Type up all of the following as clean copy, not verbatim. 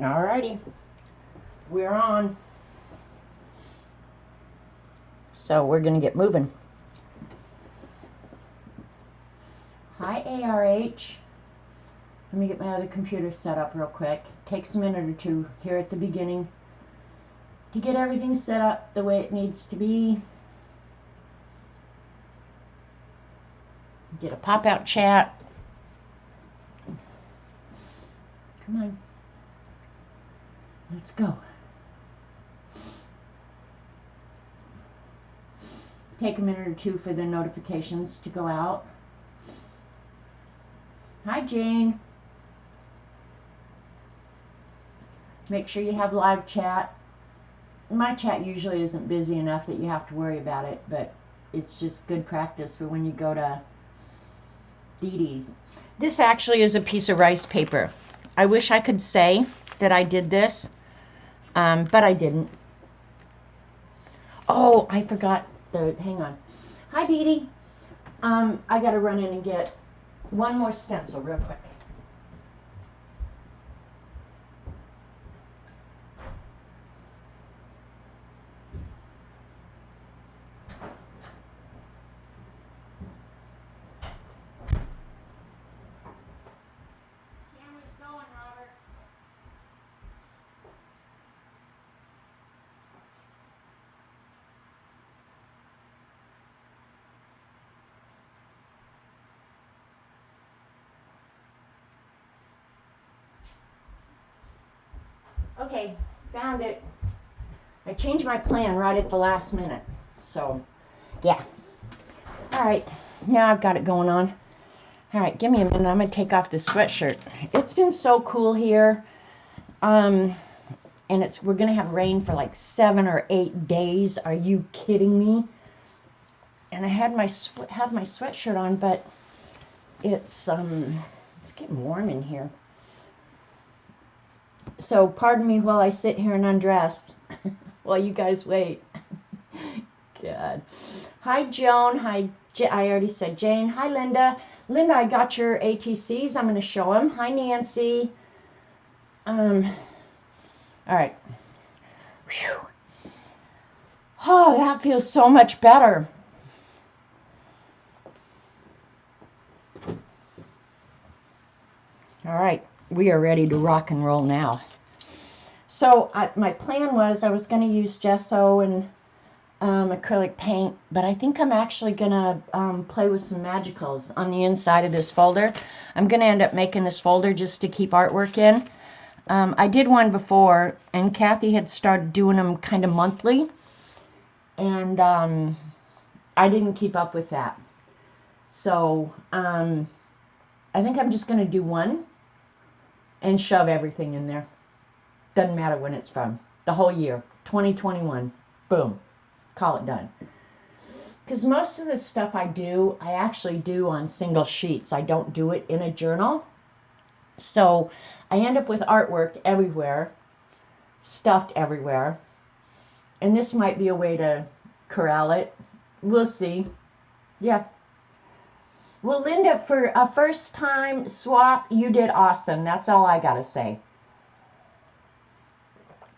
Alrighty, we're on. So we're going to get moving. Hi, ARH. Let me get my other computer set up real quick. Takes a minute or two here at the beginning to get everything set up the way it needs to be. Get a pop-out chat. Come on. Let's go. Take a minute or two for the notifications to go out. Hi, Jane. Make sure you have live chat. My chat usually isn't busy enough that you have to worry about it, but it's just good practice for when you go to Dee Dee's. This actually is a piece of rice paper. I wish I could say that I did this, but I didn't. Oh, I forgot. Hang on. Hi, Dee Dee. I got to run in and get one more stencil real quick. Camera's going, Robert. Okay, found it. I changed my plan right at the last minute. So, yeah. All right, now I've got it going on. All right, give me a minute. I'm going to take off this sweatshirt. It's been so cool here. And we're going to have rain for like 7 or 8 days. Are you kidding me? And I had have my sweatshirt on, but it's getting warm in here. So pardon me while I sit here and undress while you guys wait. God. Hi, Joan. Hi, I already said Jane. Hi, Linda. Linda, I got your ATCs. I'm going to show them. Hi, Nancy. All right. Whew. Oh, that feels so much better. All right, we are ready to rock and roll now. So my plan was I was going to use gesso and acrylic paint, but I think I'm actually going to play with some magicals on the inside of this folder. I'm going to end up making this folder just to keep artwork in. I did one before, and Kathy had started doing them kind of monthly, and I didn't keep up with that. So I think I'm just going to do one and shove everything in there. Doesn't matter when it's from. The whole year, 2021. Boom. Call it done. Because most of the stuff I actually do on single sheets. I don't do it in a journal. So I end up with artwork everywhere, stuffed everywhere. And this might be a way to corral it. We'll see. Yeah. Well, Linda, for a first-time swap, you did awesome. That's all I got to say.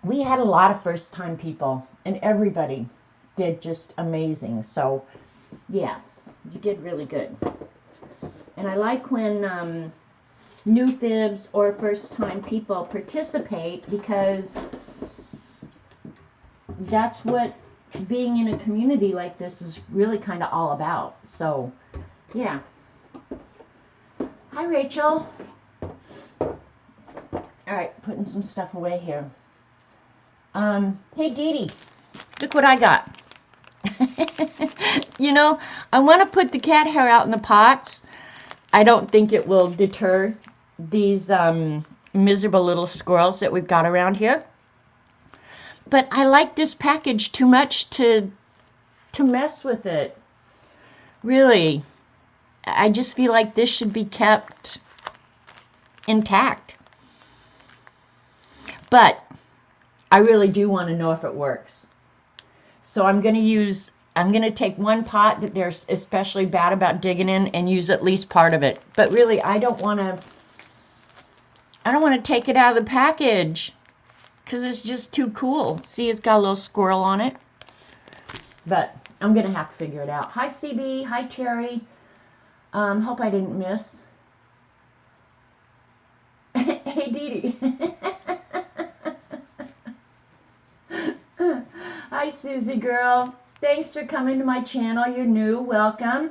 We had a lot of first-time people, and everybody did just amazing. So, yeah, you did really good. And I like when new fibs or first-time people participate, because that's what being in a community like this is really kind of all about. So, yeah. Hi, Rachel. All right, putting some stuff away here. Hey, Dee Dee, look what I got. You know, I want to put the cat hair out in the pots. I don't think it will deter these miserable little squirrels that we've got around here. But I like this package too much to mess with it. Really. I just feel like this should be kept intact. But I really do want to know if it works. So I'm going to take one pot that they're especially bad about digging in and use at least part of it. But really, I don't want to I don't want to take it out of the package because it's just too cool. See, it's got a little squirrel on it. But I'm going to have to figure it out. Hi, CB. Hi, Terry. Hope I didn't miss. Hey, Dee Dee. Hi, Susie girl. Thanks for coming to my channel. You're new. Welcome.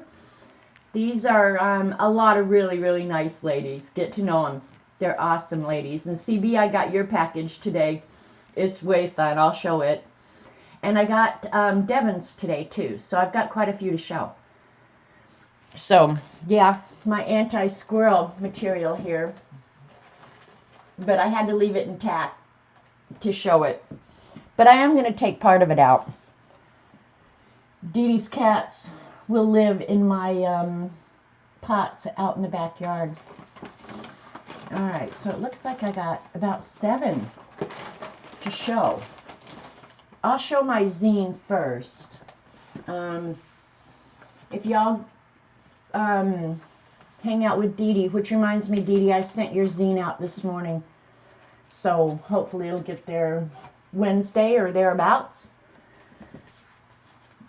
These are a lot of really, really nice ladies. Get to know them. They're awesome ladies. And CB, I got your package today. It's way fun. I'll show it. And I got Devin's today, too. So I've got quite a few to show. So, yeah, my anti-squirrel material here. But I had to leave it intact to show it. But I am going to take part of it out. Dee Dee's cats will live in my pots out in the backyard. Alright, so it looks like I got about 7 to show. I'll show my zine first. If y'all hang out with Dee Dee, which reminds me, Dee Dee, I sent your zine out this morning. So hopefully it'll get there Wednesday or thereabouts.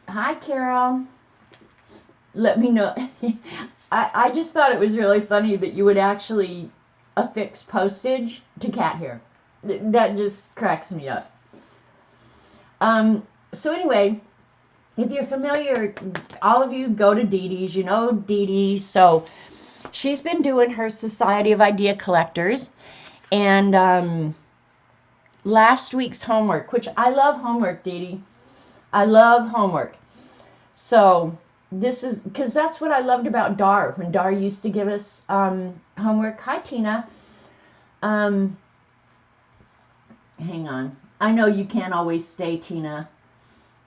Hi, Carol. Let me know. I just thought it was really funny that you would actually affix postage to cat hair. That just cracks me up. So anyway, if you're familiar, all of you go to Dee Dee's. You know Dee Dee. So she's been doing her Society of Idea Collectors. And last week's homework, which I love homework, Dee Dee. I love homework. So this is, because that's what I loved about Dar, when Dar used to give us homework. Hi, Tina. Hang on. I know you can't always stay, Tina.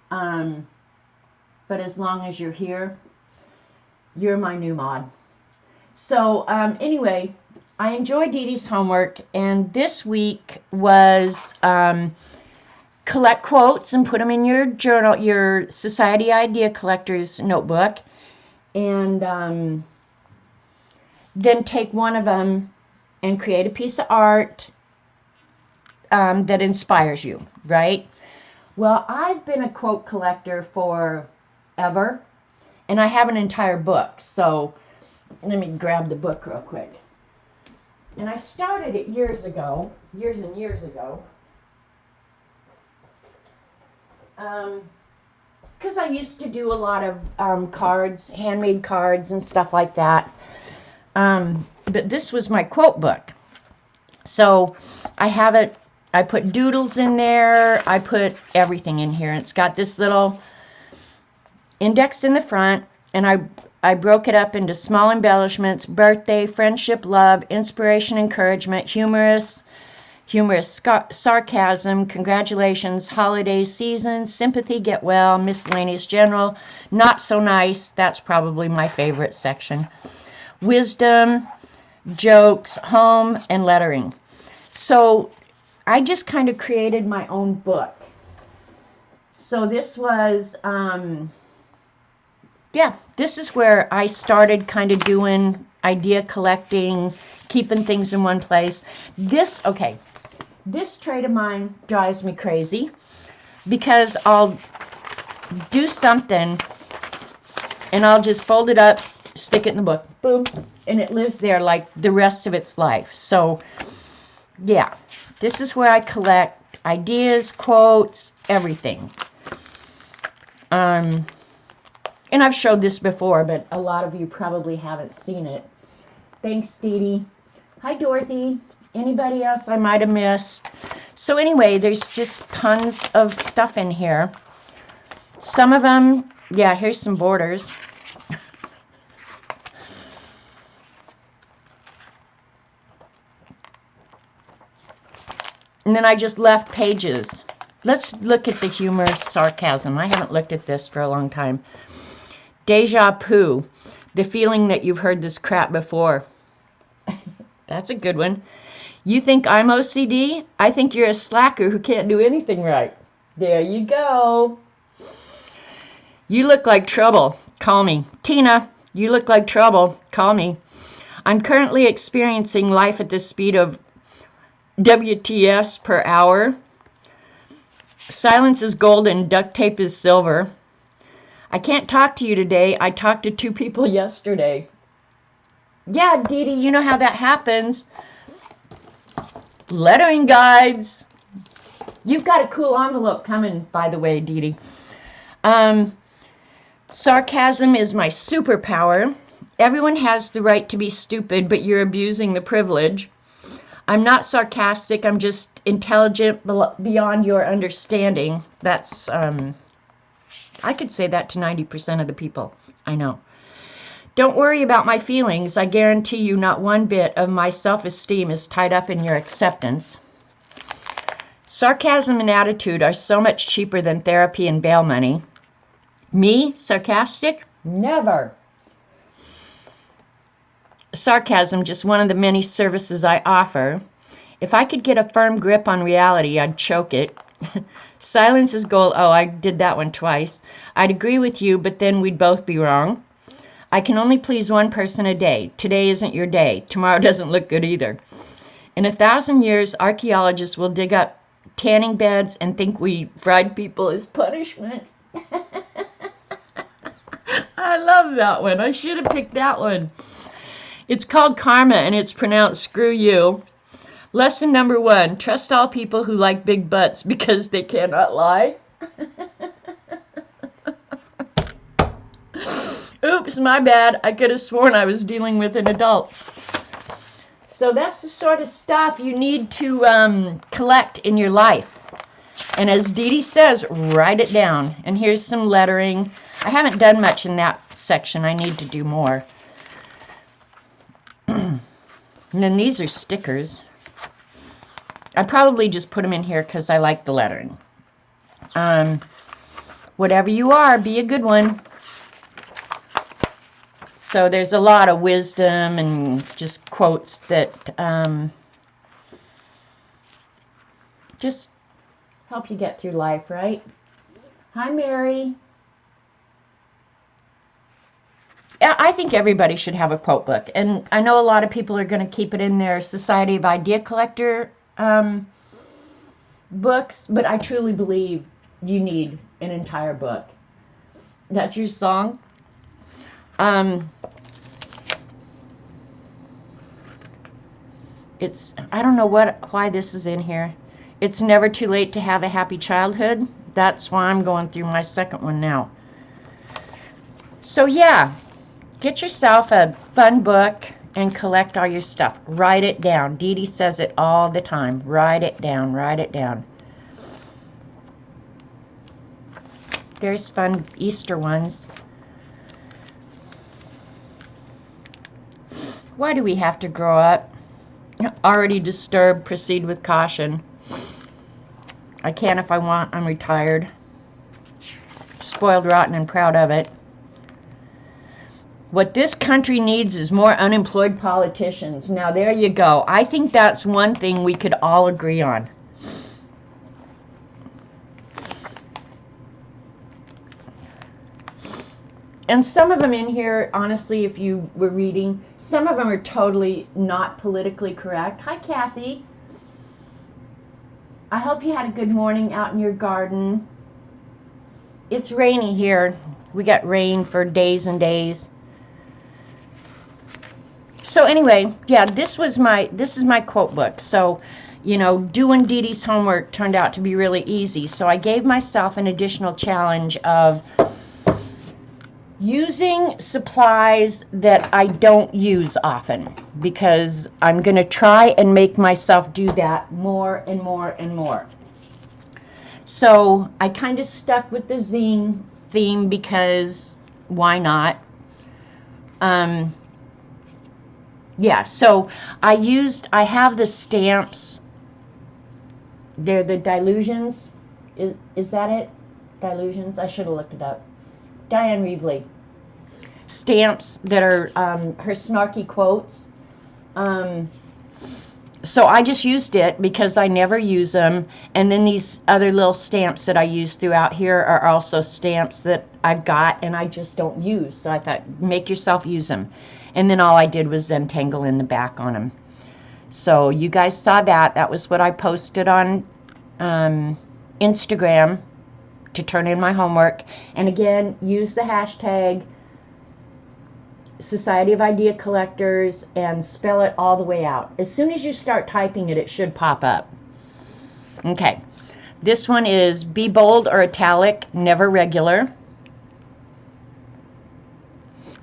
But as long as you're here, you're my new mod. So anyway, I enjoyed Dee Dee's homework, and this week was collect quotes and put them in your journal, your Society Idea Collectors notebook, and then take one of them and create a piece of art that inspires you, right? Well, I've been a quote collector forever, and I have an entire book, so let me grab the book real quick. And I started it years ago, years and years ago, because I used to do a lot of cards, handmade cards and stuff like that. But this was my quote book. So I have it, I put doodles in there, I put everything in here. And it's got this little index in the front, and I broke it up into small embellishments: birthday, friendship, love, inspiration, encouragement, humorous sarcasm, congratulations, holiday season, sympathy, get well, miscellaneous, general, not so nice, that's probably my favorite section, wisdom, jokes, home, and lettering. So I just kind of created my own book. So this was, yeah, this is where I started kind of doing idea collecting, keeping things in one place. This, okay, this trait of mine drives me crazy because I'll do something and I'll just fold it up, stick it in the book, boom, and it lives there like the rest of its life. So, yeah, this is where I collect ideas, quotes, everything. And I've showed this before, but a lot of you probably haven't seen it. Thanks, Dee Dee. Hi, Dorothy. Anybody else I might have missed? So anyway, there's just tons of stuff in here. Some of them, yeah, here's some borders. And then I just left pages. Let's look at the humor, sarcasm. I haven't looked at this for a long time. Deja vu, the feeling that you've heard this crap before. That's a good one. You think I'm OCD? I think you're a slacker who can't do anything right. There you go. You look like trouble. Call me. Tina, you look like trouble. Call me. I'm currently experiencing life at the speed of WTFs per hour. Silence is gold and duct tape is silver. I can't talk to you today. I talked to 2 people yesterday. Yeah, Dee Dee, you know how that happens. Lettering guides. You've got a cool envelope coming, by the way, Dee Dee. Sarcasm is my superpower. Everyone has the right to be stupid, but you're abusing the privilege. I'm not sarcastic. I'm just intelligent beyond your understanding. That's, I could say that to 90% of the people I know. Don't worry about my feelings. I guarantee you not one bit of my self-esteem is tied up in your acceptance. Sarcasm and attitude are so much cheaper than therapy and bail money. Me? Sarcastic? Never. Sarcasm, just one of the many services I offer. If I could get a firm grip on reality, I'd choke it. Silence is gold. Oh, I did that one twice. I'd agree with you, but then we'd both be wrong. I can only please one person a day. Today isn't your day. Tomorrow doesn't look good either. In 1,000 years, archaeologists will dig up tanning beds and think we fried people as punishment. I love that one. I should have picked that one. It's called karma, and it's pronounced screw you. Lesson number 1, trust all people who like big butts because they cannot lie. Oops, my bad. I could have sworn I was dealing with an adult. So that's the sort of stuff you need to collect in your life. And as Dee Dee says, write it down. And here's some lettering. I haven't done much in that section. I need to do more. And then these are stickers. I probably just put them in here because I like the lettering. Whatever you are, be a good one. So there's a lot of wisdom and just quotes that just help you get through life, right? Hi, Mary. I think everybody should have a quote book. And I know a lot of people are going to keep it in their Society of Idea Collector books, but I truly believe you need an entire book. That's your song? It's, I don't know why this is in here. It's never too late to have a happy childhood. That's why I'm going through my second one now. So yeah, get yourself a fun book and collect all your stuff. Write it down. Dee Dee says it all the time. Write it down. Write it down. There's fun Easter ones. Why do we have to grow up? Already disturbed, proceed with caution. I can if I want, I'm retired. Spoiled, rotten, and proud of it. What this country needs is more unemployed politicians. Now there you go. I think that's one thing we could all agree on. And some of them in here, honestly, if you were reading, some of them are totally not politically correct. Hi, Kathy. I hope you had a good morning out in your garden. It's rainy here. We got rain for days and days. So anyway, yeah, this is my quote book. So, you know, doing Dee Dee's homework turned out to be really easy. So I gave myself an additional challenge of using supplies that I don't use often, because I'm going to try and make myself do that more and more and more. So I kind of stuck with the zine theme because why not? Yeah, so I have the stamps. They're the Dilutions. Is that it? Dilutions? I should have looked it up. Diane Reevely. Stamps that are her snarky quotes. So I just used it because I never use them. And then these other little stamps that I use throughout here are also stamps that I've got and I just don't use. So I thought, make yourself use them. And then all I did was Zentangle in the back on them. So you guys saw that. That was what I posted on Instagram to turn in my homework. And again, use the hashtag Society of Idea Collectors and spell it all the way out. As soon as you start typing it, it should pop up. Okay. This one is Be Bold or Italic, never regular.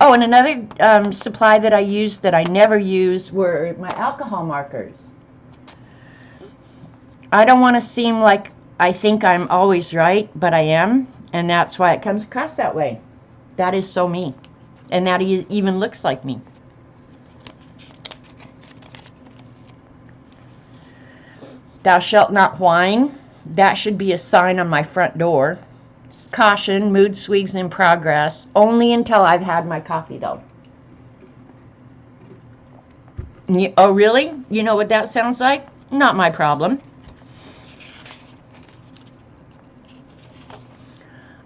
Oh, and another supply that I used that I never used were my alcohol markers. I don't want to seem like I think I'm always right, but I am, and that's why it comes across that way. That is so me, and that even looks like me. Thou shalt not whine. That should be a sign on my front door. Caution, mood swings in progress. Only until I've had my coffee, though. Oh, really? You know what that sounds like? Not my problem.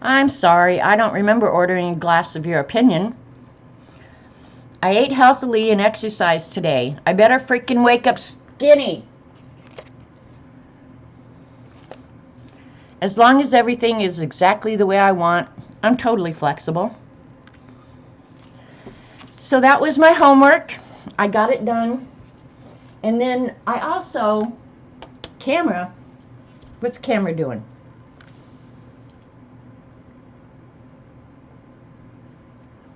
I'm sorry, I don't remember ordering a glass of your opinion. I ate healthily and exercised today. I better freaking wake up skinny. As long as everything is exactly the way I want, I'm totally flexible. So that was my homework. I got it done. And then I also, camera, what's camera doing?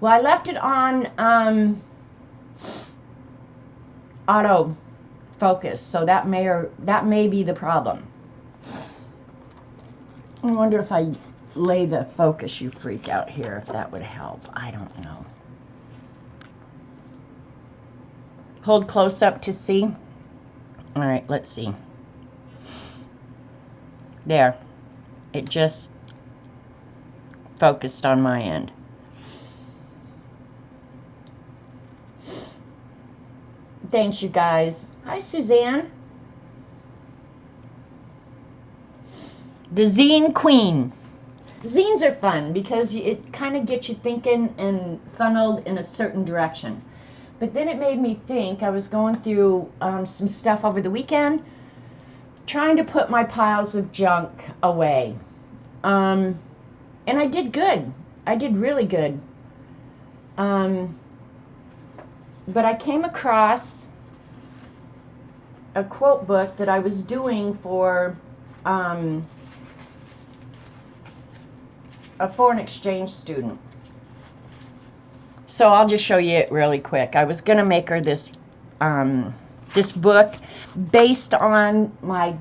Well, I left it on auto focus, so that may be the problem. I wonder if I lay the focus, you freak out here, if that would help. I don't know. Hold close up to see. All right, let's see. There. It just focused on my end. Thanks, you guys. Hi, Suzanne. The Zine Queen. Zines are fun because it kind of gets you thinking and funneled in a certain direction. But then it made me think. I was going through some stuff over the weekend, trying to put my piles of junk away. And I did good. I did really good. But I came across a quote book that I was doing for a foreign exchange student. So I'll just show you it really quick. I was going to make her this this book based on my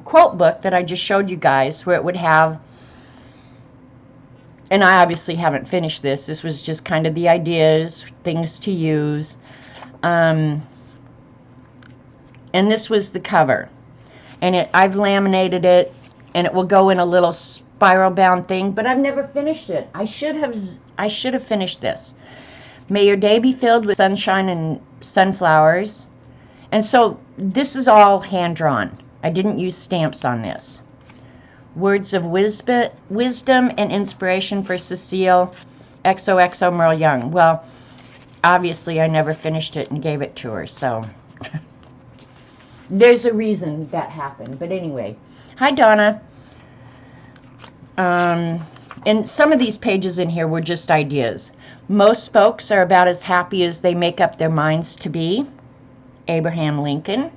quote book that I just showed you guys, where it would have, and I obviously haven't finished this. This was just kind of the ideas, things to use. And this was the cover. And I've laminated it, and it will go in a little spiral bound thing, but I've never finished it. I should have finished this. May your day be filled with sunshine and sunflowers. And so this is all hand drawn. I didn't use stamps on this. Words of wisdom and inspiration for Cecile, XOXO Merle Young. Well, obviously I never finished it and gave it to her, so there's a reason that happened. But anyway, hi Donna. And some of these pages in here were just ideas. Most folks are about as happy as they make up their minds to be. Abraham Lincoln.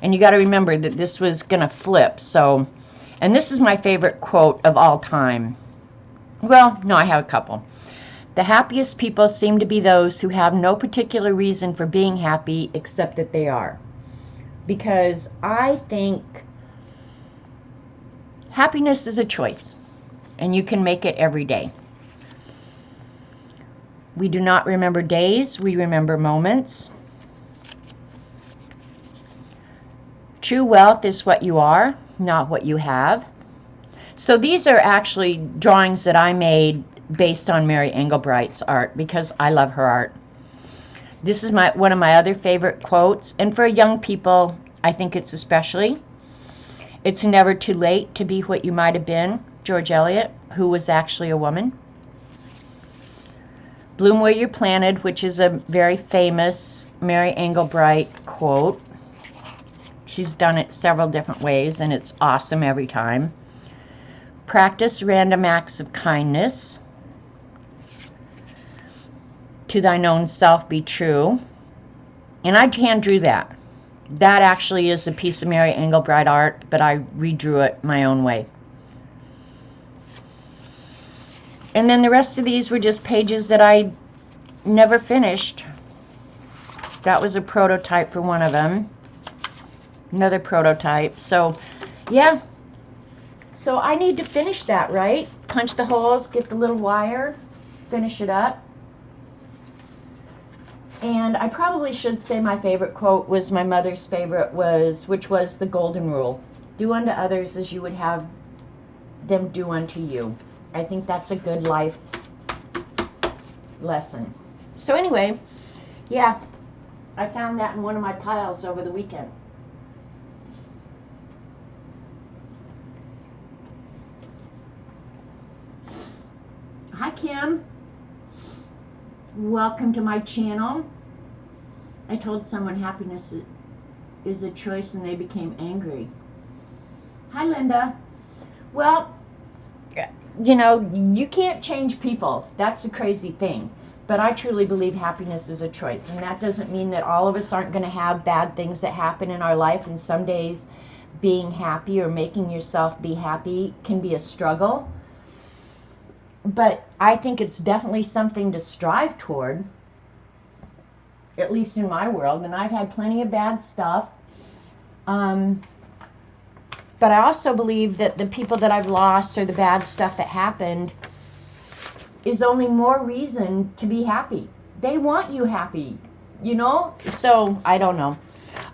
And you got to remember that this was going to flip. So, and this is my favorite quote of all time. Well, no, I have a couple. The happiest people seem to be those who have no particular reason for being happy except that they are. Because I think happiness is a choice, and you can make it every day. We do not remember days, we remember moments. True wealth is what you are, not what you have. So these are actually drawings that I made based on Mary Engelbright's art, because I love her art. This is one of my other favorite quotes, and for young people, I think it's especially. It's never too late to be what you might have been, George Eliot, who was actually a woman. Bloom Where You're Planted, which is a very famous Mary Engelbreit quote. She's done it several different ways, and it's awesome every time. Practice random acts of kindness. To thine own self be true. And I hand drew that. That actually is a piece of Mary Engelbreit art, but I redrew it my own way. And then the rest of these were just pages that I never finished. That was a prototype for one of them. Another prototype. So, yeah. So I need to finish that, right? Punch the holes, get the little wire, finish it up. And I probably should say my favorite quote was my mother's favorite, which was the golden rule. Do unto others as you would have them do unto you. I think that's a good life lesson. So anyway, yeah, I found that in one of my piles over the weekend. Hi, Kim. Welcome to my channel. I told someone happiness is a choice and they became angry. Hi, Linda. Well, you know, you can't change people. That's a crazy thing. But I truly believe happiness is a choice. And that doesn't mean that all of us aren't going to have bad things that happen in our life. And some days being happy or making yourself be happy can be a struggle. But I think it's definitely something to strive toward, at least in my world. And I've had plenty of bad stuff. But I also believe that the people that I've lost or the bad stuff that happened is only more reason to be happy. They want you happy, you know? So, I don't know.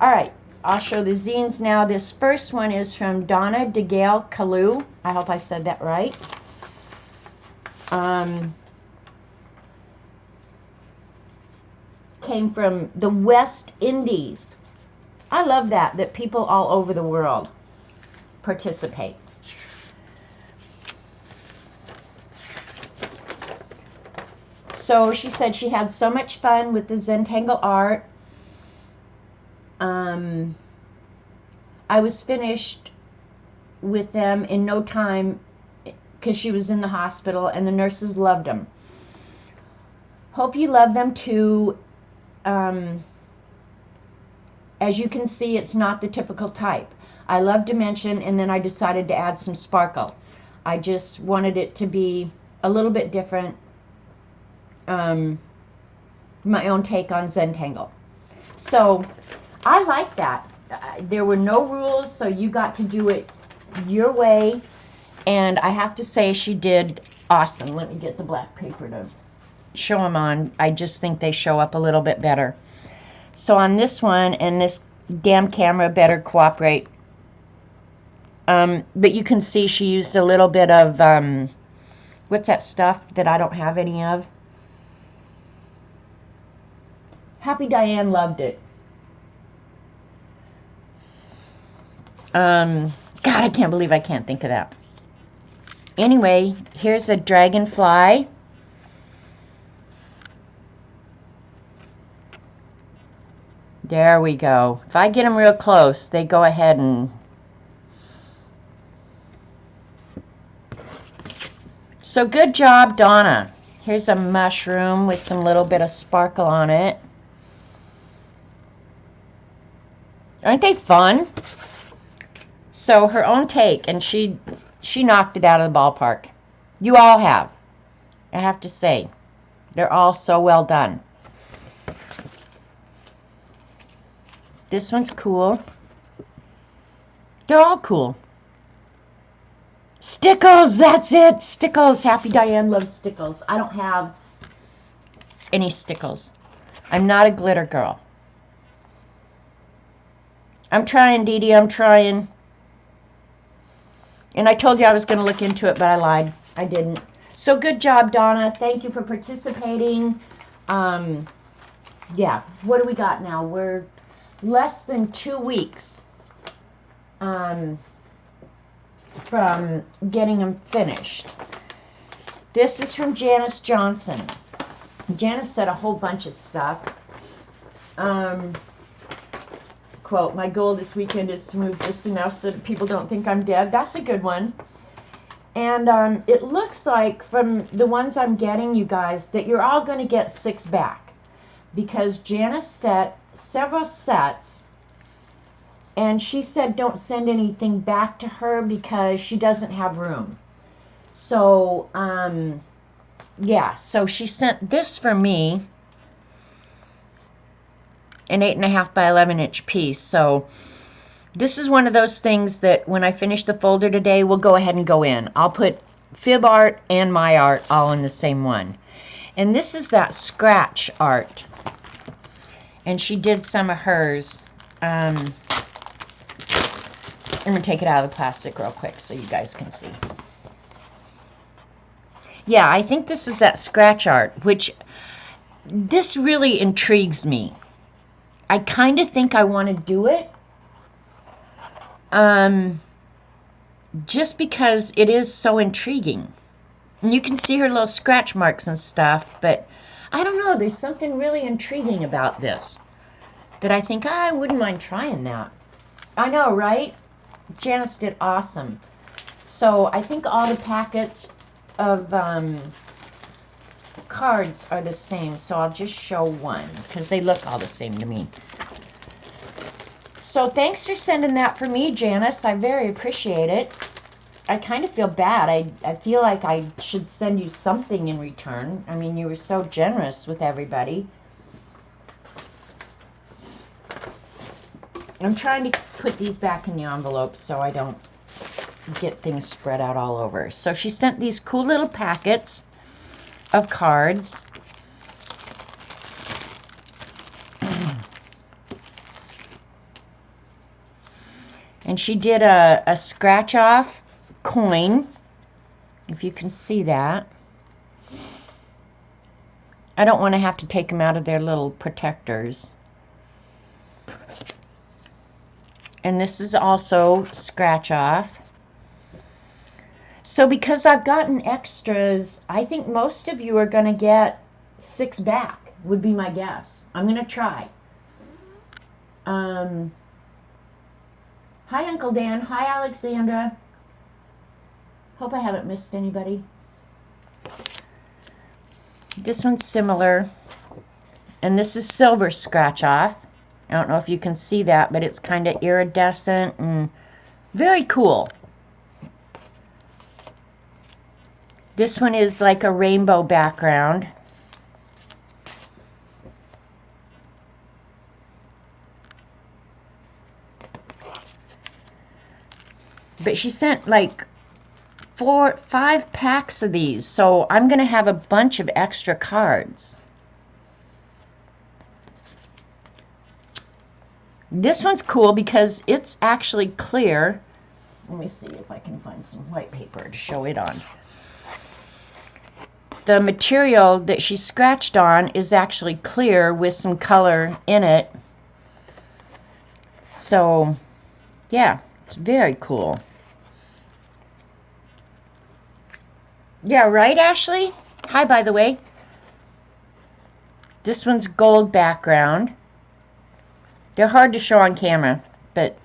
All right, I'll show the zines now. This first one is from Donna DeGale Kalu. I hope I said that right. Came from the West Indies. I love that people all over the world participate. So she said she had so much fun with the Zentangle art. I was finished with them in no time because she was in the hospital and the nurses loved them. Hope you love them too. As you can see, it's not the typical type. I love dimension, and then I decided to add some sparkle. I just wanted it to be a little bit different, my own take on Zentangle. So I like that. There were no rules, so you got to do it your way, and I have to say she did awesome. Let me get the black paper to show them on. I just think they show up a little bit better. So on this one, and this damn camera better cooperate, but you can see she used a little bit of, what's that stuff that I don't have any of? Happy Diane loved it. God, I can't believe I can't think of that. Anyway, here's a dragonfly. There we go. If I get them real close, they go ahead and... So good job, Donna. Here's a mushroom with some little bit of sparkle on it. Aren't they fun? So her own take, and she knocked it out of the ballpark. You all have. I have to say. They're all so well done. This one's cool. They're all cool. Stickles, that's it. Stickles. Happy Diane loves stickles. I don't have any stickles. I'm not a glitter girl. I'm trying, Dee Dee. I'm trying. And I told you I was going to look into it, but I lied. I didn't. So good job, Donna. Thank you for participating. Yeah. What do we got now? We're less than 2 weeks from getting them finished. This is from Janice Johnson. Janice said a whole bunch of stuff. Quote, my goal this weekend is to move just enough so that people don't think I'm dead. That's a good one. And it looks like from the ones I'm getting, you guys, that you're all going to get 6 back. Because Janice set several sets, and she said don't send anything back to her because she doesn't have room. So, yeah, so she sent this for me, an 8.5 by 11 inch piece. So this is one of those things that when I finish the folder today, we'll go ahead and go in. I'll put fib art and my art all in the same one. And this is that scratch art. And she did some of hers. I'm going to take it out of the plastic real quick so you guys can see. Yeah, I think this is that scratch art, which this really intrigues me. I kind of think I want to do it. Just because it is so intriguing. And you can see her little scratch marks and stuff, but I don't know, there's something really intriguing about this that I think I wouldn't mind trying that. I know, right? Janice did awesome. So I think all the packets of cards are the same, so I'll just show one because they look all the same to me. So thanks for sending that for me, Janice. I very appreciate it. I kind of feel bad. I feel like I should send you something in return. I mean, you were so generous with everybody. I'm trying to put these back in the envelope so I don't get things spread out all over. So she sent these cool little packets of cards. And she did a scratch off coin, if you can see that. I don't want to have to take them out of their little protectors. And this is also scratch off. So because I've gotten extras, I think most of you are going to get 6 back, would be my guess. I'm going to try. Hi, Uncle Dan. Hi, Alexandra. Hope I haven't missed anybody. This one's similar. And this is silver scratch off. I don't know if you can see that, but it's kind of iridescent and very cool. This one is like a rainbow background. But she sent like 5 packs of these, so I'm going to have a bunch of extra cards. This one's cool because it's actually clear. Let me see if I can find some white paper to show it on. The material that she scratched on is actually clear with some color in it. So, yeah, it's very cool. Yeah, right, Ashley? Hi, by the way. This one's gold background. They're hard to show on camera, but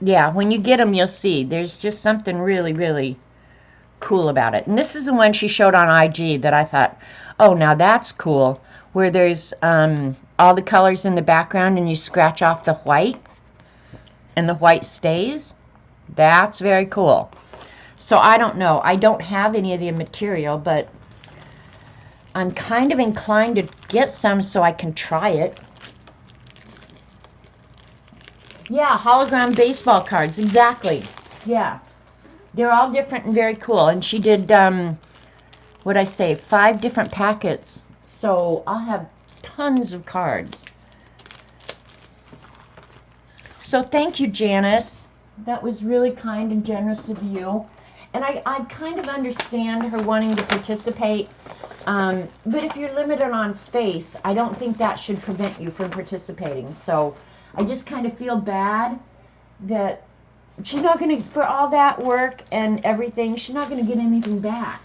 yeah, when you get them, you'll see. There's just something really, really cool about it. And this is the one she showed on IG that I thought, oh, now that's cool, where there's all the colors in the background and you scratch off the white and the white stays. That's very cool. So I don't know. I don't have any of the material, but I'm kind of inclined to get some so I can try it. Yeah, hologram baseball cards, exactly. Yeah, they're all different and very cool. And she did, what'd I say, 5 different packets. So I'll have tons of cards. So thank you, Janice. That was really kind and generous of you. And I kind of understand her wanting to participate. But if you're limited on space, I don't think that should prevent you from participating. So I just kind of feel bad that she's not going to, for all that work and everything, she's not going to get anything back.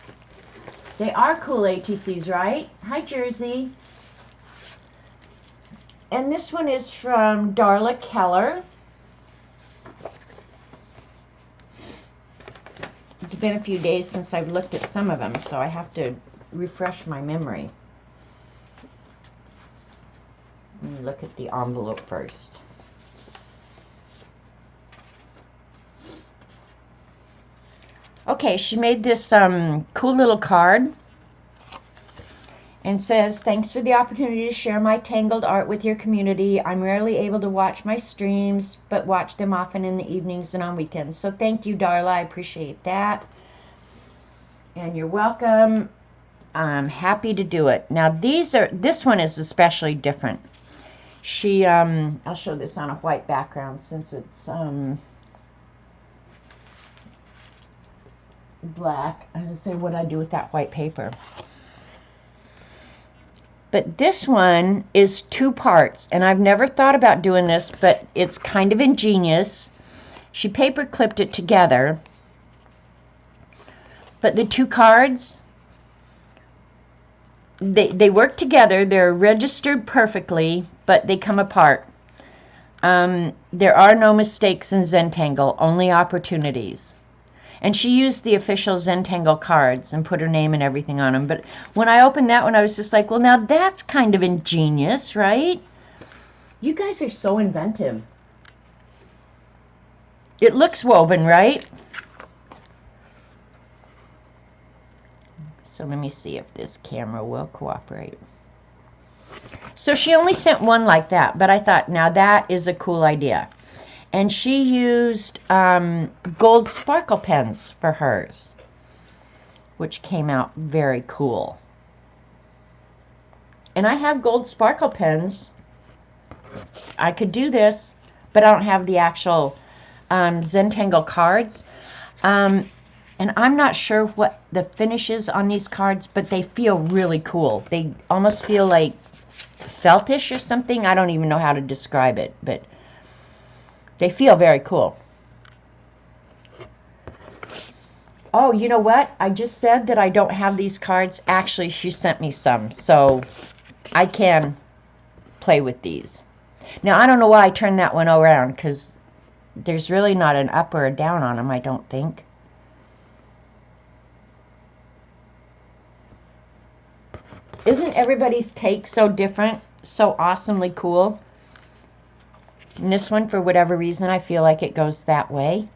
They are cool ATCs, right? Hi, Jersey. And this one is from Darla Keller. It's been a few days since I've looked at some of them, so I have to refresh my memory. Let me look at the envelope first. Okay, she made this cool little card and says, thanks for the opportunity to share my tangled art with your community. I'm rarely able to watch my streams, but watch them often in the evenings and on weekends. So thank you, Darla. I appreciate that. And you're welcome. I'm happy to do it. Now this one is especially different. She, I'll show this on a white background since it's black. I'm going to say what I do with that white paper. But this one is 2 parts, and I've never thought about doing this, but it's kind of ingenious. She paper clipped it together, but the 2 cards, they work together. They're registered perfectly, but they come apart. There are no mistakes in Zentangle, only opportunities. And she used the official Zentangle cards and put her name and everything on them. But when I opened that one, I was just like, well, now that's kind of ingenious, right? You guys are so inventive. It looks woven, right? So let me see if this camera will cooperate. So she only sent one like that, but I thought, now that is a cool idea. And she used gold sparkle pens for hers, which came out very cool. And I have gold sparkle pens. I could do this, but I don't have the actual Zentangle cards. And I'm not sure what the finish is on these cards, but they feel really cool. They almost feel like feltish or something. I don't even know how to describe it, but they feel very cool. Oh, you know what? I just said that I don't have these cards. Actually, she sent me some, so I can play with these. Now, I don't know why I turned that one around, because there's really not an up or a down on them, I don't think. Isn't everybody's take so different, so awesomely cool? And this one, for whatever reason, I feel like it goes that way.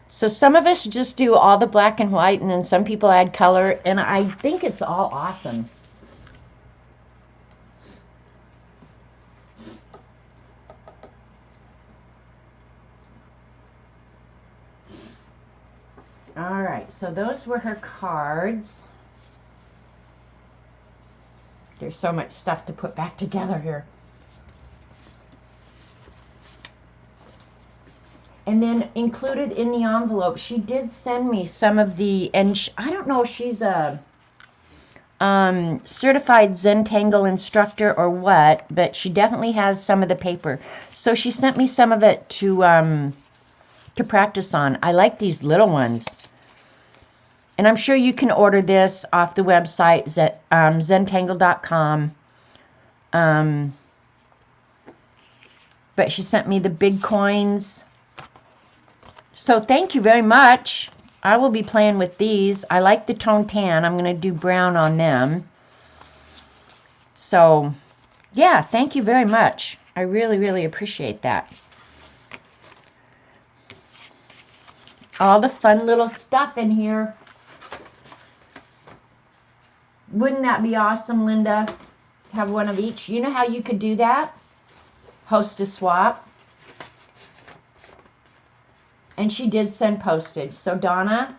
So some of us just do all the black and white, and then some people add color, and I think it's all awesome. All right, so those were her cards. There's so much stuff to put back together here. And then included in the envelope, she did send me some of the, and I don't know if she's a certified Zentangle instructor or what, but she definitely has some of the paper. So she sent me some of it to practice on. I like these little ones. And I'm sure you can order this off the website, Zentangle.com. But she sent me the big coins. So thank you very much. I will be playing with these. I like the tone tan. I'm going to do brown on them. So, yeah, thank you very much. I really, really appreciate that. All the fun little stuff in here. Wouldn't that be awesome, Linda? Have one of each. You know how you could do that? Host a swap. And she did send postage. So Donna,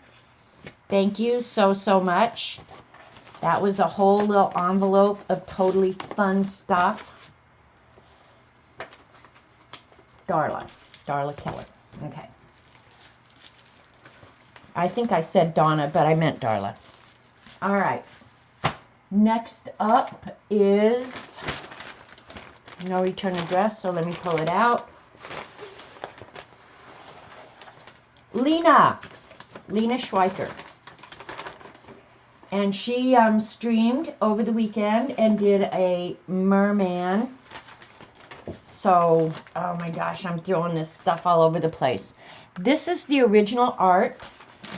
thank you so, so much. That was a whole little envelope of totally fun stuff. Darla Keller. Okay. I think I said Donna, but I meant Darla. All right. Next up is no return address, so let me pull it out. Lena Schweiker. And she streamed over the weekend and did a merman. So, oh my gosh, I'm throwing this stuff all over the place. This is the original art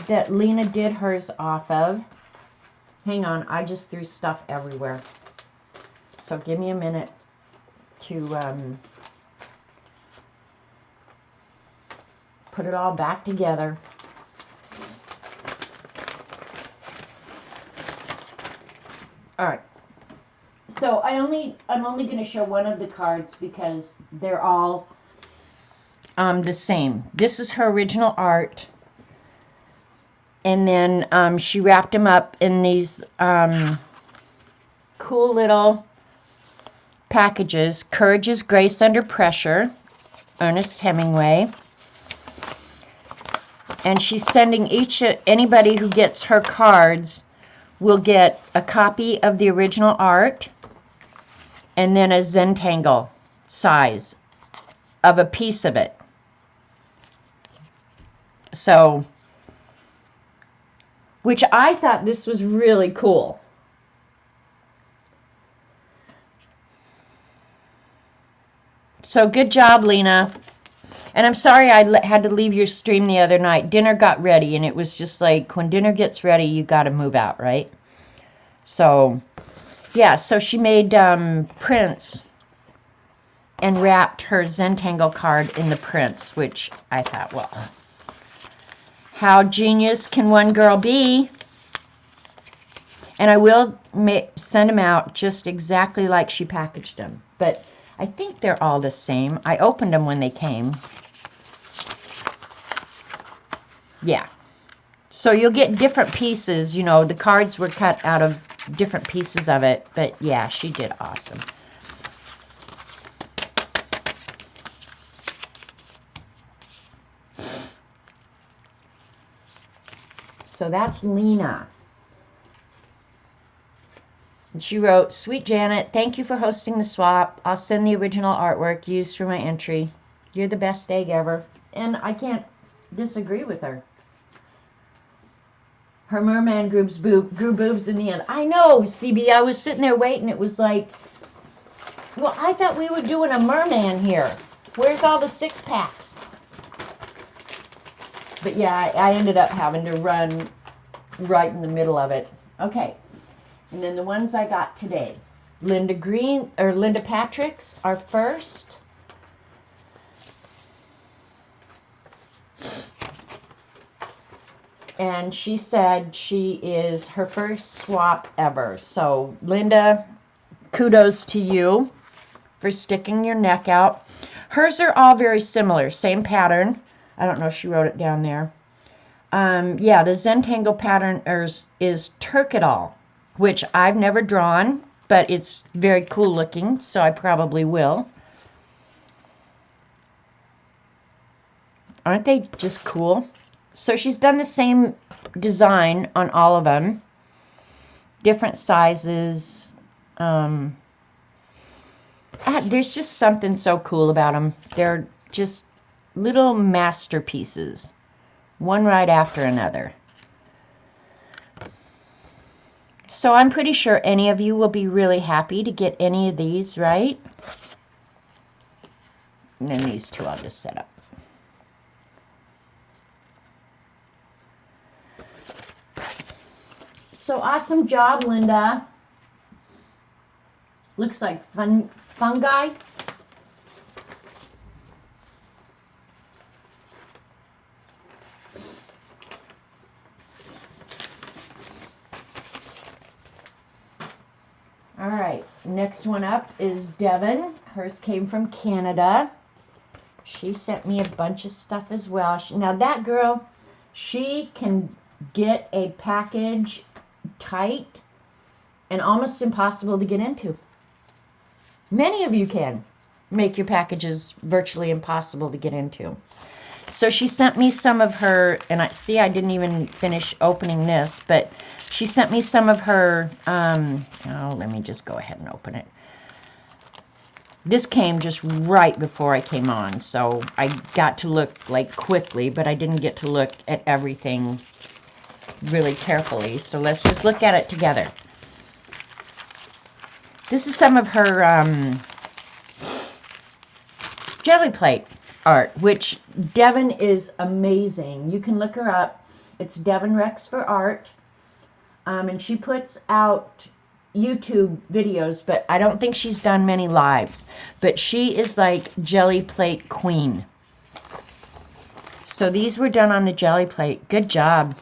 that Lena did hers off of. Hang on, I just threw stuff everywhere. So give me a minute to put it all back together. All right. So I'm only going to show one of the cards because they're all the same. This is her original art. And then she wrapped them up in these cool little packages. Courage is Grace Under Pressure, Ernest Hemingway. And she's sending anybody who gets her cards will get a copy of the original art and then a Zentangle size of a piece of it. So, which I thought this was really cool. So good job, Lena. And I'm sorry I had to leave your stream the other night. Dinner got ready, and it was just like, when dinner gets ready, you got to move out, right? So, yeah, so she made prints and wrapped her Zentangle card in the prints, which I thought, well, how genius can one girl be? And I will send them out just exactly like she packaged them. But I think they're all the same. I opened them when they came. Yeah. So you'll get different pieces. You know, the cards were cut out of different pieces of it. But yeah, she did awesome. So that's Lena. And she wrote, "Sweet Janet, thank you for hosting the swap. I'll send the original artwork used for my entry. You're the best egg ever." And I can't disagree with her. Her merman grew boobs in the end. I know, CB. I was sitting there waiting. It was like, well, I thought we were doing a merman here. Where's all the six-packs? But yeah, I ended up having to run right in the middle of it. Okay. And then the ones I got today. Linda Patrick's are first. And she said she is her first swap ever. So, Linda, kudos to you for sticking your neck out. Hers are all very similar. Same pattern. I don't know if she wrote it down there. Yeah, the Zentangle pattern is Turkadol, which I've never drawn, but it's very cool looking, so I probably will. Aren't they just cool? So she's done the same design on all of them. Different sizes. There's just something so cool about them. They're just little masterpieces, one right after another. So I'm pretty sure any of you will be really happy to get any of these, right? And then these two I'll just set up. So awesome job, Linda. Looks like fungi. All right, next one up is Devin. Hers came from Canada. She sent me a bunch of stuff as well. Now that girl, she can get a package tight and almost impossible to get into. Many of you can make your packages virtually impossible to get into. So she sent me some of her, and I didn't even finish opening this, but she sent me some of her, oh, let me just go ahead and open it. This came just right before I came on, so I got to look like quickly, but I didn't get to look at everything really carefully. So let's just look at it together. This is some of her jelly plate art, which Devin is amazing. You can look her up. It's Devin Rex for Art, and she puts out YouTube videos, but I don't think she's done many lives. But she is like jelly plate queen. So these were done on the jelly plate. Good job.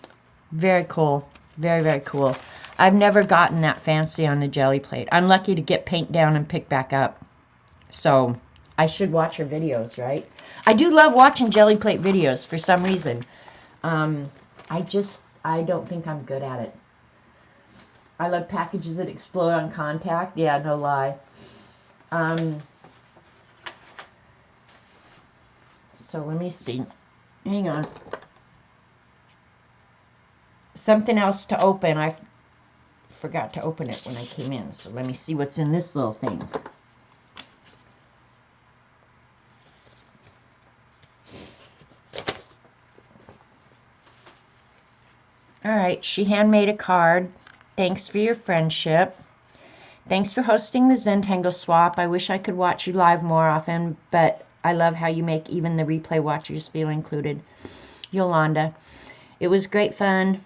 Very cool. Very, very cool. I've never gotten that fancy on the jelly plate. I'm lucky to get paint down and pick back up. So I should watch her videos, right? I do love watching jelly plate videos for some reason. I don't think I'm good at it. I love packages that explode on contact. Yeah, no lie. So let me see. Hang on. Something else to open. I forgot to open it when I came in. So let me see what's in this little thing. All right, she handmade a card. Thanks for your friendship. Thanks for hosting the Zentangle swap. I wish I could watch you live more often, but I love how you make even the replay watchers feel included. Yolanda. It was great fun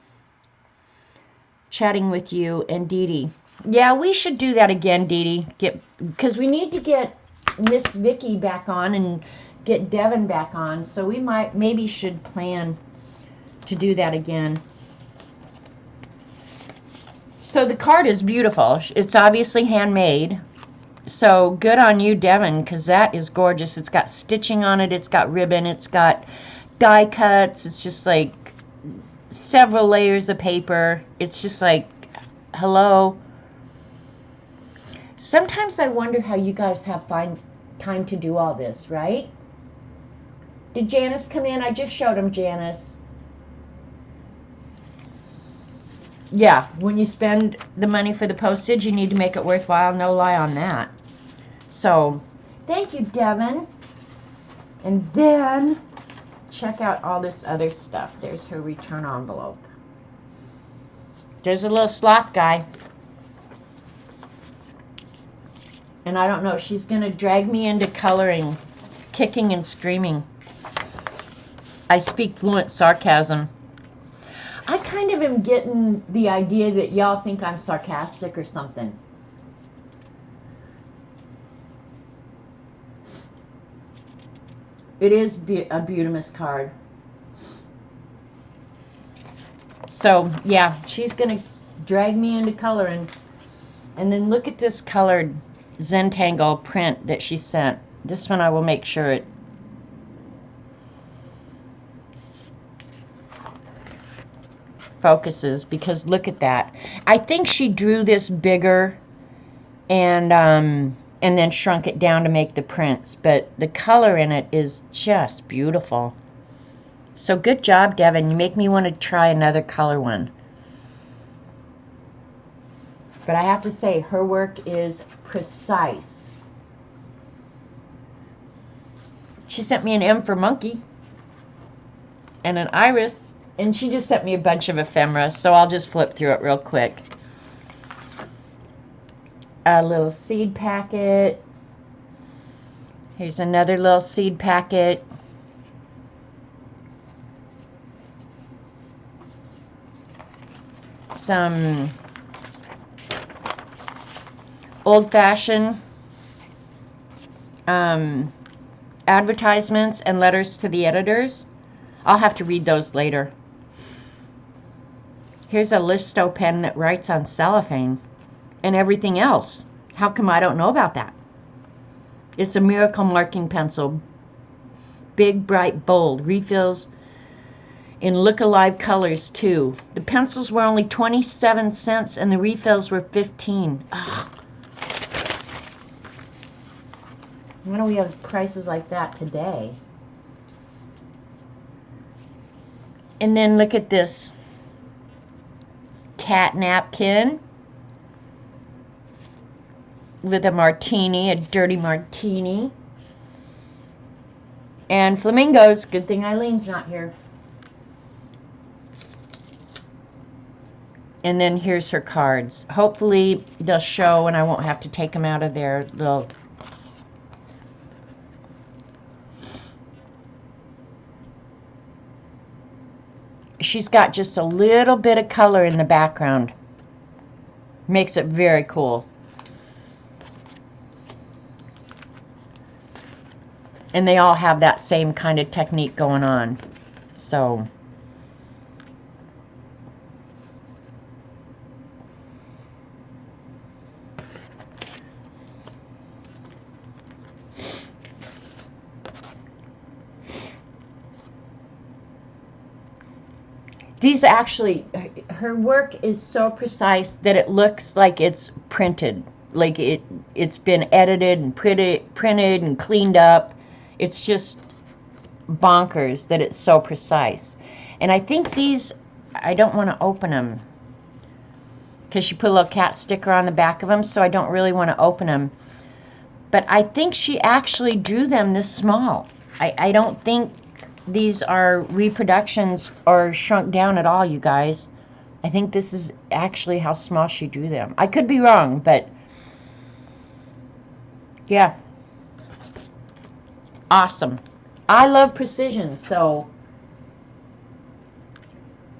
chatting with you and Dee Dee. Yeah, we should do that again, Dee Dee. Because we need to get Miss Vicky back on and get Devin back on. So we maybe should plan to do that again. So the card is beautiful. It's obviously handmade. So good on you, Devin, because that is gorgeous. It's got stitching on it. It's got ribbon. It's got die cuts. It's just like several layers of paper. It's just like, hello. Sometimes I wonder how you guys find time to do all this, right? Did Janice come in? I just showed him Janice. Yeah, when you spend the money for the postage, you need to make it worthwhile. No lie on that. So, thank you, Devin. And then, check out all this other stuff. There's her return envelope. There's a little sloth guy. And I don't know, she's going to drag me into coloring, kicking and screaming. I speak fluent sarcasm. I kind of am getting the idea that y'all think I'm sarcastic or something. It is a Beautimus card. So, yeah, she's going to drag me into coloring. And then look at this colored Zentangle print that she sent. This one I will make sure it focuses, because look at that. I think she drew this bigger and then shrunk it down to make the prints, but the color in it is just beautiful. So good job, Devin. You make me want to try another color one. But I have to say, her work is precise. She sent me an M for monkey and an iris. And she just sent me a bunch of ephemera, so I'll just flip through it real quick. A little seed packet. Here's another little seed packet. Some old-fashioned advertisements and letters to the editors. I'll have to read those later. Here's a Listo pen that writes on cellophane and everything else. How come I don't know about that? It's a miracle marking pencil. Big, bright, bold. Refills in look-alive colors, too. The pencils were only 27 cents and the refills were 15. Ugh. Why don't we have prices like that today? And then look at this cat napkin with a martini, a dirty martini. And flamingos. Good thing Eileen's not here. And then here's her cards. Hopefully they'll show and I won't have to take them out of their little... She's got just a little bit of color in the background. Makes it very cool. And they all have that same kind of technique going on. So... These actually, her work is so precise that it looks like it's printed, like it's been edited and printed and cleaned up. It's just bonkers that it's so precise. And I think these, I don't want to open them because she put a little cat sticker on the back of them, so I don't really want to open them. But I think she actually drew them this small. I don't think these are reproductions or shrunk down at all, you guys. I think this is actually how small she drew them. I could be wrong, but yeah. Awesome. I love precision, so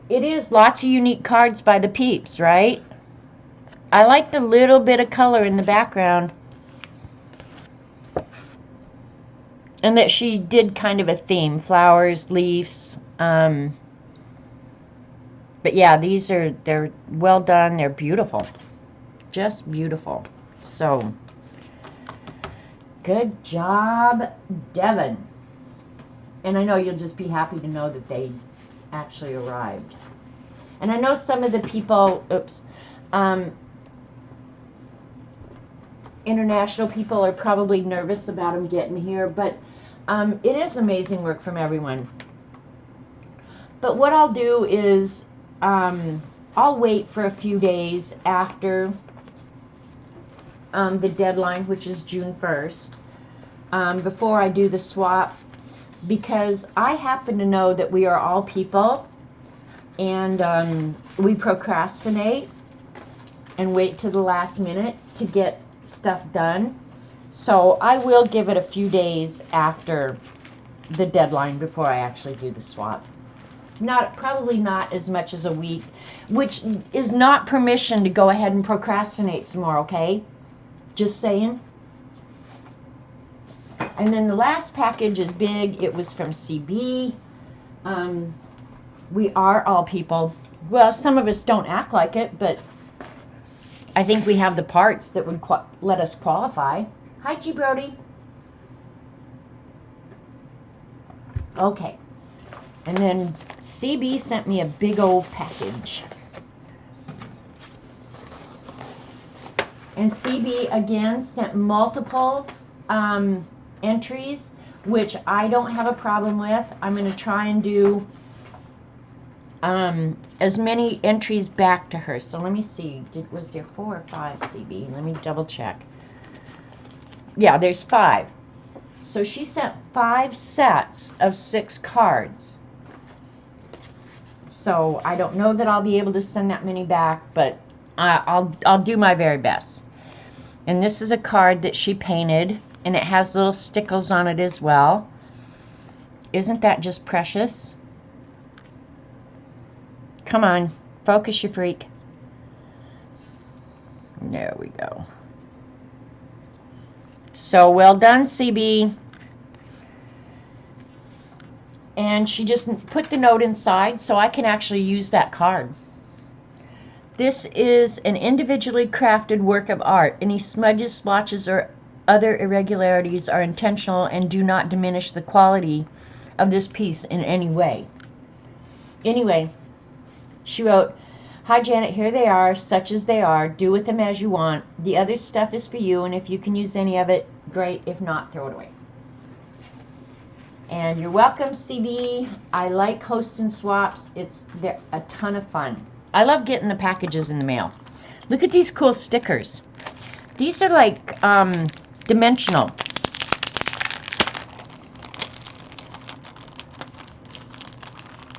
it is lots of unique cards by the peeps, right? I like the little bit of color in the background. And that she did kind of a theme, flowers, leaves. But yeah, they're well done. They're beautiful. Just beautiful. So, good job, Devin. And I know you'll just be happy to know that they actually arrived. And I know some of the people, international people are probably nervous about them getting here, but it is amazing work from everyone. But what I'll do is I'll wait for a few days after the deadline, which is June 1st, before I do the swap, because I happen to know that we are all people, and we procrastinate and wait to the last minute to get stuff done. So I will give it a few days after the deadline before I actually do the swap. Probably not as much as a week, which is not permission to go ahead and procrastinate some more, okay? Just saying. And then the last package is big. It was from CB. We are all people. Well, some of us don't act like it, but I think we have the parts that would let us qualify. Hi, G. Brody. Okay. And then CB sent me a big old package. And CB, again, sent multiple entries, which I don't have a problem with. I'm going to try and do as many entries back to her. So let me see. Was there 4 or 5, CB? Let me double check. Yeah, there's 5. So she sent 5 sets of 6 cards. So I don't know that I'll be able to send that many back, but I'll do my very best. And this is a card that she painted, and it has little stickles on it as well. Isn't that just precious? Come on, focus, you freak. There we go. So well done, CB. And she just put the note inside so I can actually use that card. This is an individually crafted work of art. Any smudges, splotches, or other irregularities are intentional and do not diminish the quality of this piece in any way. Anyway, she wrote, "Hi Janet, here they are, such as they are. Do with them as you want. The other stuff is for you, and if you can use any of it, great. If not, throw it away." And you're welcome, CB. I like host and swaps. They're a ton of fun. I love getting the packages in the mail. Look at these cool stickers. These are like dimensional.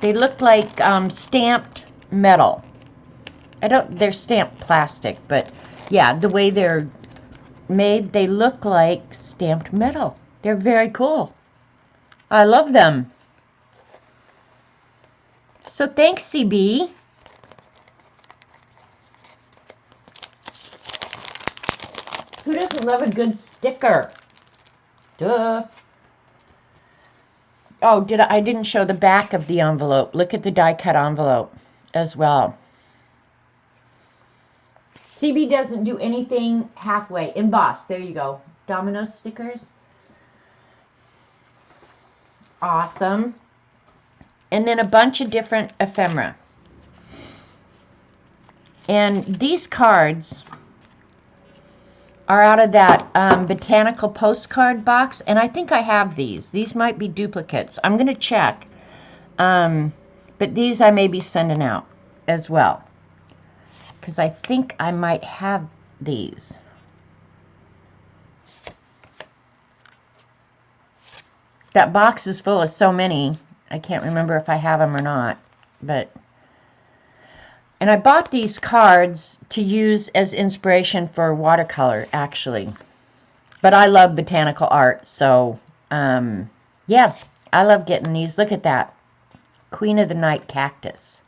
They look like stamped metal. They're stamped plastic, but yeah, the way they're made, they look like stamped metal. They're very cool. I love them. So thanks, CB. Who doesn't love a good sticker? Duh. Oh, I didn't show the back of the envelope. Look at the die-cut envelope as well. CB doesn't do anything halfway. Emboss. There you go. Domino stickers. Awesome. And then a bunch of different ephemera. And these cards are out of that botanical postcard box, and I think I have these. These might be duplicates. I'm going to check. But these I may be sending out as well, because I think I might have these. That box is full of so many. I can't remember if I have them or not. And I bought these cards to use as inspiration for watercolor, actually. But I love botanical art, so yeah, I love getting these. Look at that. Queen of the Night cactus.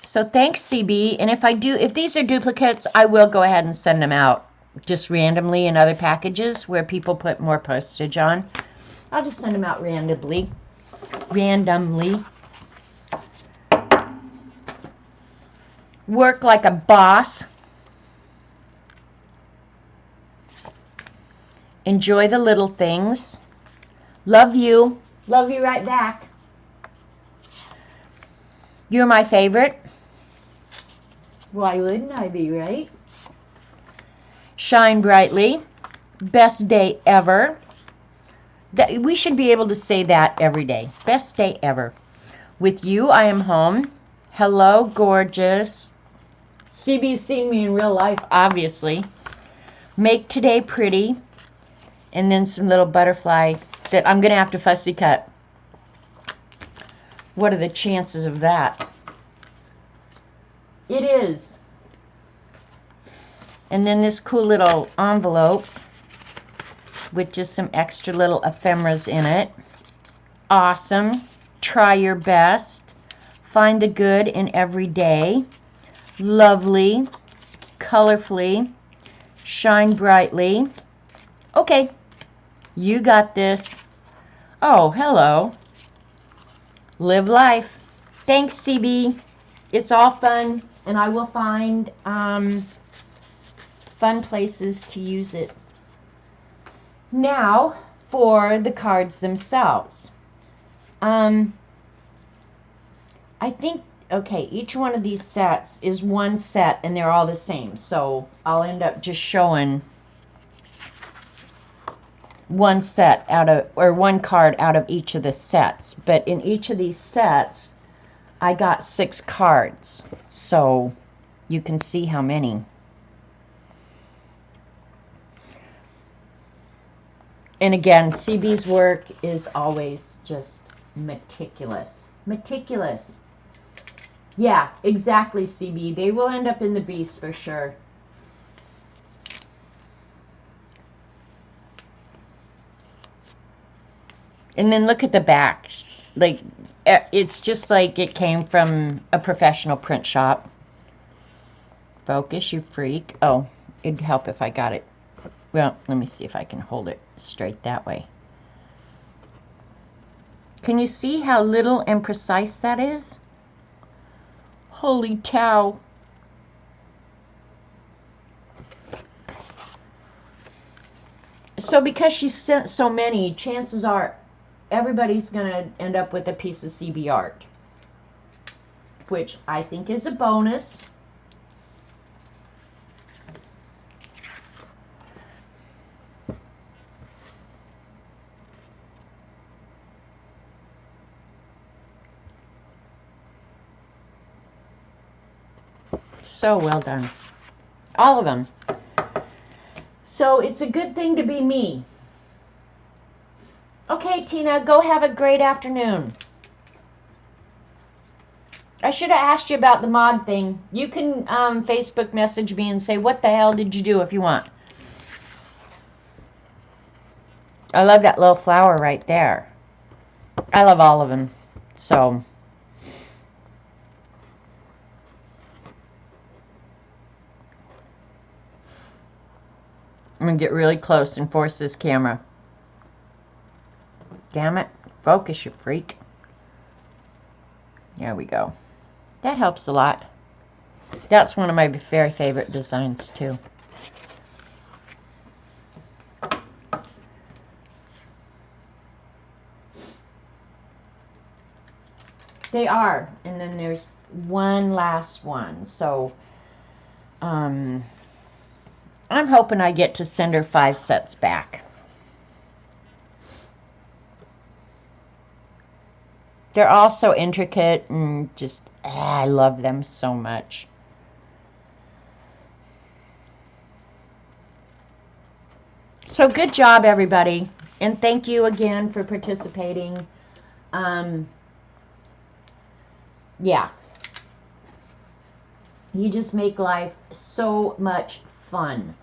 So thanks, CB. And if these are duplicates, I will go ahead and send them out just randomly in other packages where people put more postage on. I'll just send them out randomly. Work like a boss. Enjoy the little things. Love you. Love you right back. You're my favorite. Why wouldn't I be, right? Shine brightly. Best day ever. We should be able to say that every day. Best day ever. With you, I am home. Hello, gorgeous. CB's seen me in real life, obviously. Make today pretty. And then some little butterfly that I'm going to have to fussy cut. What are the chances of that? It is. And then this cool little envelope with just some extra little ephemeras in it. Awesome. Try your best. Find the good in every day. Lovely. Colorfully. Shine brightly. Okay. You got this. Oh, hello. Live life. Thanks, CB. It's all fun, and I will find fun places to use it. Now, for the cards themselves. I think, okay, each one of these sets is one set, and they're all the same. So I'll end up just showing one set out of, or one card out of each of the sets. But in each of these sets, I got 6 cards. So you can see how many. And again, CB's work is always just meticulous. Meticulous. Yeah, exactly, CB. They will end up in the beast for sure. And then look at the back. Like, it's just like it came from a professional print shop. Focus, you freak. Oh, it'd help if I got it. Well, let me see if I can hold it straight that way. Can you see how little and precise that is? Holy cow. So because she sent so many, chances are everybody's going to end up with a piece of CB art, which I think is a bonus. So well done. All of them. So it's a good thing to be me. Okay, Tina, go have a great afternoon. I should have asked you about the mod thing. You can Facebook message me and say, what the hell did you do if you want. I love that little flower right there. I love all of them. So, I'm going to get really close and force this camera. Damn it. Focus, you freak. There we go. That helps a lot. That's one of my very favorite designs, too. They are. And then there's one last one. So, I'm hoping I get to send her 5 sets back. They're all so intricate and just, I love them so much. So good job, everybody. And thank you again for participating. Yeah. You just make life so much fun.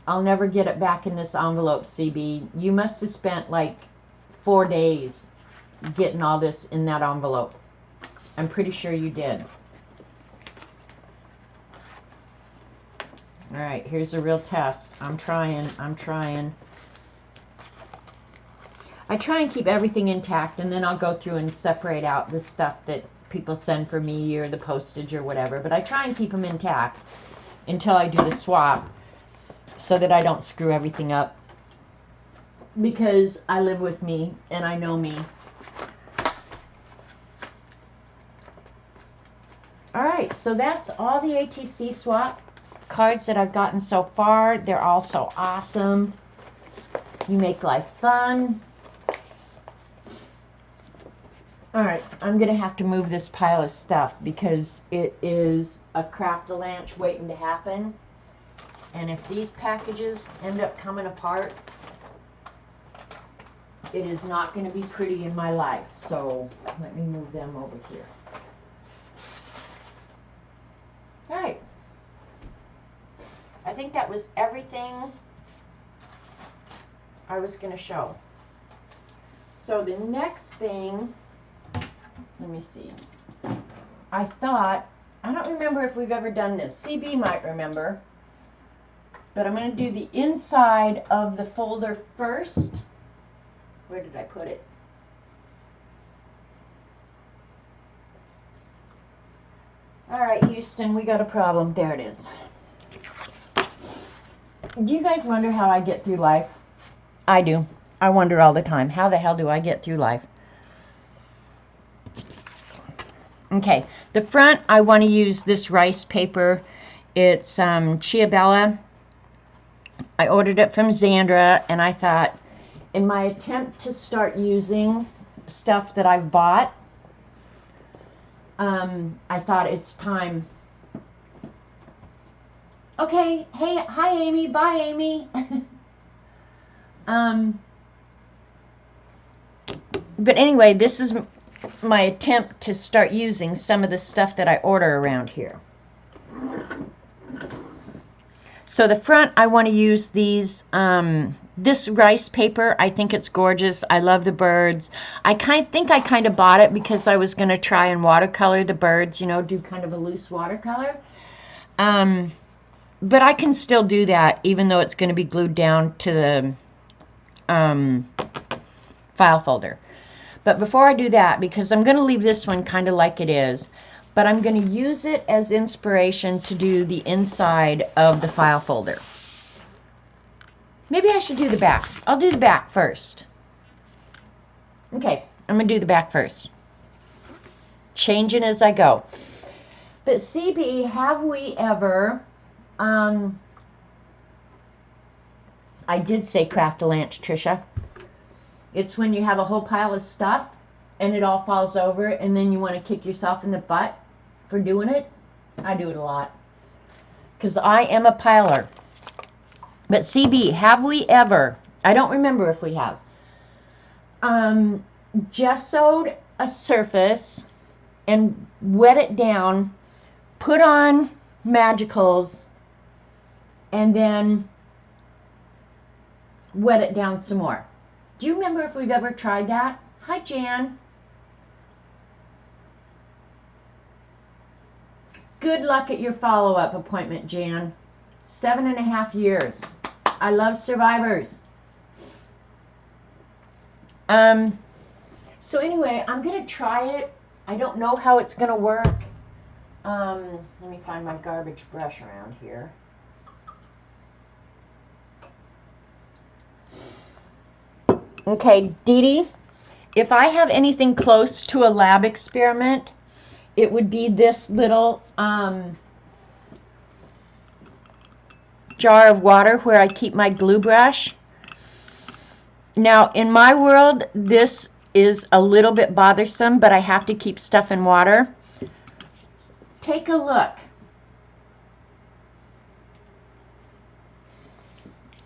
I'll never get it back in this envelope, CB. You must have spent like 4 days getting all this in that envelope. I'm pretty sure you did. All right, here's a real test. I'm trying. I try and keep everything intact, and then I'll go through and separate out the stuff that people send for me or the postage or whatever. But I try and keep them intact until I do the swap so that I don't screw everything up. Because I live with me and I know me. Alright, so that's all the ATC swap cards that I've gotten so far. They're all so awesome. You make life fun. Alright, I'm going to have to move this pile of stuff because it is a craft-a-lanch waiting to happen. And if these packages end up coming apart, it is not going to be pretty in my life. So let me move them over here. Alright. I think that was everything I was going to show. So the next thing, let me see. I don't remember if we've ever done this. CB might remember. But I'm going to do the inside of the folder first. Where did I put it? All right, Houston, we got a problem. There it is. Do you guys wonder how I get through life? I do. I wonder all the time. How the hell do I get through life? Okay, the front, I want to use this rice paper. It's Chia Bella. I ordered it from Zandra, and I thought, in my attempt to start using stuff that I've bought, I thought it's time. Okay, hey, hi Amy, bye Amy. But anyway, this is my attempt to start using some of the stuff that I order around here. So the front, I want to use these, this rice paper. I think it's gorgeous. I love the birds. I think I kind of bought it because I was going to try and watercolor the birds, you know, do kind of a loose watercolor. But I can still do that even though it's going to be glued down to the file folder. But before I do that, because I'm going to leave this one kind of like it is, but I'm going to use it as inspiration to do the inside of the file folder. Maybe I should do the back. I'll do the back first. Okay, I'm going to do the back first. Changing as I go. But CB, have we ever... I did say craft-a-lanch, Trisha. It's when you have a whole pile of stuff and it all falls over and then you want to kick yourself in the butt for doing it. I do it a lot because I am a piler. But CB, have we ever, I don't remember if we have, gessoed a surface and wet it down, put on magicals, and then wet it down some more? Do you remember if we've ever tried that? Hi, Jan. Good luck at your follow-up appointment, Jan. 7.5 years. I love survivors. So anyway, I'm going to try it. I don't know how it's going to work. Let me find my garbage brush around here. Okay, Dee Dee, if I have anything close to a lab experiment, it would be this little jar of water where I keep my glue brush. Now, in my world, this is a little bit bothersome, but I have to keep stuff in water. Take a look.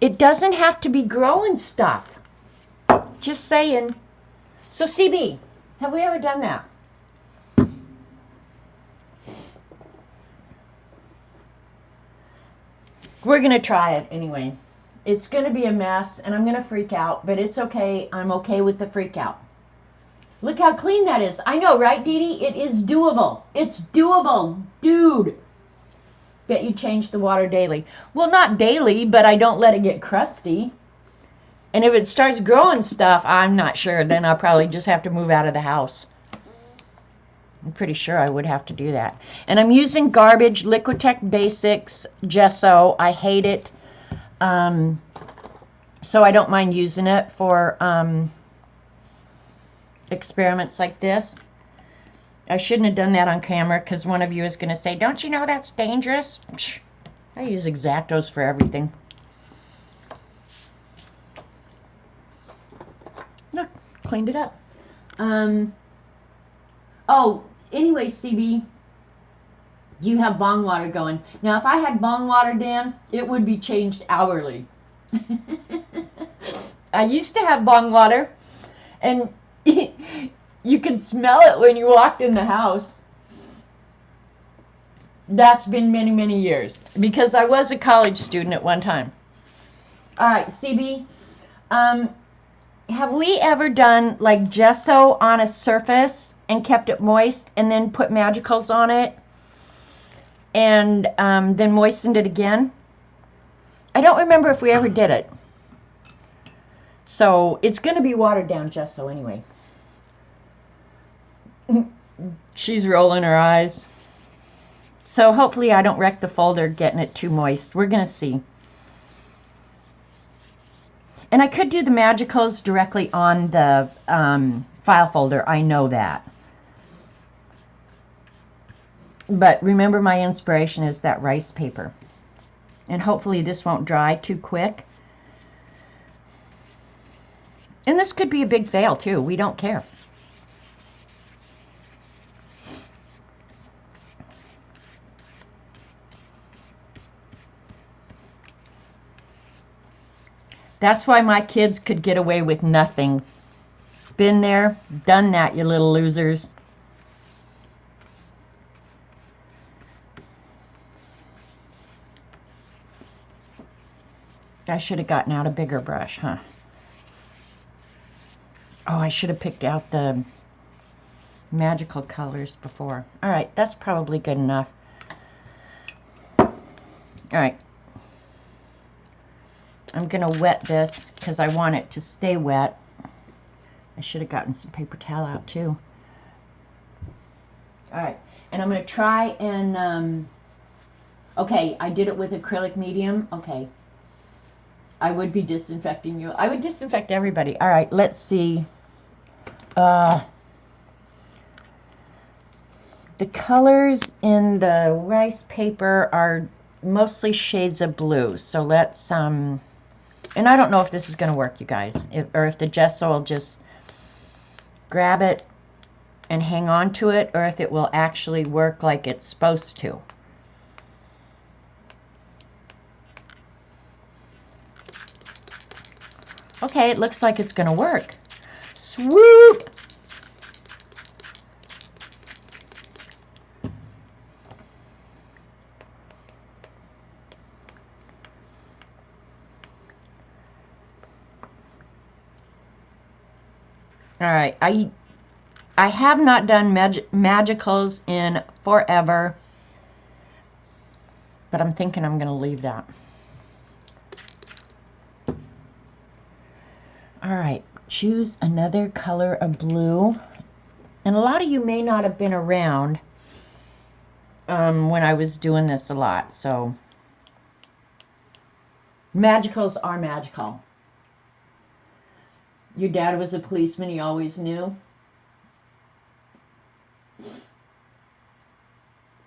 It doesn't have to be growing stuff. Just saying. So, CB, have we ever done that? We're going to try it anyway. It's going to be a mess, and I'm going to freak out, but it's okay. I'm okay with the freak out. Look how clean that is. I know, right, Dee Dee? It is doable. It's doable, dude. Bet you change the water daily. Well, not daily, but I don't let it get crusty. And if it starts growing stuff, I'm not sure. Then I'll probably just have to move out of the house. I'm pretty sure I would have to do that. And I'm using garbage Liquitech Basics gesso. I hate it. So I don't mind using it for experiments like this. I shouldn't have done that on camera because one of you is going to say, don't you know that's dangerous? Psh, I use X-Actos for everything. Look, cleaned it up. Oh, anyway, CB, you have bong water going. Now, if I had bong water, Dan, it would be changed hourly. I used to have bong water, and you could smell it when you walked in the house. That's been many, many years, because I was a college student at one time. All right, CB, have we ever done like gesso on a surface and kept it moist and then put magicals on it and then moistened it again? I don't remember if we ever did it. So it's going to be watered down gesso anyway. She's rolling her eyes. So hopefully I don't wreck the folder getting it too moist. We're going to see. And I could do the magicals directly on the file folder. I know that. But remember, my inspiration is that rice paper. And hopefully this won't dry too quick. And this could be a big fail too. We don't care. That's why my kids could get away with nothing. Been there, done that, you little losers. I should have gotten out a bigger brush, huh? Oh, I should have picked out the magical colors before. All right, that's probably good enough. All right. I'm going to wet this because I want it to stay wet. I should have gotten some paper towel out too. All right, and I'm going to try and, okay, I did it with acrylic medium. Okay. I would be disinfecting you. I would disinfect everybody. All right, let's see. The colors in the rice paper are mostly shades of blue. So let's, and I don't know if this is going to work, you guys, or if the gesso will just grab it and hang on to it, or if it will actually work like it's supposed to. Okay, it looks like it's going to work. Swoop! All right, I have not done magicals in forever, but I'm thinking I'm going to leave that. All right, choose another color of blue. And a lot of you may not have been around when I was doing this a lot, so magicals are magical. Your dad was a policeman, he always knew.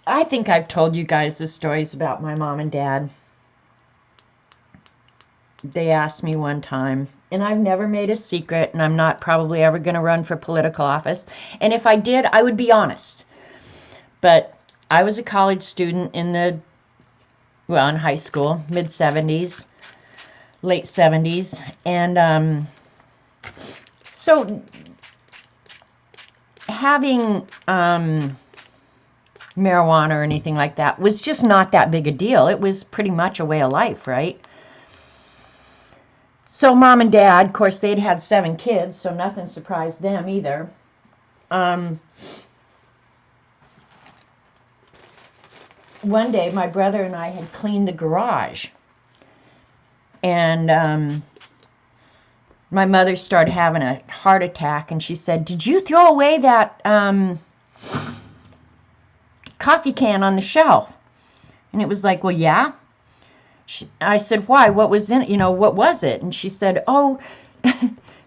I think I've told you guys the stories about my mom and dad. They asked me one time, and I've never made a secret, and I'm not probably ever going to run for political office. And if I did, I would be honest. But I was a college student in high school, mid-70s, late 70s, and so having marijuana or anything like that was just not that big a deal. It was pretty much a way of life, right? So mom and dad, of course, they'd had 7 kids, so nothing surprised them either. One day, my brother and I had cleaned the garage, and my mother started having a heart attack, and she said, "Did you throw away that coffee can on the shelf?" And it was like, "Well, yeah." I said, "Why? What was in it? What was it?" And she said, "Oh,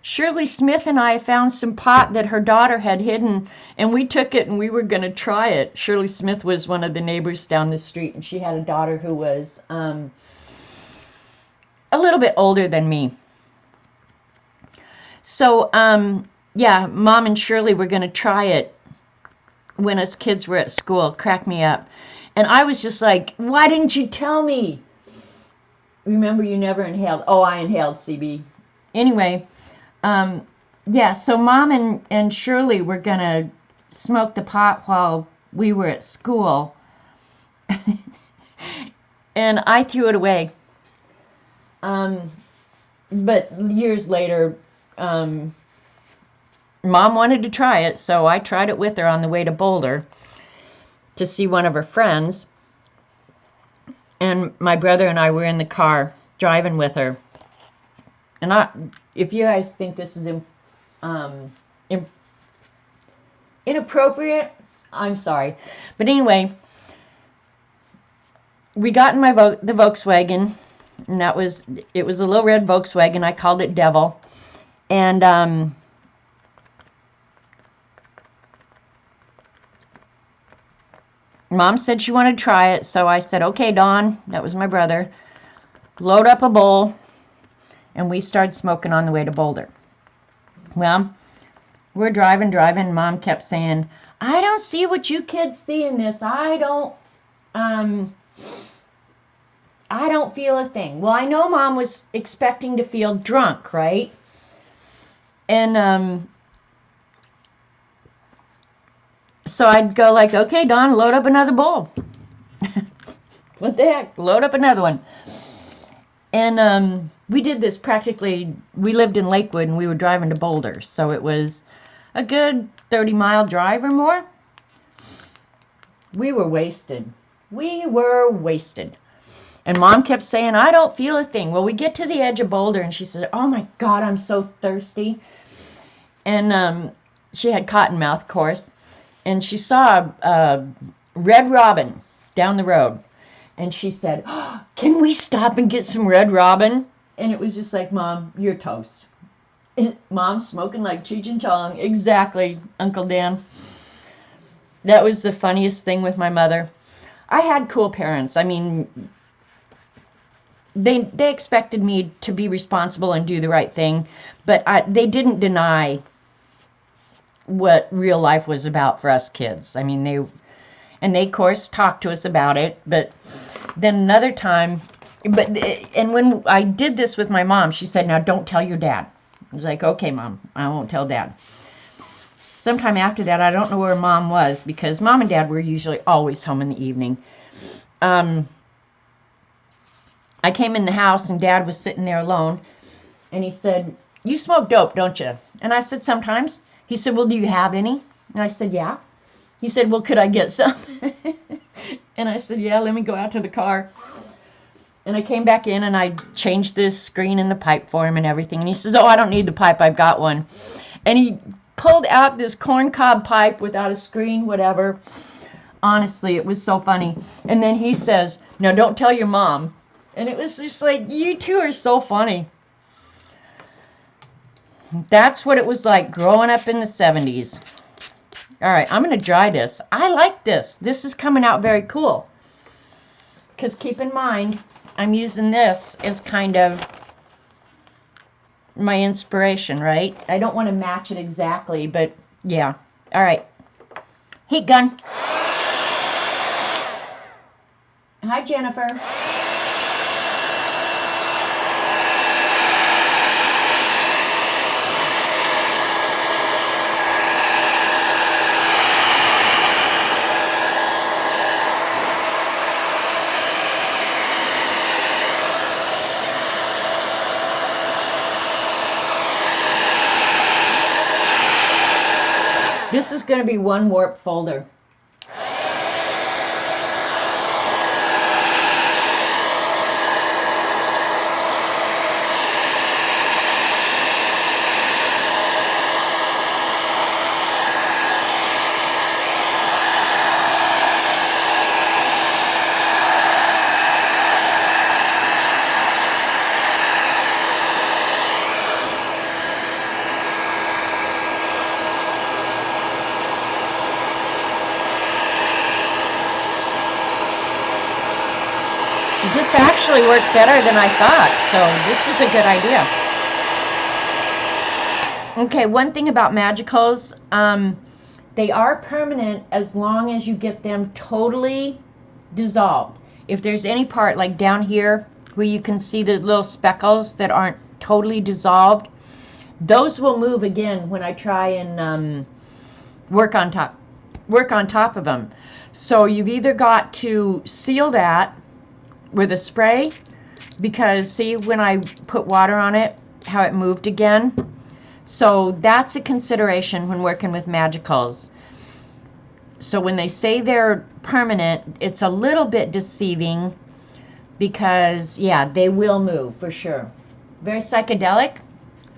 Shirley Smith and I found some pot that her daughter had hidden, and we took it and we were going to try it." Shirley Smith was one of the neighbors down the street, and she had a daughter who was a little bit older than me. So, yeah, Mom and Shirley were going to try it when us kids were at school. Cracked me up. And I was just like, "Why didn't you tell me?" Remember, you never inhaled. Oh, I inhaled CB. Anyway, yeah, so Mom and Shirley were going to smoke the pot while we were at school. And I threw it away. But years later, Mom wanted to try it, so I tried it with her on the way to Boulder to see one of her friends. And my brother and I were in the car driving with her. And if you guys think this is inappropriate, I'm sorry. But anyway, we got in the Volkswagen, and it was a little red Volkswagen. I called it Devil. And Mom said she wanted to try it, so I said, "Okay, Don," that was my brother, "load up a bowl," and we started smoking on the way to Boulder. Well, we're driving, Mom kept saying, "I don't see what you kids see in this. I don't feel a thing." Well, I know Mom was expecting to feel drunk, right? And so I'd go like, "Okay, Don, load up another bowl." What the heck? Load up another one. And we did this practically. We lived in Lakewood, and we were driving to Boulder, so it was a good 30-mile drive or more. We were wasted. And Mom kept saying, "I don't feel a thing." Well, we get to the edge of Boulder, and she said, "Oh my God, I'm so thirsty." And she had cottonmouth, of course. And she saw a red robin down the road. And she said, "Oh, can we stop and get some red robin?" And it was just like, "Mom, you're toast." Mom smoking like Cheech and Chong. Exactly, Uncle Dan. That was the funniest thing with my mother. I had cool parents. I mean, they expected me to be responsible and do the right thing. But they didn't deny what real life was about for us kids. I mean, they of course talked to us about it, but then another time, and when I did this with my mom, she said, now don't tell your dad. I was like, okay, Mom, I won't tell Dad. Sometime after that, I don't know where Mom was, because Mom and Dad were usually always home in the evening. I came in the house and Dad was sitting there alone, and he said, you smoke dope, don't you? And I said, sometimes. He said, well, do you have any? And I said, yeah. He said, well, could I get some? And I said, yeah, let me go out to the car. And I came back in and I changed the screen and the pipe for him and everything. And he says, oh, I don't need the pipe, I've got one. And he pulled out this corncob pipe without a screen, whatever. Honestly, it was so funny. And then he says, now don't tell your mom. And it was just like, you two are so funny. That's what it was like growing up in the 70s. All right, I'm going to dry this. I like this. This is coming out very cool. Because keep in mind, I'm using this as kind of my inspiration, right? I don't want to match it exactly, but yeah. All right. Heat gun. Hi, Jennifer. This is going to be one warp folder. This actually worked better than I thought, so this was a good idea. Okay, one thing about magicals, they are permanent as long as you get them totally dissolved. If there's any part, like down here, where you can see the little speckles that aren't totally dissolved, those will move again when I try and work on top of them. So you've either got to seal that with a spray, because see when I put water on it, how it moved again. So that's a consideration when working with magicals. So when they say they're permanent, it's a little bit deceiving, because yeah, they will move for sure. Very psychedelic,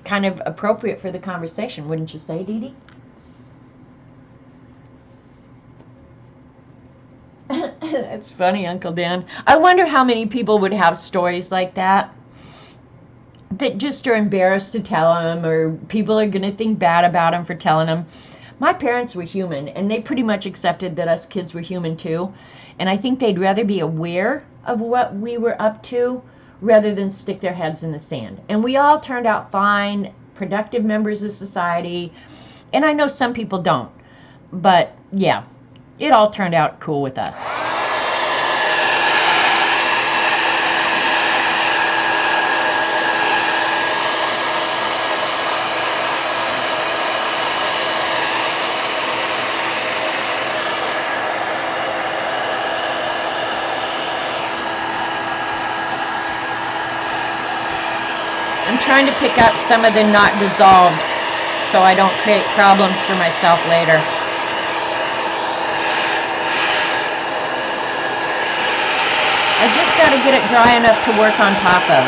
kind of appropriate for the conversation, wouldn't you say, Dee Dee? That's funny, Uncle Dan. I wonder how many people would have stories like that just are embarrassed to tell them, or people are going to think bad about them for telling them. My parents were human, and they pretty much accepted that us kids were human too. And I think they'd rather be aware of what we were up to rather than stick their heads in the sand. And we all turned out fine, productive members of society. And I know some people don't. But yeah, it all turned out cool with us. I'm trying to pick up some of the not dissolved so I don't create problems for myself later. I just got to get it dry enough to work on top of.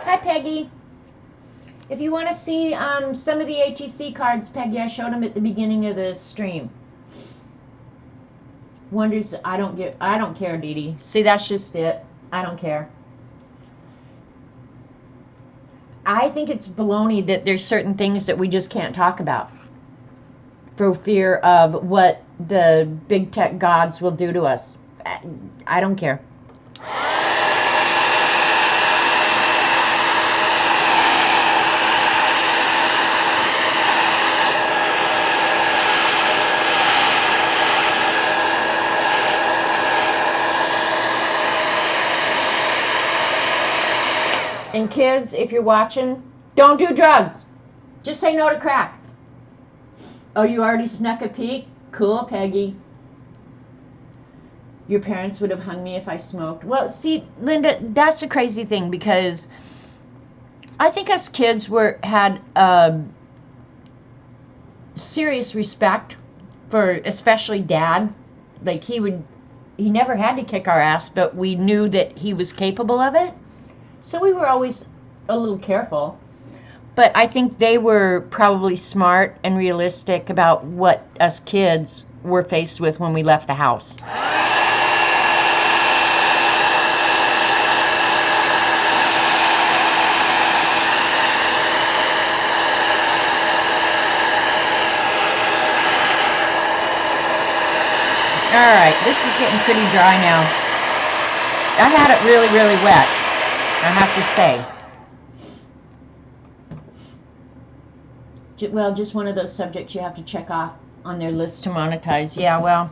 Hi, Peggy. If you want to see some of the ATC cards, Peggy, I showed them at the beginning of the stream. Wonders, I don't care, Dee Dee. See, that's just it. I don't care. I think it's baloney that there's certain things that we just can't talk about for fear of what the big tech gods will do to us. I don't care. And kids, if you're watching, don't do drugs. Just say no to crack. Oh, you already snuck a peek? Cool, Peggy. Your parents would have hung me if I smoked. Well, see, Linda, that's a crazy thing, because I think us kids had serious respect for especially Dad. Like, he never had to kick our ass, but we knew that he was capable of it. So we were always a little careful. But I think they were probably smart and realistic about what us kids were faced with when we left the house. Alright, this is getting pretty dry now. I had it really, really wet, I have to say. Well, just one of those subjects you have to check off on their list to monetize. Yeah, well,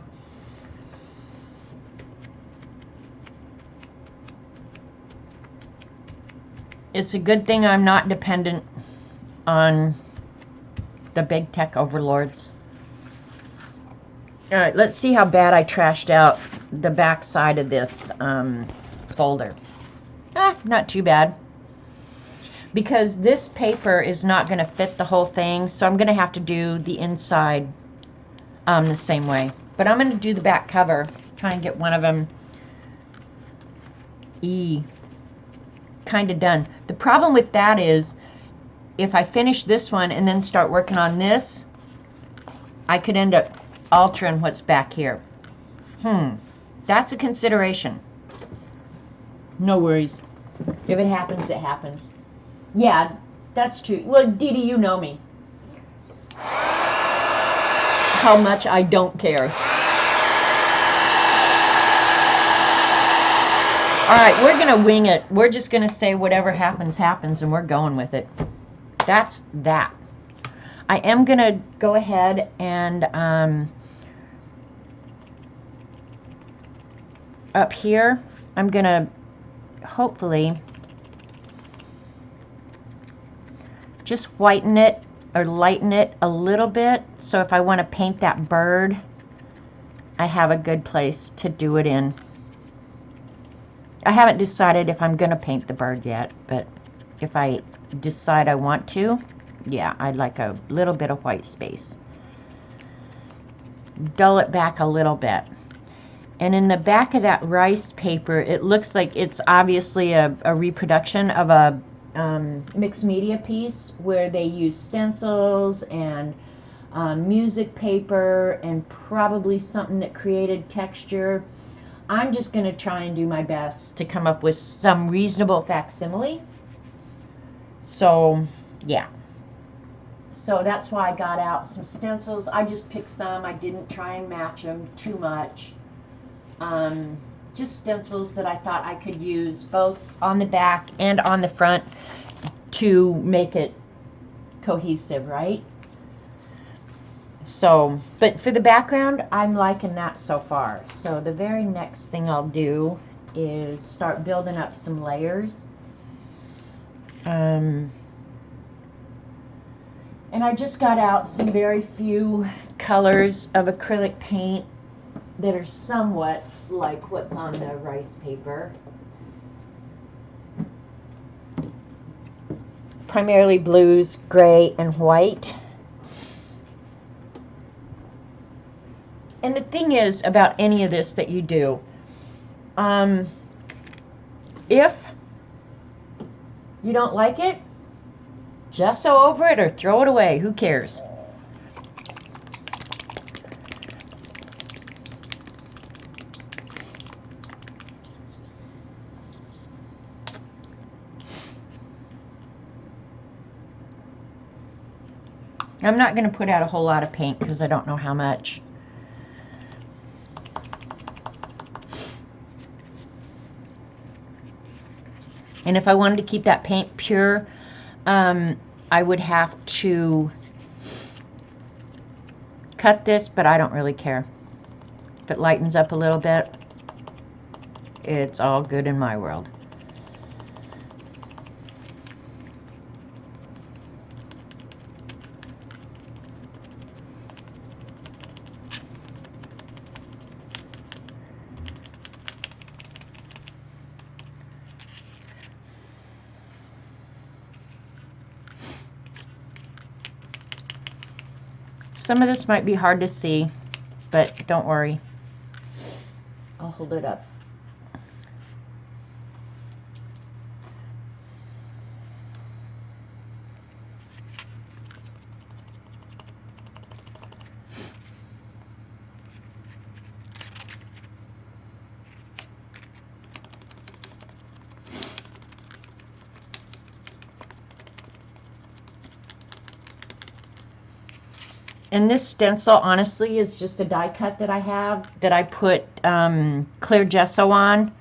it's a good thing I'm not dependent on the big tech overlords. All right, let's see how bad I trashed out the back side of this folder. Not too bad. Because this paper is not going to fit the whole thing, so I'm going to have to do the inside the same way. But I'm going to do the back cover, try and get one of them kind of done. The problem with that is, if I finish this one and then start working on this, I could end up altering what's back here. That's a consideration. No worries. If it happens, it happens. Yeah, that's true. Well, Dee Dee, you know me. How much I don't care. Alright, we're going to wing it. We're just going to say whatever happens, happens, and we're going with it. That's that. I am going to go ahead and up here, I'm going to hopefully just whiten it or lighten it a little bit, so if I want to paint that bird, I have a good place to do it in. I haven't decided if I'm going to paint the bird yet, but if I decide I want to, yeah, I'd like a little bit of white space. Dull it back a little bit. And in the back of that rice paper, it looks like it's obviously a reproduction of a mixed media piece where they use stencils and music paper and probably something that created texture. I'm just going to try and do my best to come up with some reasonable facsimile. So, yeah. So that's why I got out some stencils. I just picked some. I didn't try and match them too much. Just stencils that I thought I could use both on the back and on the front to make it cohesive, right? So, but for the background, I'm liking that so far. So the very next thing I'll do is start building up some layers. And I just got out some very few colors of acrylic paint that are somewhat like what's on the rice paper. Primarily blues, gray, and white. And the thing is about any of this that you do, if you don't like it, gesso over it or throw it away. Who cares? I'm not going to put out a whole lot of paint because I don't know how much. And if I wanted to keep that paint pure, I would have to cut this, but I don't really care. If it lightens up a little bit, it's all good in my world. Some of this might be hard to see, but don't worry. I'll hold it up. And this stencil, honestly, is just a die cut that I have that I put clear gesso on.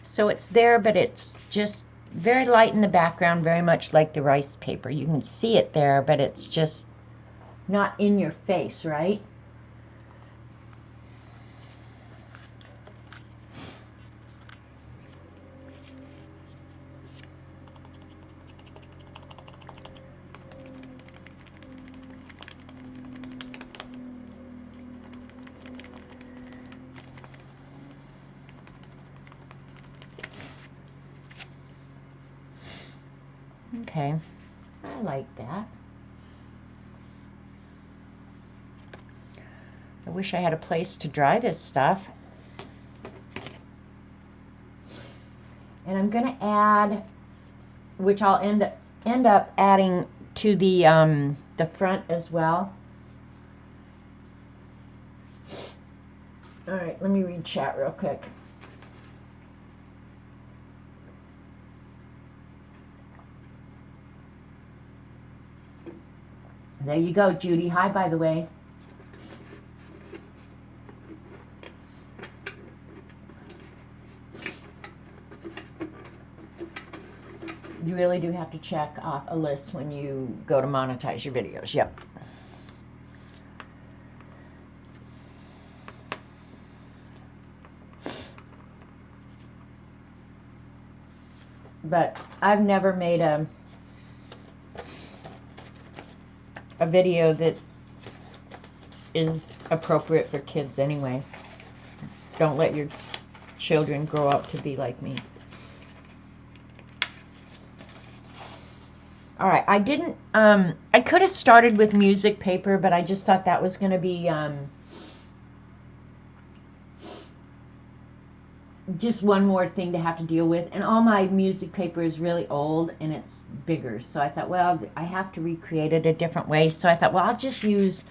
So it's there, but it's just very light in the background, very much like the rice paper. You can see it there, but it's just not in your face, right? Okay, I like that. I wish I had a place to dry this stuff. And I'm going to add, which I'll end up adding to the front as well. All right, let me read chat real quick. There you go, Judy. Hi, by the way. You really do have to check off a list when you go to monetize your videos. Yep. But I've never made a video that is appropriate for kids anyway. Don't let your children grow up to be like me. All right, I didn't, I could have started with music paper, but I just thought that was going to be just one more thing to have to deal with. And all my music paper is really old and it's bigger. So I thought, well, I have to recreate it a different way. So I thought, well, I'll just use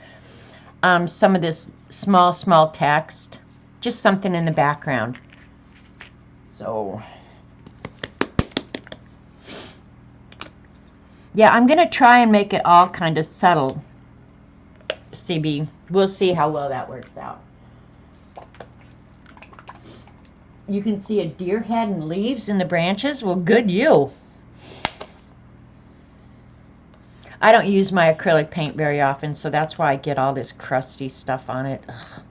some of this small text, just something in the background. So yeah, I'm going to try and make it all kind of subtle, CB. We'll see how well that works out. You can see a deer head and leaves in the branches. Well, good you. I don't use my acrylic paint very often, so that's why I get all this crusty stuff on it. Ugh.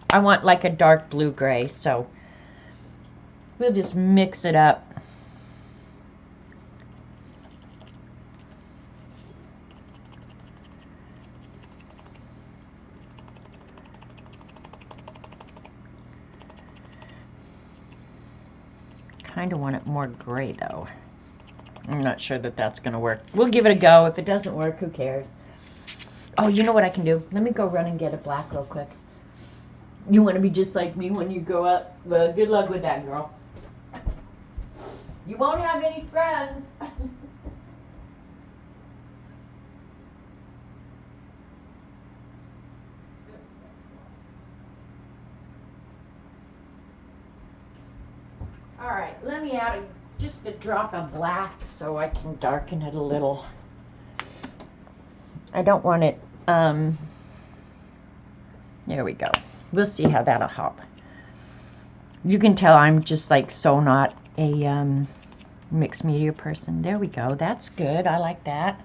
I want like a dark blue-gray, so we'll just mix it up. Kind of want it more gray though. I'm not sure that that's going to work. We'll give it a go. If it doesn't work, who cares? Oh, you know what I can do? Let me go run and get a black real quick. You want to be just like me when you grow up? Well, good luck with that, girl. You won't have any friends. All right, let me add just a drop of black so I can darken it a little. I don't want it, there we go. We'll see how that'll help. You can tell I'm just like so not a mixed media person. There we go. That's good. I like that.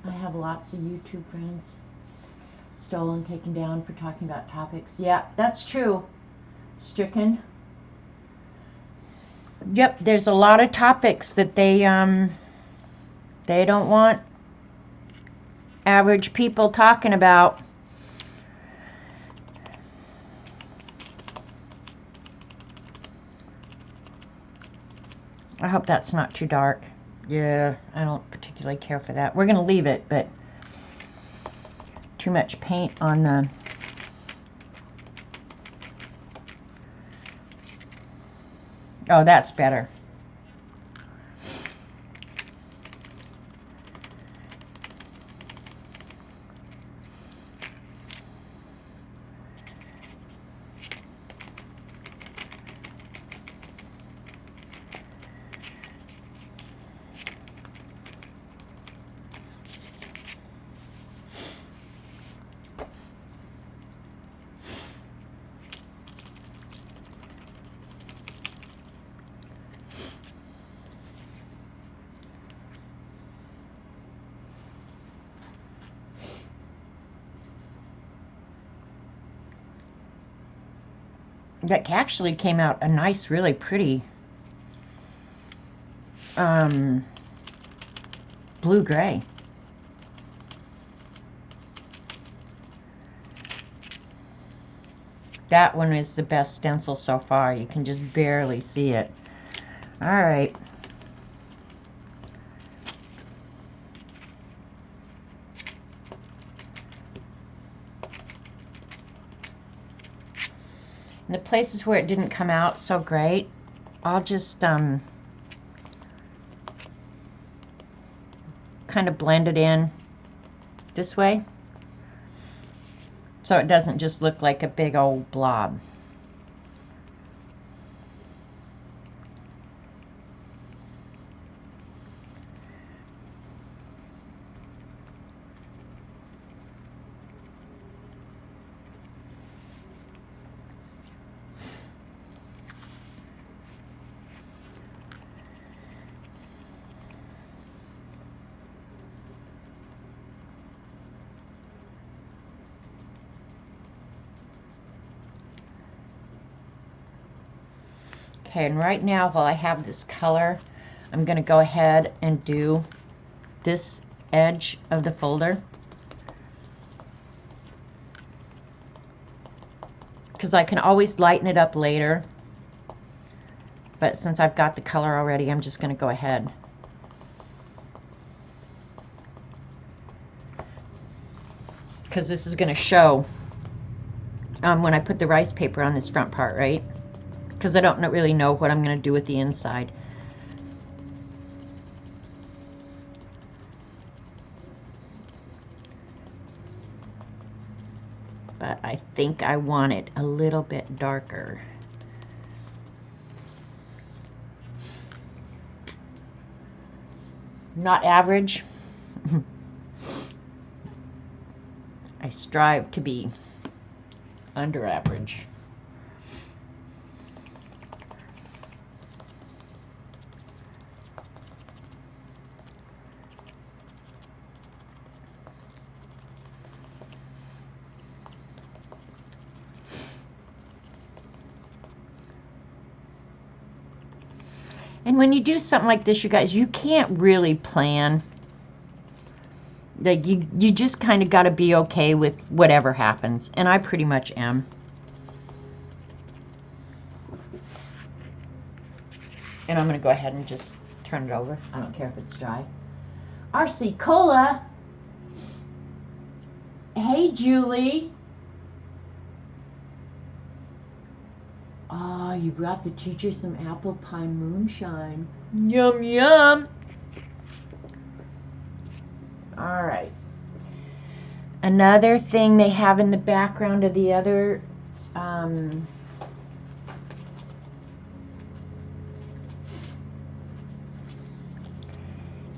I have lots of YouTube friends stolen, taken down for talking about topics. Yeah, that's true. Stricken. Yep, there's a lot of topics that they don't want average people talking about. I hope that's not too dark. Yeah, I don't particularly care for that. We're going to leave it, but too much paint on the... Oh, that's better. That actually came out a nice, really pretty blue-gray. That one is the best stencil so far. You can just barely see it. All right. In the places where it didn't come out so great, I'll just kind of blend it in this way so it doesn't just look like a big old blob. Okay, and right now while I have this color, I'm going to go ahead and do this edge of the folder, because I can always lighten it up later, but since I've got the color already, I'm just going to go ahead. Because this is going to show when I put the rice paper on this front part, right? Because I don't really know what I'm going to do with the inside. But I think I want it a little bit darker. Not average. I strive to be under average. And when you do something like this, you guys, you can't really plan. Like you just kind of got to be okay with whatever happens, and I pretty much am. And I'm going to go ahead and just turn it over. I don't care if it's dry. RC Cola. Hey, Julie. Oh, you brought the teacher some apple pie moonshine. Yum, yum. All right. Another thing they have in the background of the other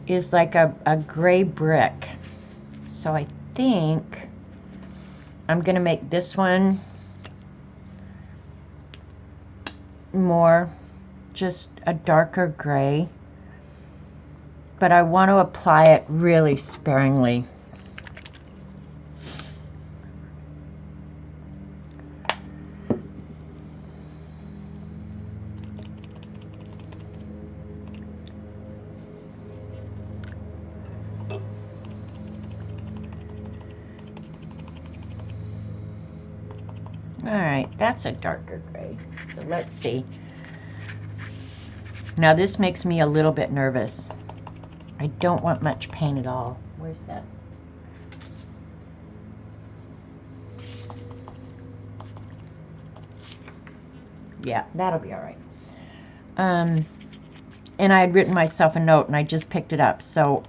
is like a gray brick. So I think I'm going to make this one more just a darker gray, but I want to apply it really sparingly. Alright, that's a darker gray. So let's see. Now this makes me a little bit nervous. I don't want much paint at all. Where's that? Yeah, that'll be alright. And I had written myself a note and I just picked it up. So,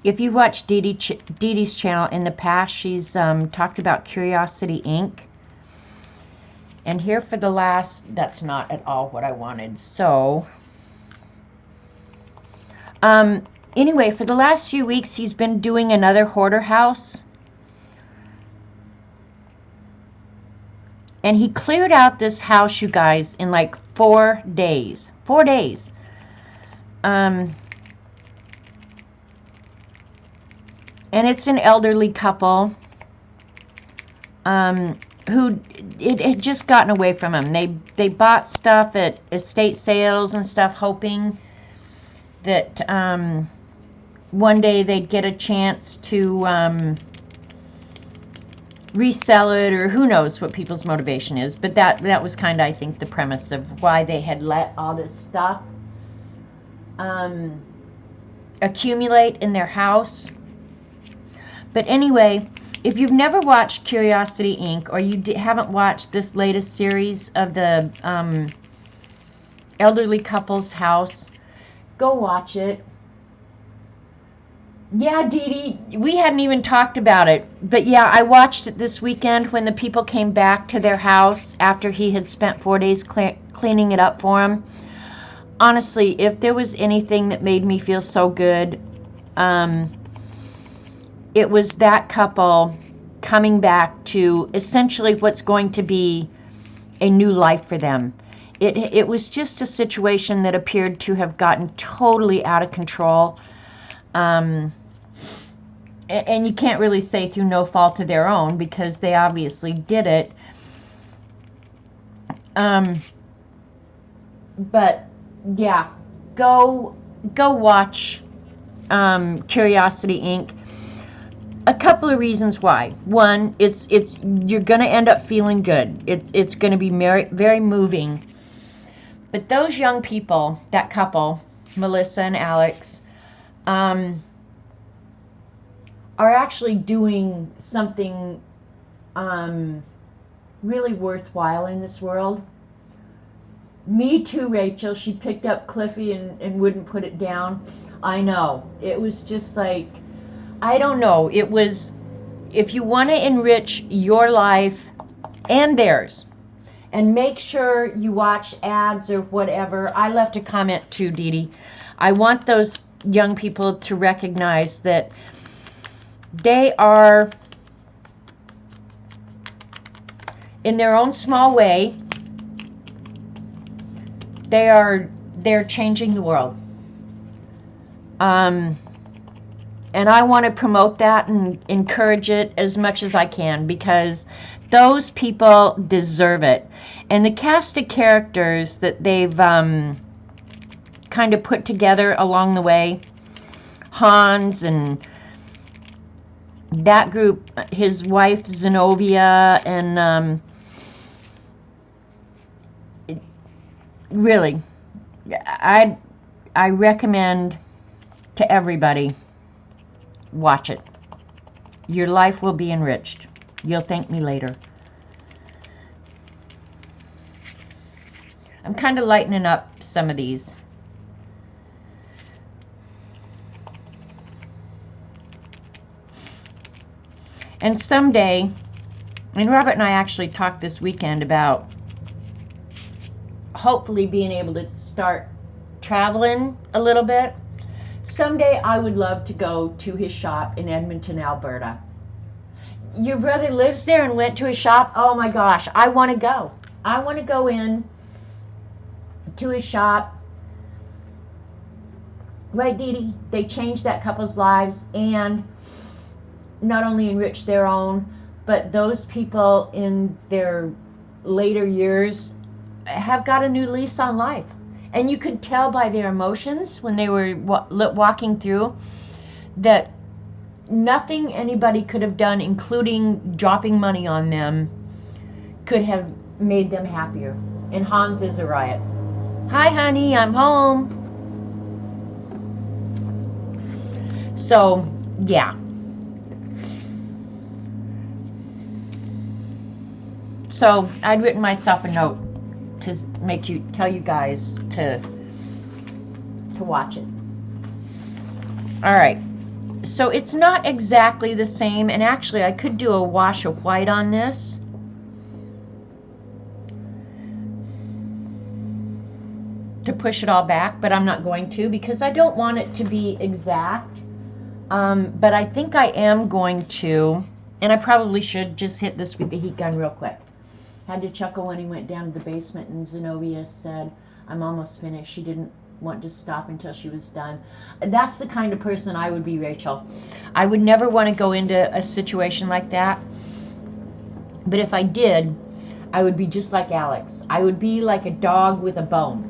if you've watched Dee Dee's channel in the past, she's talked about Curiosity ink. And here for the last, that's not at all what I wanted. So, anyway, for the last few weeks, he's been doing another hoarder house. And he cleared out this house, you guys, in like 4 days. 4 days. And it's an elderly couple who it had just gotten away from them. They bought stuff at estate sales and stuff, hoping that one day they'd get a chance to resell it, or who knows what people's motivation is. But that was kind of, I think, the premise of why they had let all this stuff accumulate in their house. But anyway, if you've never watched Curiosity Inc., or you haven't watched this latest series of the elderly couple's house, go watch it. Yeah, Dee Dee, we hadn't even talked about it. But yeah, I watched it this weekend when the people came back to their house after he had spent 4 days cleaning it up for them. Honestly, if there was anything that made me feel so good, it was that couple coming back to essentially what's going to be a new life for them. It was just a situation that appeared to have gotten totally out of control. And you can't really say through no fault of their own, because they obviously did it. But yeah, go watch Curiosity Inc. A couple of reasons why. One, it's you're going to end up feeling good. It's going to be very, very moving. But those young people, that couple, Melissa and Alex, are actually doing something really worthwhile in this world. Me too, Rachel. She picked up Cliffy and wouldn't put it down. I know. It was just like, I don't know. It was, if you want to enrich your life and theirs, and make sure you watch ads or whatever. I left a comment too, Dee Dee. I want those young people to recognize that they are, in their own small way, they're changing the world. And I want to promote that and encourage it as much as I can, because those people deserve it. And the cast of characters that they've kind of put together along the way, Hans and that group, his wife Zenobia, and really, I recommend to everybody watch it. Your life will be enriched. You'll thank me later. I'm kind of lightening up some of these. And someday, and Robert and I actually talked this weekend about hopefully being able to start traveling a little bit. Someday I would love to go to his shop in Edmonton, Alberta. Your brother lives there and went to his shop? Oh my gosh, I want to go. I want to go in to his shop. Right, Dee Dee? They changed that couple's lives and not only enrich their own, but those people in their later years have got a new lease on life. And you could tell by their emotions when they were walking through that nothing anybody could have done, including dropping money on them, could have made them happier. And Hans is a riot. Hi, honey, I'm home. So, yeah. So I'd written myself a note to tell you guys to watch it. All right. So it's not exactly the same, and actually I could do a wash of white on this. To push it all back, but I'm not going to because I don't want it to be exact. But I think I am going to, and I probably should just hit this with the heat gun real quick. Had to chuckle when he went down to the basement and Zenobia said, I'm almost finished. She didn't want to stop until she was done. That's the kind of person I would be, Rachel. I would never want to go into a situation like that. But if I did, I would be just like Alex. I would be like a dog with a bone.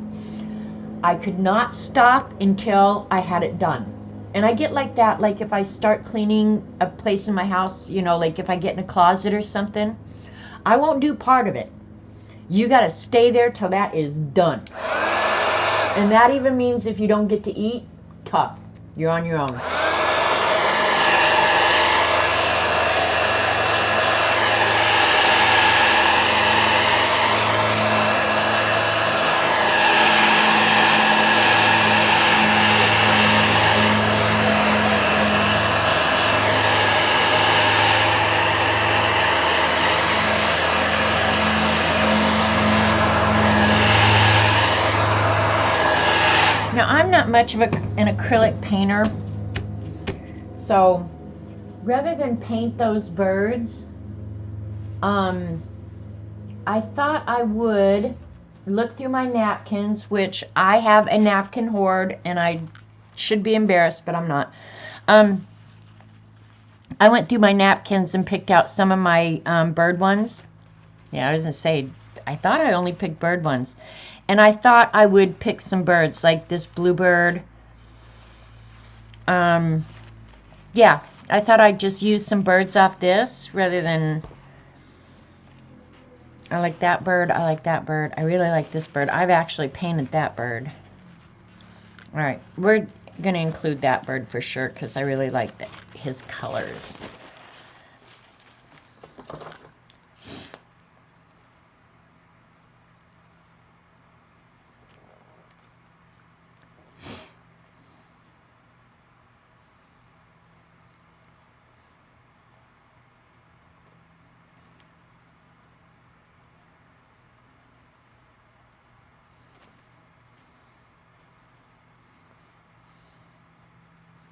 I could not stop until I had it done. And I get like that, like if I start cleaning a place in my house, you know, like if I get in a closet or something, I won't do part of it. You got to stay there till that is done. And that even means if you don't get to eat, tough. You're on your own. Now, I'm not much of an acrylic painter, so rather than paint those birds, I thought I would look through my napkins, which I have a napkin hoard, and I should be embarrassed, but I'm not. I went through my napkins and picked out some of my bird ones. Yeah, I was going to say, I thought I only picked bird ones. And I thought I would pick some birds, like this bluebird. Yeah, I thought I'd just use some birds off this rather than... I like that bird, I like that bird. I really like this bird. I've actually painted that bird. Alright, we're going to include that bird for sure because I really like his colors.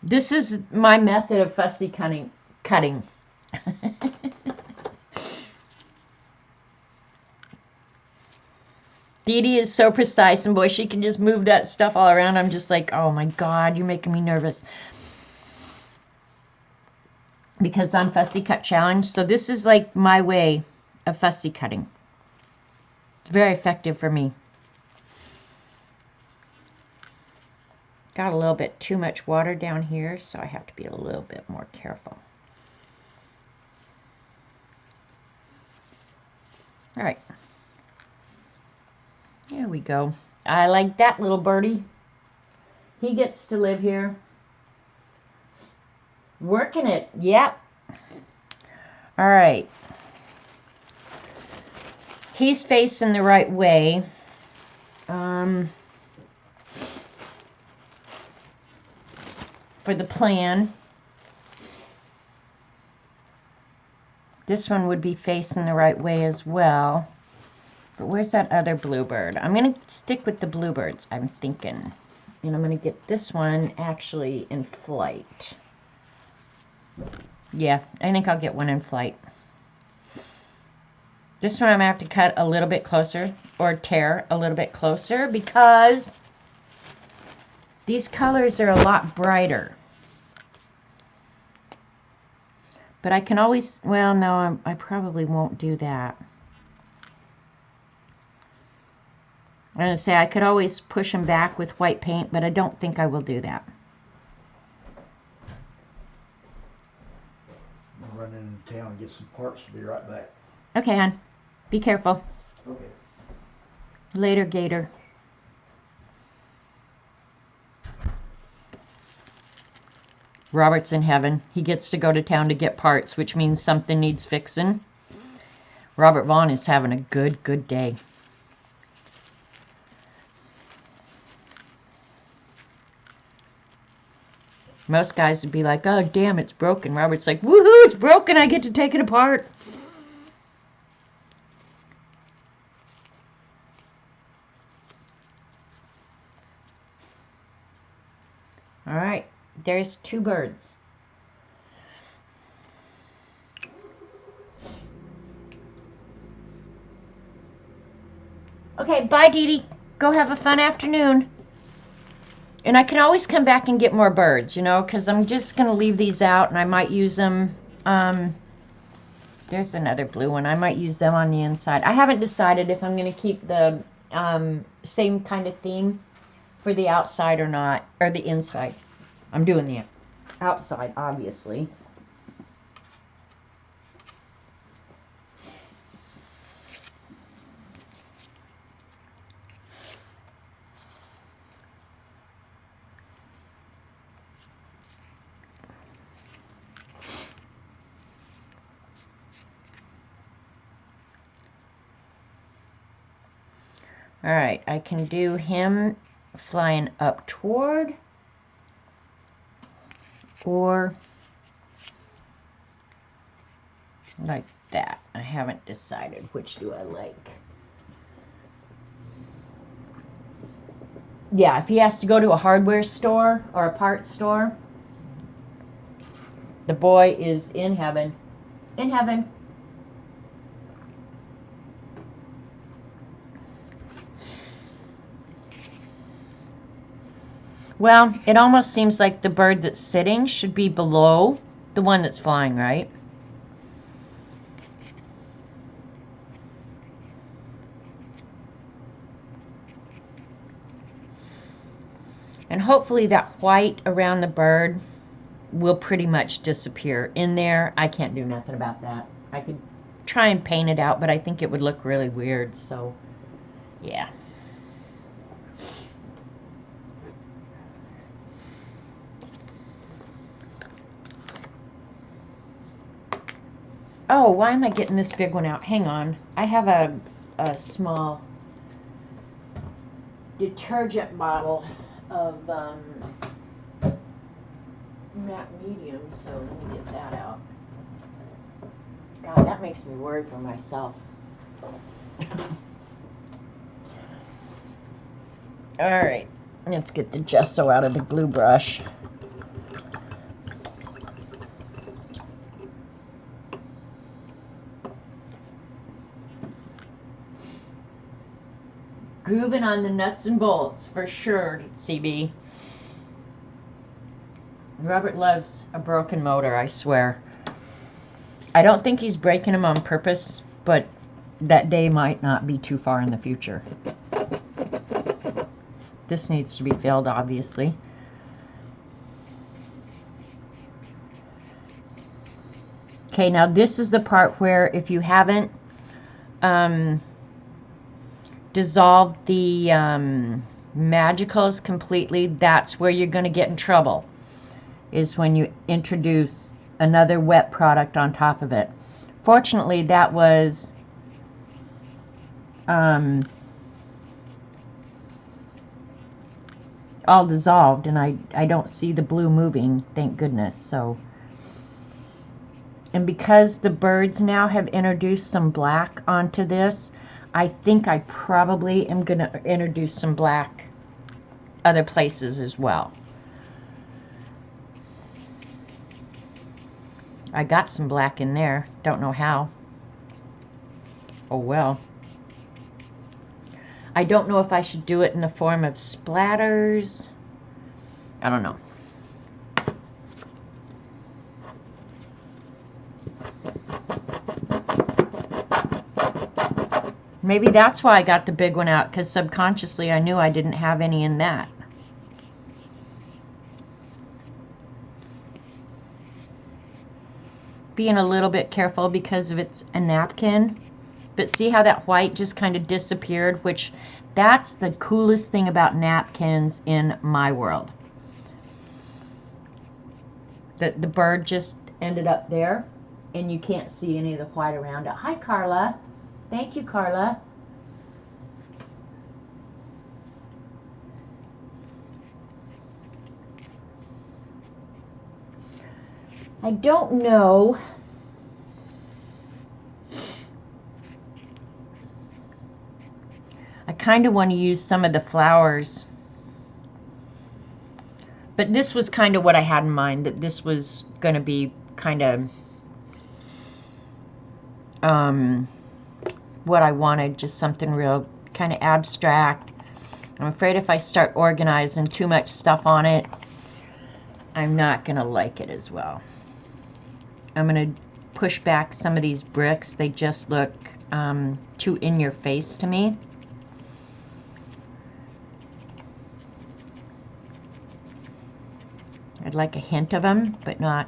This is my method of fussy cutting. Dee Dee is so precise, and boy, she can just move that stuff all around. I'm just like, oh my God, you're making me nervous. Because I'm Fussy Cut Challenge. So this is like my way of fussy cutting. It's very effective for me. Got a little bit too much water down here, so I have to be a little bit more careful. All right. There we go. I like that little birdie. He gets to live here. Working it. Yep. All right. He's facing the right way. For the plan. This one would be facing the right way as well. But where's that other bluebird? I'm going to stick with the bluebirds, I'm thinking. And I'm going to get this one actually in flight. Yeah, I think I'll get one in flight. This one I'm going to have to cut a little bit closer, or tear a little bit closer, because these colors are a lot brighter. But I can always, well, no, I probably won't do that. I'm going to say I could always push them back with white paint, but I don't think I will do that. I'm running into town and get some parts. Be right back. Okay, hon. Be careful. Okay. Later, Gator. Robert's in heaven. He gets to go to town to get parts, which means something needs fixing. Robert Vaughn is having a good day. Most guys would be like, oh, damn, it's broken. Robert's like, woohoo, it's broken. I get to take it apart. All right, there's two birds. Okay, bye, Dee Dee. Go have a fun afternoon. And I can always come back and get more birds, you know, because I'm just going to leave these out, and I might use them. There's another blue one. I might use them on the inside. I haven't decided if I'm going to keep the same kind of theme for the outside or not, or the inside. I'm doing the outside, obviously. All right, I can do him flying up toward, or like that. I haven't decided which do I like. Yeah, if he has to go to a hardware store or a parts store, the boy is in heaven. In heaven. Well, it almost seems like the bird that's sitting should be below the one that's flying, right? And hopefully that white around the bird will pretty much disappear. In there, I can't do nothing about that. I could try and paint it out, but I think it would look really weird, so yeah. Oh, why am I getting this big one out? Hang on. I have a small detergent bottle of matte medium, so let me get that out. God, that makes me worried for myself. Alright, let's get the gesso out of the glue brush. Grooving on the nuts and bolts, for sure, CB. Robert loves a broken motor, I swear. I don't think he's breaking them on purpose, but that day might not be too far in the future. This needs to be filled, obviously. Okay, now this is the part where if you haven't dissolved the magicals completely, that's where you're going to get in trouble. is when you introduce another wet product on top of it. Fortunately, that was all dissolved, and I don't see the blue moving, thank goodness. So, and because the birds now have introduced some black onto this, I think I probably am going to introduce some black other places as well. I got some black in there, don't know how. Oh well. I don't know if I should do it in the form of splatters. I don't know. Maybe that's why I got the big one out, because subconsciously I knew I didn't have any in that. Being a little bit careful because of it's a napkin. But see how that white just kind of disappeared, which that's the coolest thing about napkins in my world. The bird just ended up there, and you can't see any of the white around it. Hi, Carla. Thank you, Carla. I don't know. I kind of want to use some of the flowers. But this was kind of what I had in mind, that this was going to be kind of what I wanted, just something real kind of abstract. I'm afraid if I start organizing too much stuff on it, I'm not going to like it as well. I'm going to push back some of these bricks. They just look too in your face to me. I'd like a hint of them, but not.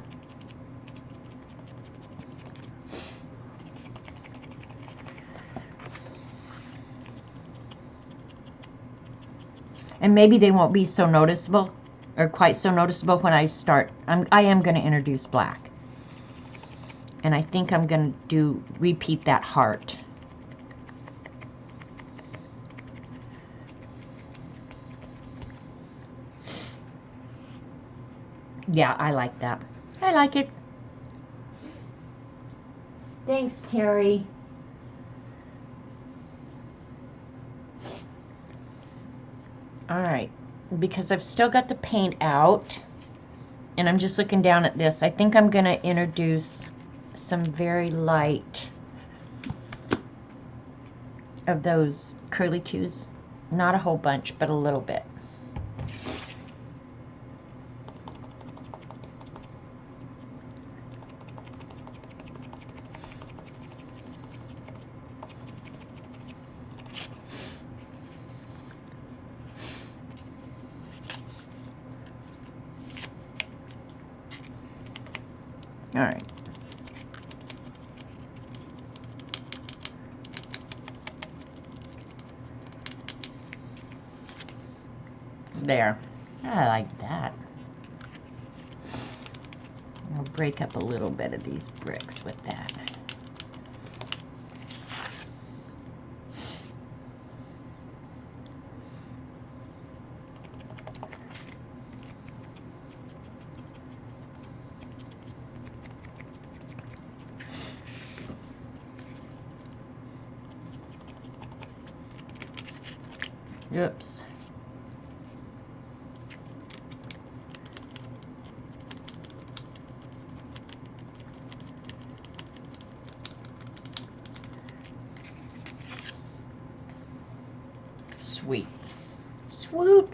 And maybe they won't be so noticeable, or quite so noticeable when I start. I am going to introduce black. And I think I'm going to repeat that heart. Yeah, I like that. I like it. Thanks, Terry. Alright, because I've still got the paint out, and I'm just looking down at this, I think I'm going to introduce some very light of those curlicues. Not a whole bunch, but a little bit. All right. There. I like that. I'll break up a little bit of these bricks with that. Oops. Sweet. Swoot.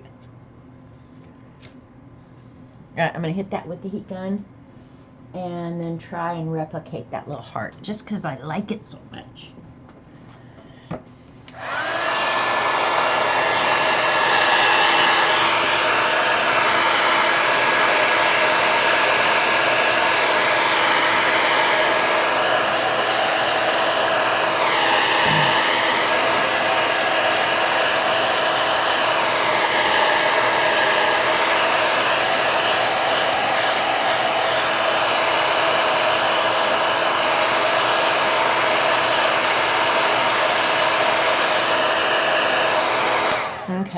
Alright, I'm going to hit that with the heat gun and then try and replicate that little heart just because I like it so much.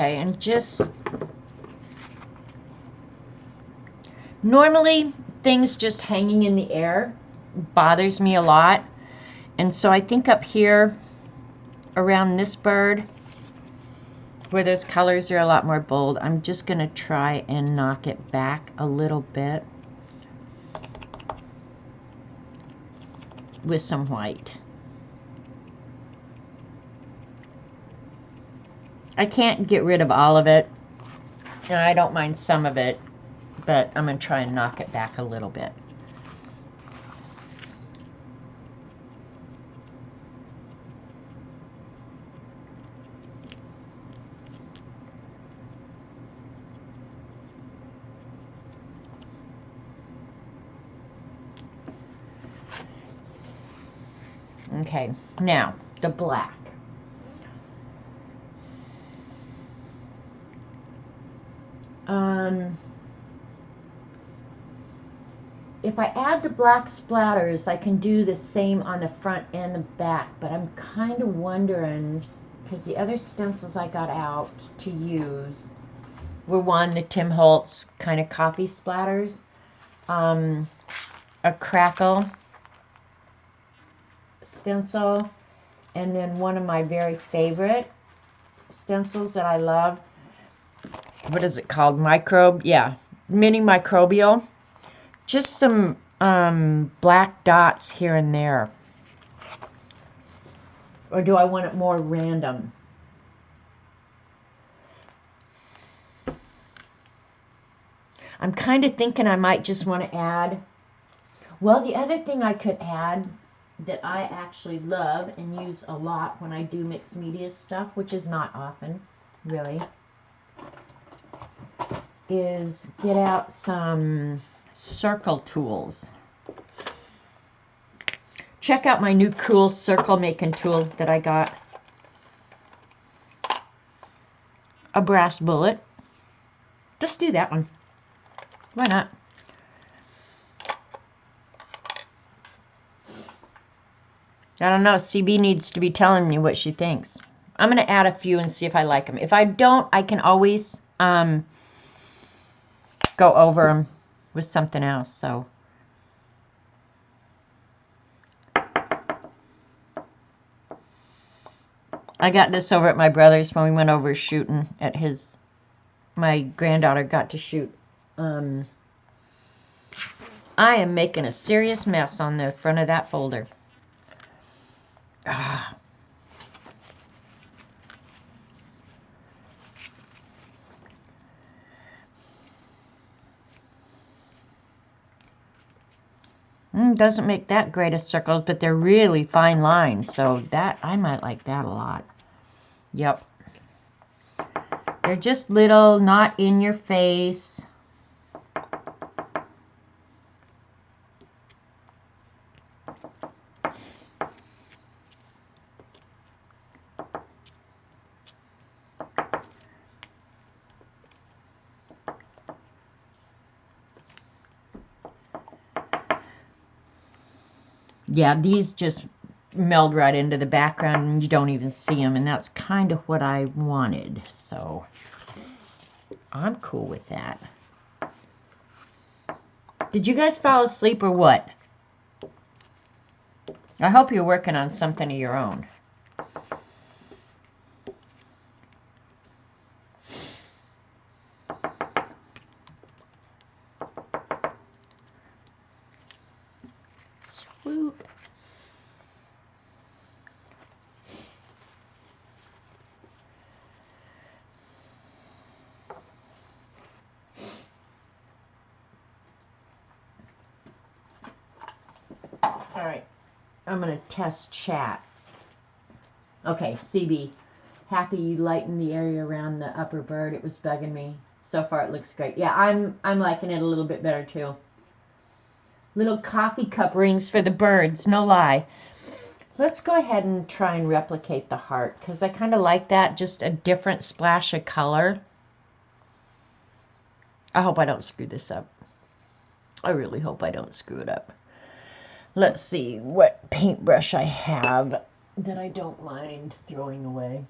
Okay, and just... Normally, things just hanging in the air bothers me a lot. And so I think up here, around this bird, where those colors are a lot more bold, I'm just going to try and knock it back a little bit with some white. I can't get rid of all of it, and I don't mind some of it, but I'm going to try and knock it back a little bit. Okay, now the black. If I add the black splatters, I can do the same on the front and the back, but I'm kind of wondering, because the other stencils I got out to use were the Tim Holtz kind of coffee splatters, a crackle stencil, and then one of my very favorite stencils that I love. What is it called? Mini microbial. Just some black dots here and there. Or do I want it more random? I'm kind of thinking I might just want to add... Well, the other thing I could add that I actually love and use a lot when I do mixed media stuff, which is not often, really, is get out some circle tools. Check out my new cool circle making tool that I got. A brass bullet. Just do that one. Why not? I don't know. CB needs to be telling me what she thinks. I'm going to add a few and see if I like them. If I don't, I can always go over them with something else. So I got this over at my brother's when we went over shooting at his... My granddaughter got to shoot. I am making a serious mess on the front of that folder. Ah. Doesn't make that great of circles, but they're really fine lines, so that I might like that a lot. Yep. They're just little, not in your face. Yeah, these just meld right into the background and you don't even see them, and that's kind of what I wanted, so I'm cool with that. Did you guys fall asleep or what? I hope you're working on something of your own. Swoop. All right, I'm going to test chat. Okay, CB, happy you lightened the area around the upper bird. It was bugging me. So far it looks great. Yeah, I'm liking it a little bit better too. Little coffee cup rings for the birds, no lie. Let's go ahead and try and replicate the heart, because I kind of like that, just a different splash of color. I hope I don't screw this up. I really hope I don't screw it up. Let's see what paintbrush I have that I don't mind throwing away.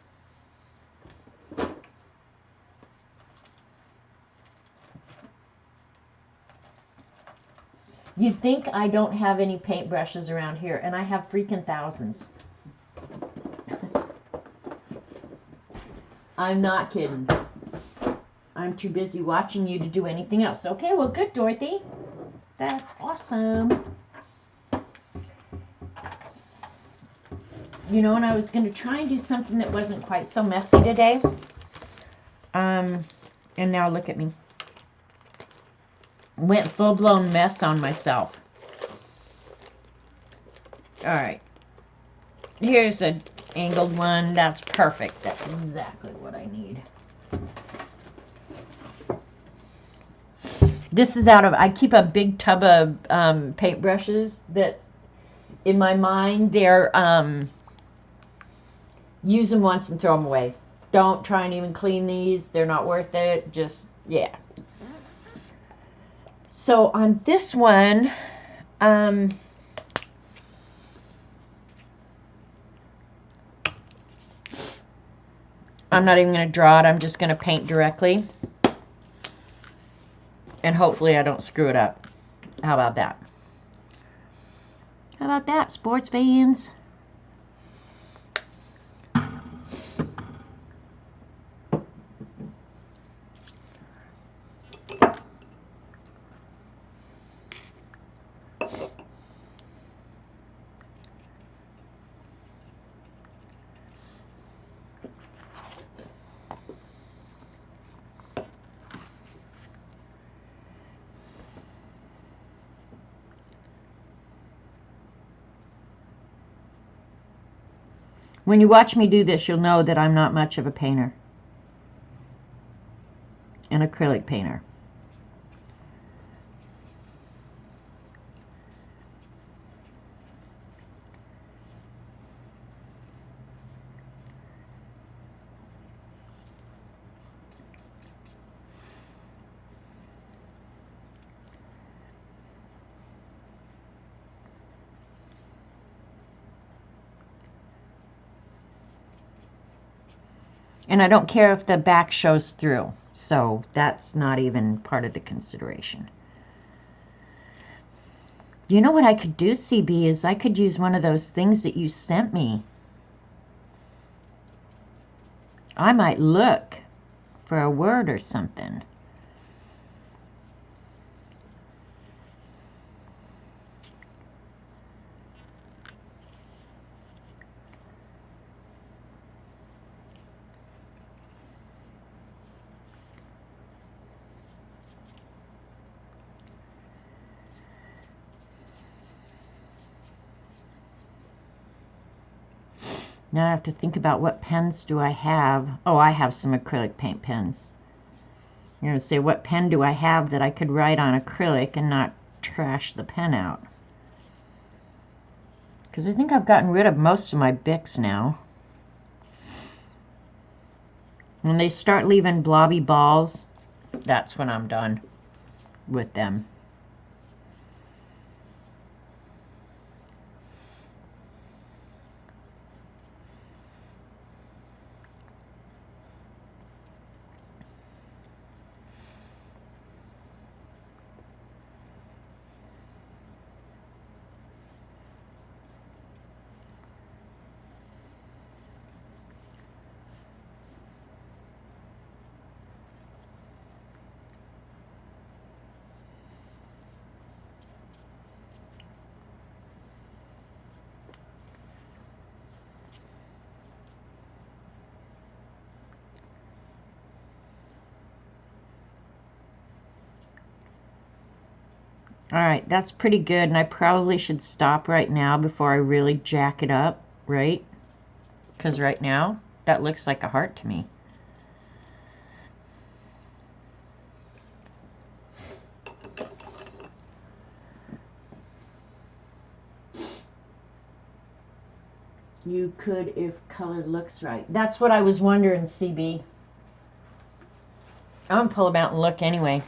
You'd think I don't have any paintbrushes around here, and I have freaking thousands. I'm not kidding. I'm too busy watching you to do anything else. Okay, well, good, Dorothy. That's awesome. You know, and I was going to try and do something that wasn't quite so messy today. And now look at me. Went full-blown mess on myself. All right. Here's an angled one. That's perfect. That's exactly what I need. This is out of, I keep a big tub of paintbrushes that, in my mind, they're, use them once and throw them away. Don't try and even clean these. They're not worth it. Just, yeah. So on this one, I'm not even going to draw it. I'm just going to paint directly. And hopefully I don't screw it up. How about that? How about that, sports fans? When you watch me do this, you'll know that I'm not much of a painter. An acrylic painter. And I don't care if the back shows through, so that's not even part of the consideration. You know what I could do, CB, is I could use one of those things that you sent me. I might look for a word or something. Now I have to think about what pens do I have. Oh, I have some acrylic paint pens. You're going to say, what pen do I have that I could write on acrylic and not trash the pen out? Because I think I've gotten rid of most of my Bics now. When they start leaving blobby balls, that's when I'm done with them. Alright, that's pretty good, and I probably should stop right now before I really jack it up, right? Because right now, that looks like a heart to me. You could if color looks right. That's what I was wondering, CB. I'm going to pull them out and look anyway.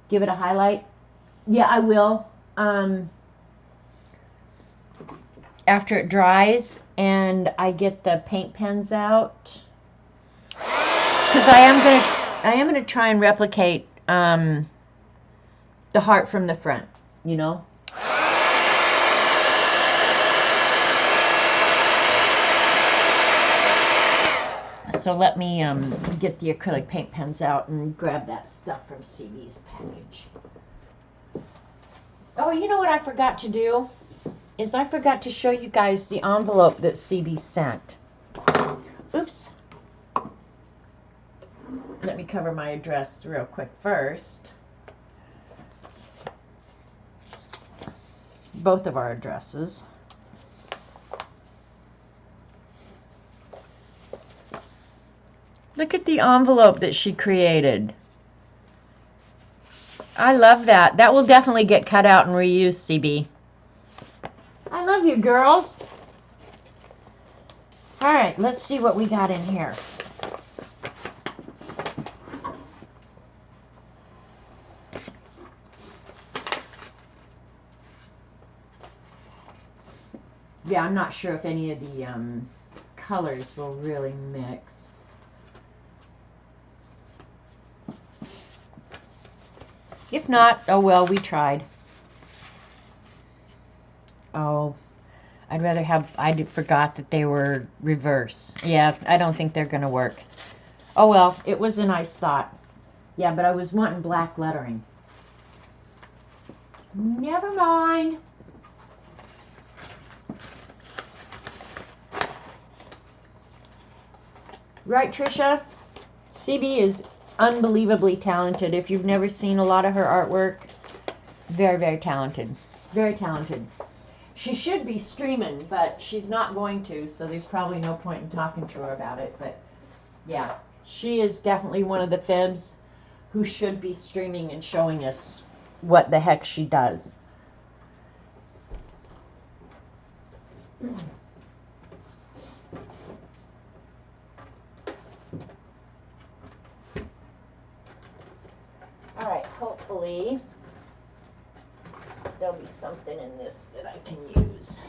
Give it a highlight. Yeah, I will. After it dries and I get the paint pens out. Because I am going to... I am going to try and replicate the heart from the front, you know. So let me get the acrylic paint pens out and grab that stuff from CB's package. Oh, you know what I forgot to do? Is I forgot to show you guys the envelope that CB sent. Oops. Let me cover my address real quick first. Both of our addresses. Look at the envelope that she created. I love that. That will definitely get cut out and reused, CB. I love you, girls. All right, let's see what we got in here. Yeah, I'm not sure if any of the colors will really mix. If not, oh well, we tried. Oh, I forgot that they were reverse. Yeah, I don't think they're going to work. Oh well, it was a nice thought. Yeah, but I was wanting black lettering. Never mind. Right, Trisha? CB is unbelievably talented. If you've never seen a lot of her artwork, very, very talented. Very talented. She should be streaming, but she's not going to, so there's probably no point in talking to her about it. But yeah, she is definitely one of the fibs who should be streaming and showing us what the heck she does. All right, hopefully there'll be something in this that I can use.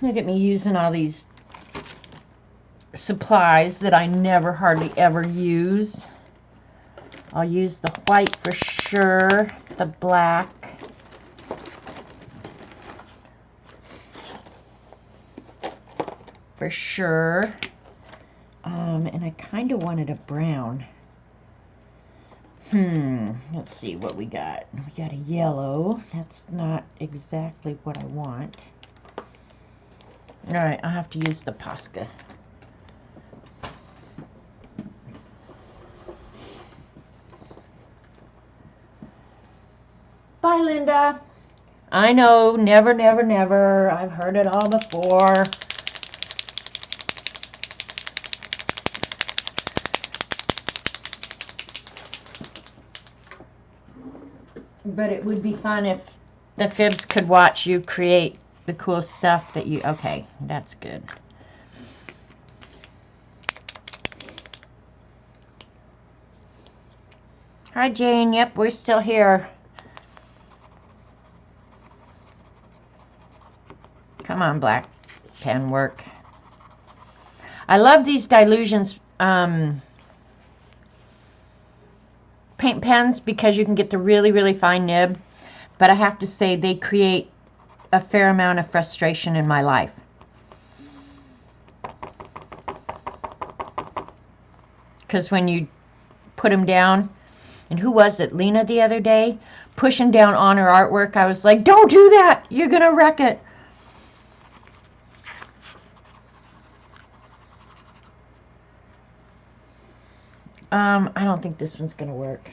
Look at me using all these supplies that I never hardly ever use. I'll use the white for sure, the black. For sure. And I kind of wanted a brown. Let's see what we got. We got a yellow. That's not exactly what I want. Alright, I'll have to use the Posca. Bye, Linda. I know, never, never, never. I've heard it all before. But it would be fun if the fibs could watch you create the cool stuff that you... Okay, that's good. Hi, Jane. Yep, we're still here. Come on, black pen work. I love these Dilutions paint pens because you can get the really, really fine nib. But I have to say they create a fair amount of frustration in my life. Because when you put them down, and who was it, Lena the other day, pushing down on her artwork, I was like, don't do that, you're gonna wreck it. I don't think this one's gonna work.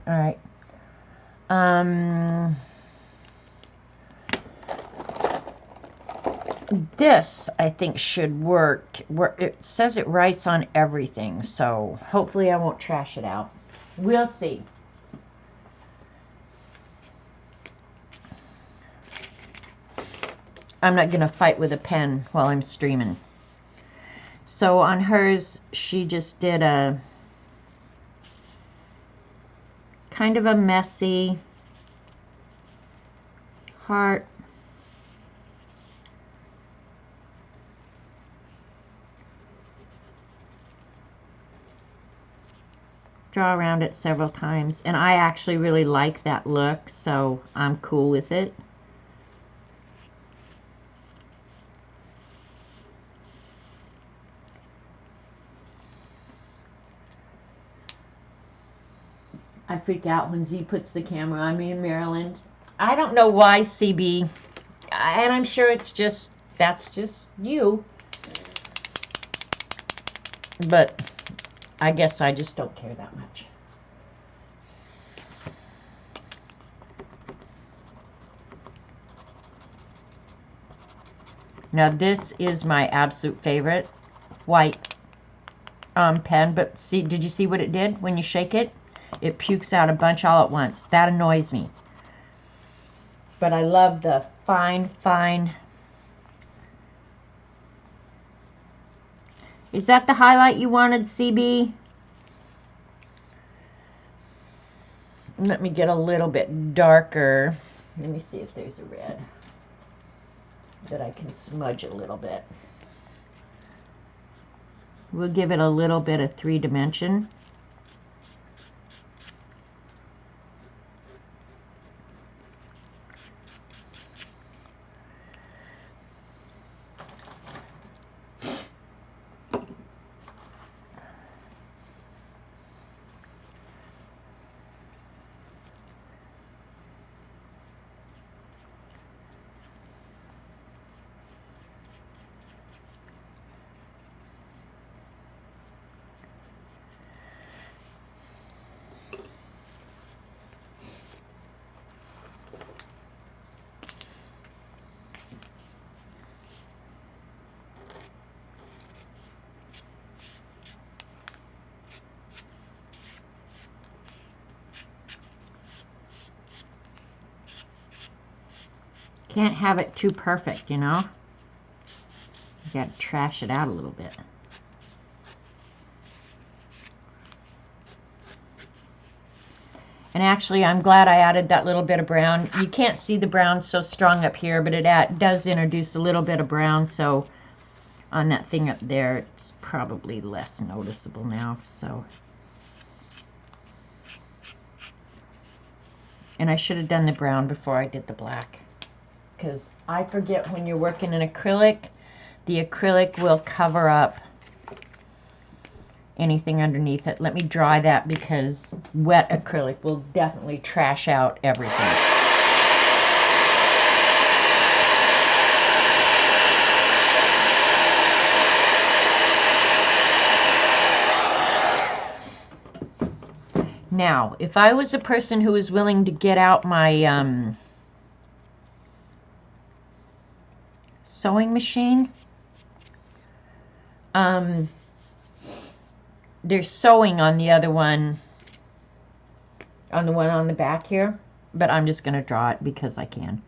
All right. This I think should work. It says it writes on everything, so hopefully I won't trash it out. We'll see. I'm not gonna fight with a pen while I'm streaming. So on hers, she just did a kind of a messy heart. draw around it several times, and I actually really like that look, so I'm cool with it. I freak out when Z puts the camera on me in Maryland. I don't know why, CB, and I'm sure it's just, that's just you, but I guess I just don't care that much. Now this is my absolute favorite white pen, but see, did you see what it did when you shake it? It pukes out a bunch all at once. That annoys me. But I love the fine. Is that the highlight you wanted, CB? Let me get a little bit darker. Let me see if there's a red that I can smudge a little bit. We'll give it a little bit of 3-dimension. Can't have it too perfect, you know? You gotta trash it out a little bit. And actually, I'm glad I added that little bit of brown. You can't see the brown so strong up here, but it does introduce a little bit of brown, so on that thing up there, it's probably less noticeable now, so. And I should have done the brown before I did the black, because I forget when you're working in acrylic, the acrylic will cover up anything underneath it. Let me dry that because wet acrylic will definitely trash out everything. Now, if I was a person who was willing to get out my sewing machine, there's sewing on the other one, on the one on the back here, but I'm just going to draw it because I can.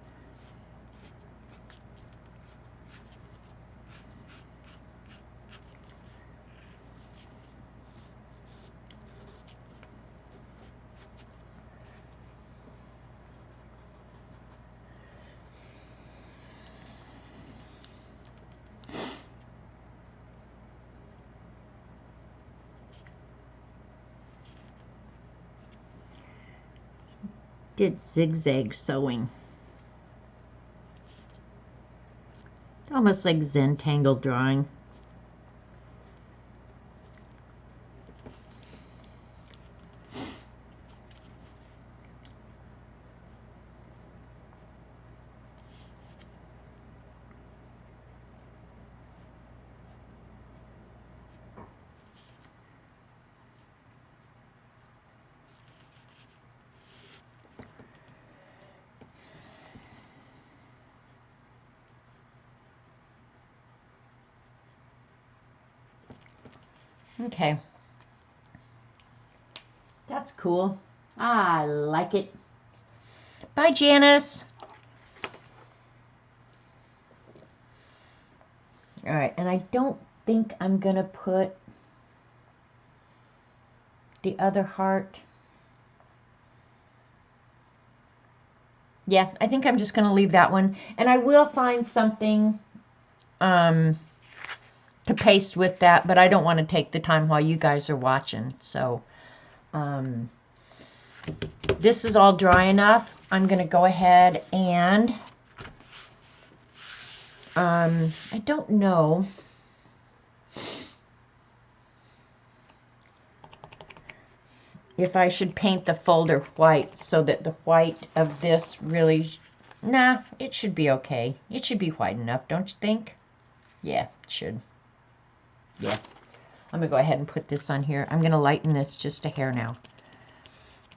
Did zigzag sewing. Almost like Zentangle drawing. Okay. That's cool. I like it. Bye, Janice. All right, and I don't think I'm going to put the other heart. Yeah, I think I'm just going to leave that one. And I will find something to paste with that, but I don't want to take the time while you guys are watching. So This is all dry enough. I'm going to go ahead and I don't know. If I should paint the folder white so that the white of this really... Nah, it should be okay. It should be white enough, don't you think? Yeah, it should. Yeah. I'm going to go ahead and put this on here. I'm going to lighten this just a hair now,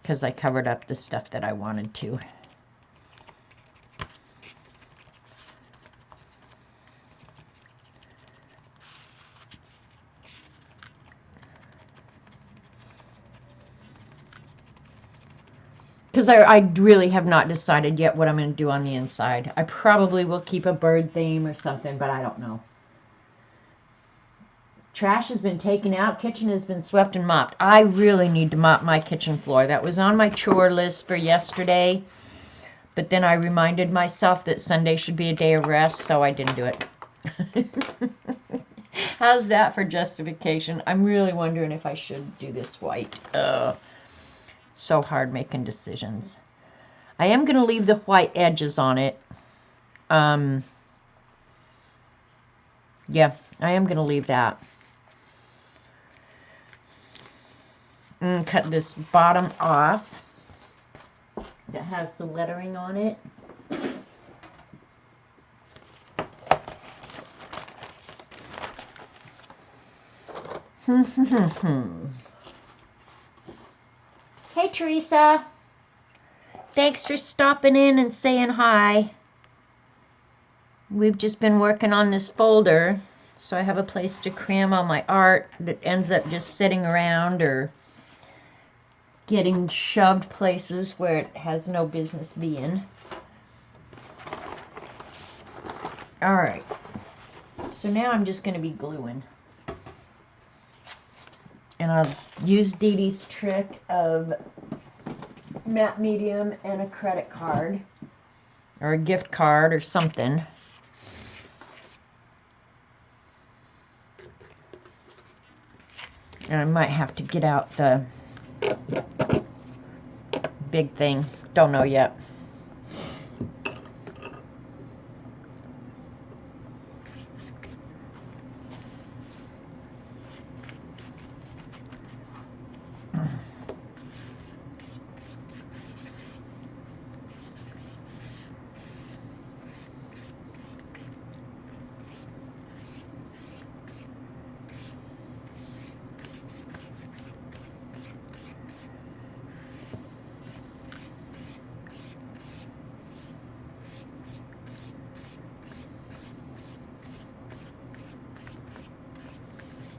because I covered up the stuff that I wanted to. Because I really have not decided yet what I'm going to do on the inside. I probably will keep a bird theme or something, but I don't know. Trash has been taken out. Kitchen has been swept and mopped. I really need to mop my kitchen floor. That was on my chore list for yesterday. But then I reminded myself that Sunday should be a day of rest, so I didn't do it. How's that for justification? I'm really wondering if I should do this white. It's so hard making decisions. I am going to leave the white edges on it. Yeah, I am going to leave that. And cut this bottom off that has the lettering on it. Hey Teresa, thanks for stopping in and saying hi. We've just been working on this folder, so I have a place to cram all my art that ends up just sitting around or getting shoved places where it has no business being. Alright, so now I'm just going to be gluing. And I'll use Dee Dee's trick of matte medium and a credit card or a gift card or something. And I might have to get out the big thing. Don't know yet.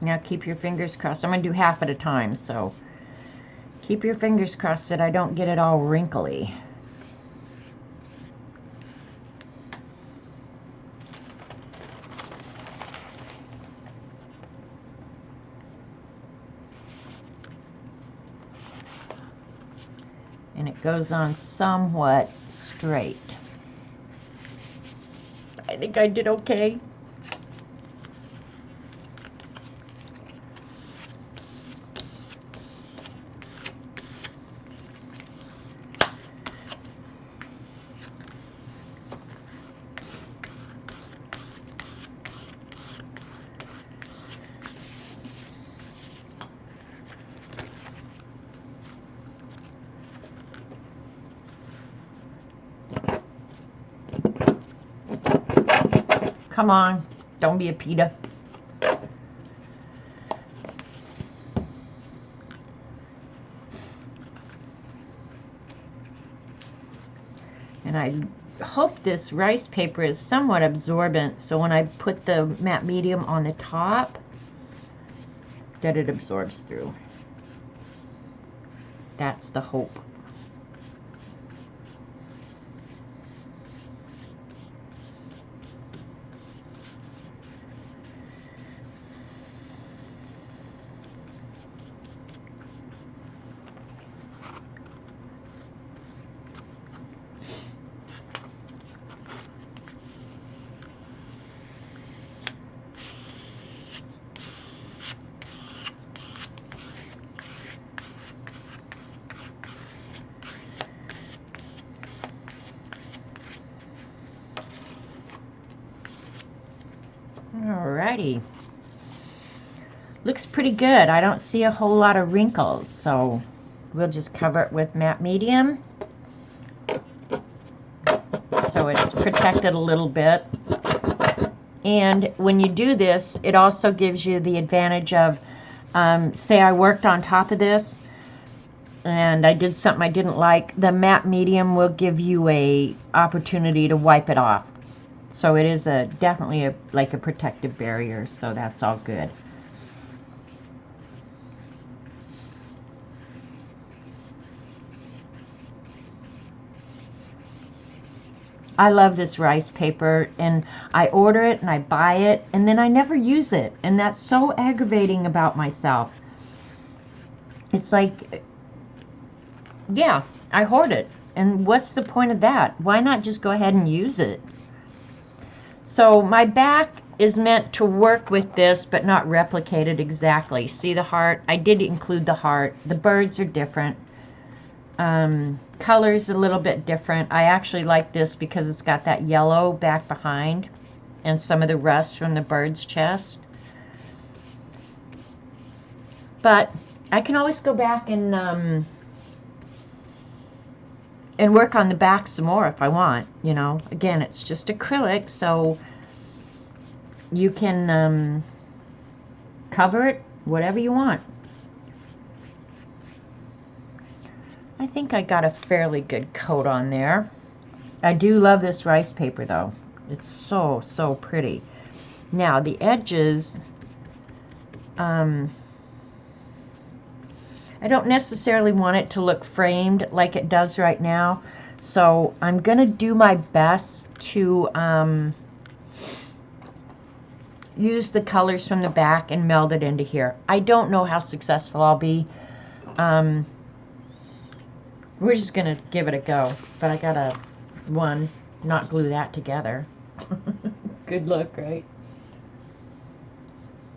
Now keep your fingers crossed. I'm going to do half at a time, so keep your fingers crossed that I don't get it all wrinkly. And it goes on somewhat straight. I think I did okay. Come on, don't be a PETA. And I hope this rice paper is somewhat absorbent, so when I put the matte medium on the top, that it absorbs through. That's the hope. Alrighty. Looks pretty good. I don't see a whole lot of wrinkles, so we'll just cover it with matte medium so it's protected a little bit. And when you do this, it also gives you the advantage of, say I worked on top of this and I did something I didn't like, the matte medium will give you a opportunity to wipe it off. So it is definitely like a protective barrier, so that's all good. I love this rice paper, and I order it and I buy it and then I never use it, and that's so aggravating about myself. It's like, yeah, I hoard it, and what's the point of that? Why not just go ahead and use it? So my back is meant to work with this but not replicate it exactly. See the heart? I did include the heart. The birds are different. Colors a little bit different. I actually like this because it's got that yellow back behind and some of the rust from the bird's chest. But I can always go back and work on the back some more if I want, you know. Again, it's just acrylic, so you can cover it whatever you want. I think I got a fairly good coat on there. I do love this rice paper though. It's so, so pretty. Now the edges, I don't necessarily want it to look framed like it does right now, so I'm gonna do my best to use the colors from the back and meld it into here. I don't know how successful I'll be. We're just gonna give it a go, but I gotta not glue that together. Good look, right?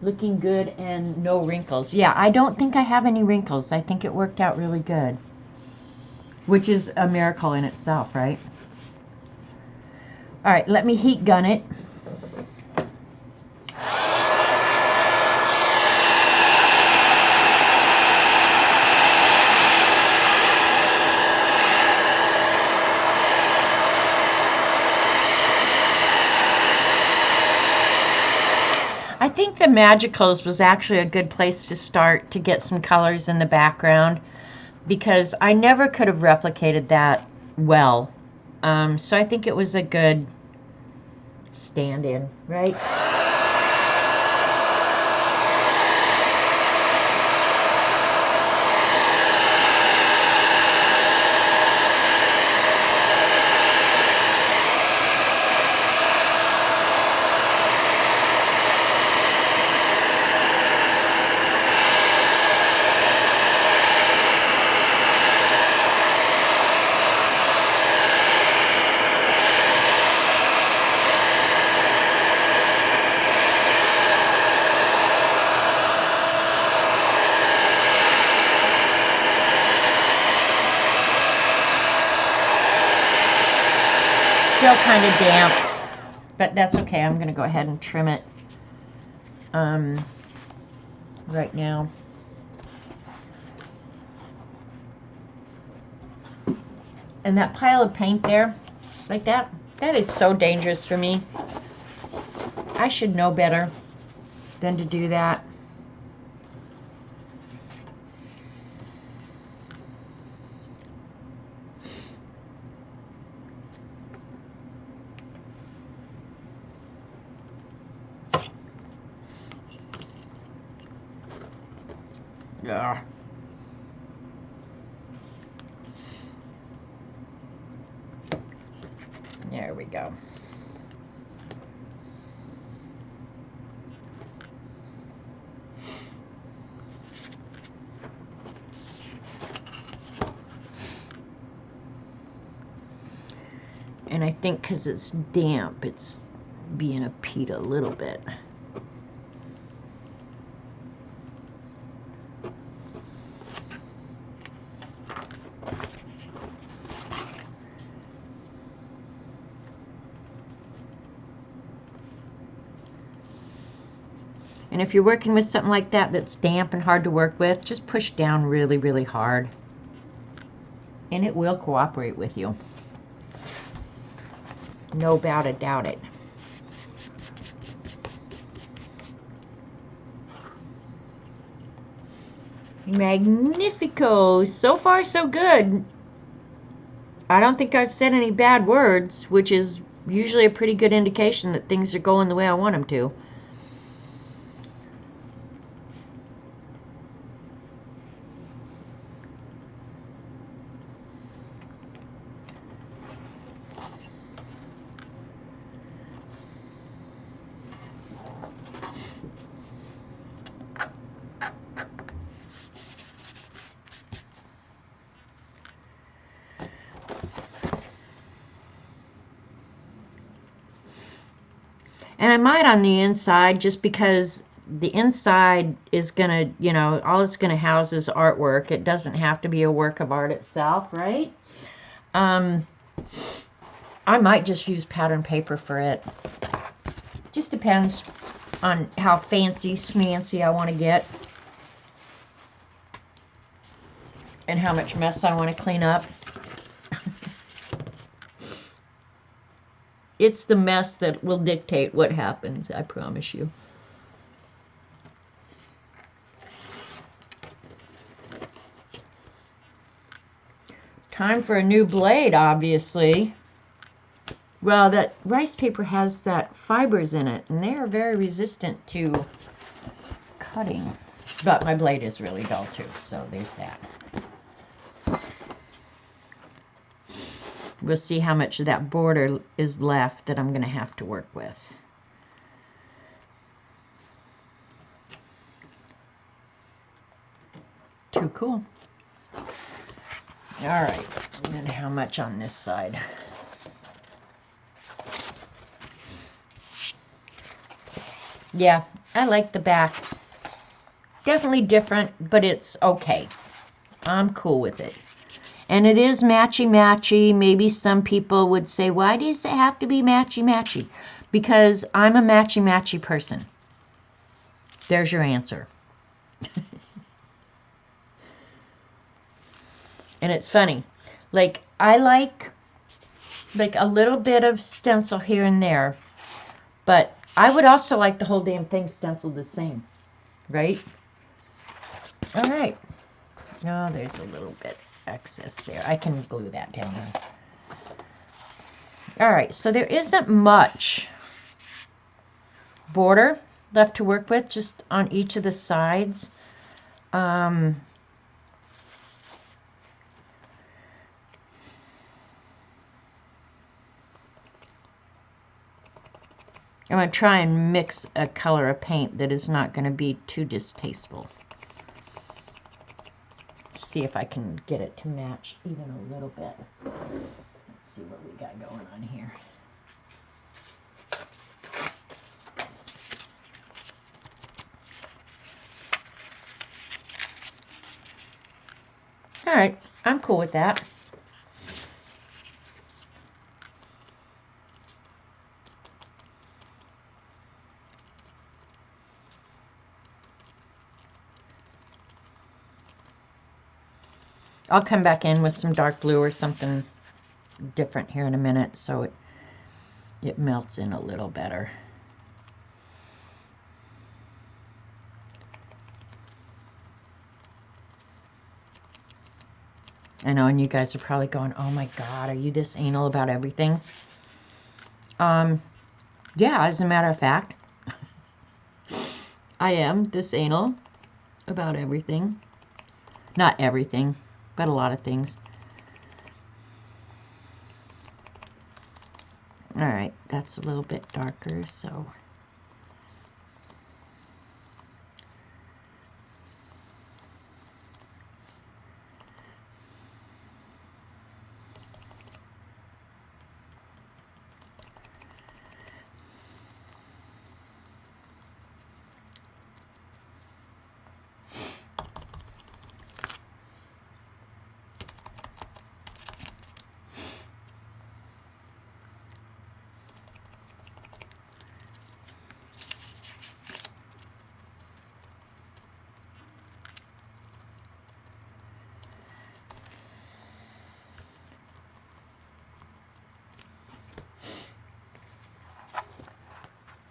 Looking good and no wrinkles. Yeah, I don't think I have any wrinkles. I think it worked out really good, which is a miracle in itself, right? All right, let me heat gun it. I think the Magicals was actually a good place to start to get some colors in the background, because I never could have replicated that well. So I think it was a good stand-in, right? Still kind of damp, but that's okay. I'm going to go ahead and trim it right now. And that pile of paint there, like that is so dangerous for me. I should know better than to do that. Yeah. There we go. And I think because it's damp, it's being a peat a little bit. And if you're working with something like that that's damp and hard to work with, just push down really, really hard. And it will cooperate with you. No doubt about it. Magnifico! So far, so good. I don't think I've said any bad words, which is usually a pretty good indication that things are going the way I want them to. And I might on the inside, just because the inside is gonna, you know, all it's gonna house is artwork. It doesn't have to be a work of art itself, right? I might just use pattern paper for it. Just depends on how fancy schmancy I want to get. And how much mess I want to clean up. It's the mess that will dictate what happens, I promise you. Time for a new blade, obviously. Well, that rice paper has that fibers in it, and they are very resistant to cutting. But my blade is really dull too, so there's that. We'll see how much of that border is left that I'm going to have to work with. Too cool. All right, and then how much on this side? Yeah, I like the back. Definitely different, but it's okay. I'm cool with it. And it is matchy-matchy. Maybe some people would say, why does it have to be matchy-matchy? Because I'm a matchy-matchy person. There's your answer. And it's funny. Like, I like a little bit of stencil here and there. But I would also like the whole damn thing stenciled the same. Right? All right. Oh, there's a little bit excess there. I can glue that down. All right, so there isn't much border left to work with, just on each of the sides. I'm going to try and mix a color of paint that is not going to be too distasteful. See if I can get it to match even a little bit. Let's see what we got going on here. All right, I'm cool with that. I'll come back in with some dark blue or something different here in a minute so it melts in a little better. I know, and you guys are probably going, oh my God, are you this anal about everything? Yeah, as a matter of fact, I am this anal about everything. Not everything, but a lot of things. All right, that's a little bit darker, so.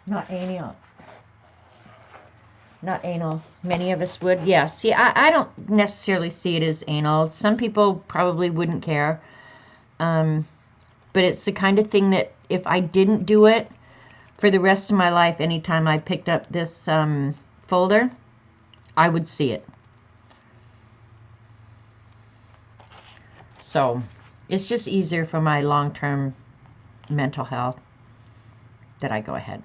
Not anal. Not anal. Many of us would. Yeah, see, I don't necessarily see it as anal. Some people probably wouldn't care. But it's the kind of thing that if I didn't do it for the rest of my life, anytime I picked up this folder, I would see it. So it's just easier for my long-term mental health that I go ahead.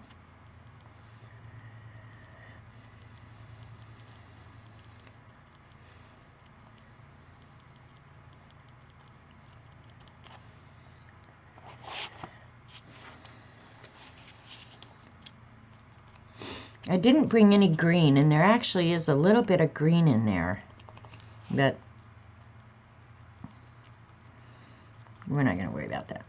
I didn't bring any green, and there actually is a little bit of green in there, but we're not going to worry about that.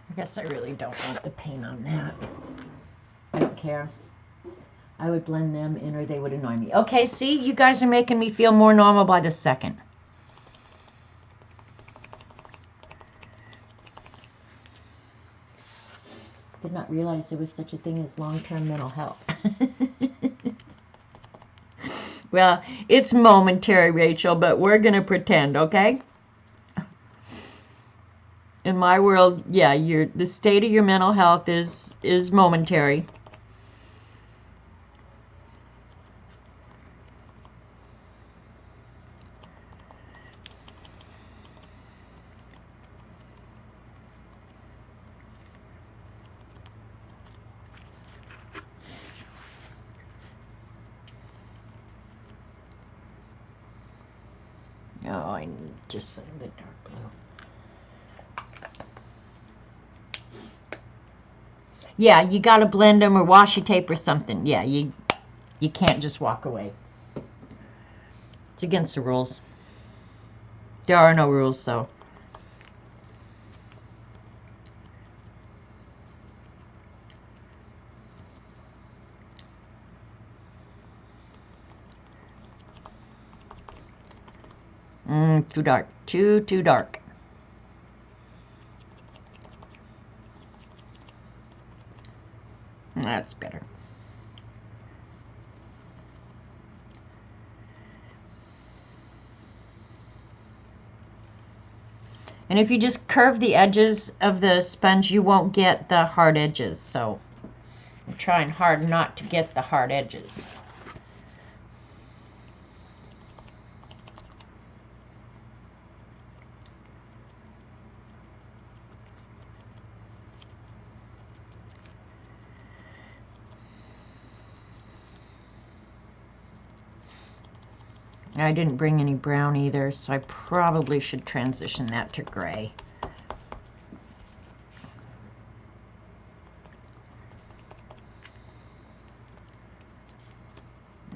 I guess I really don't want the paint on that. I don't care. I would blend them in or they would annoy me. Okay, see, you guys are making me feel more normal by the second. Did not realize there was such a thing as long-term mental health. Well, it's momentary, Rachel, but we're going to pretend, okay? In my world, yeah, the state of your mental health is momentary. Oh, I need just some of the dark blue. Yeah, you got to blend them or washi tape or something. Yeah, you can't just walk away. It's against the rules. There are no rules, though. Too dark. Too dark. That's better. And if you just curve the edges of the sponge, you won't get the hard edges. So I'm trying hard not to get the hard edges. I didn't bring any brown either, so I probably should transition that to gray.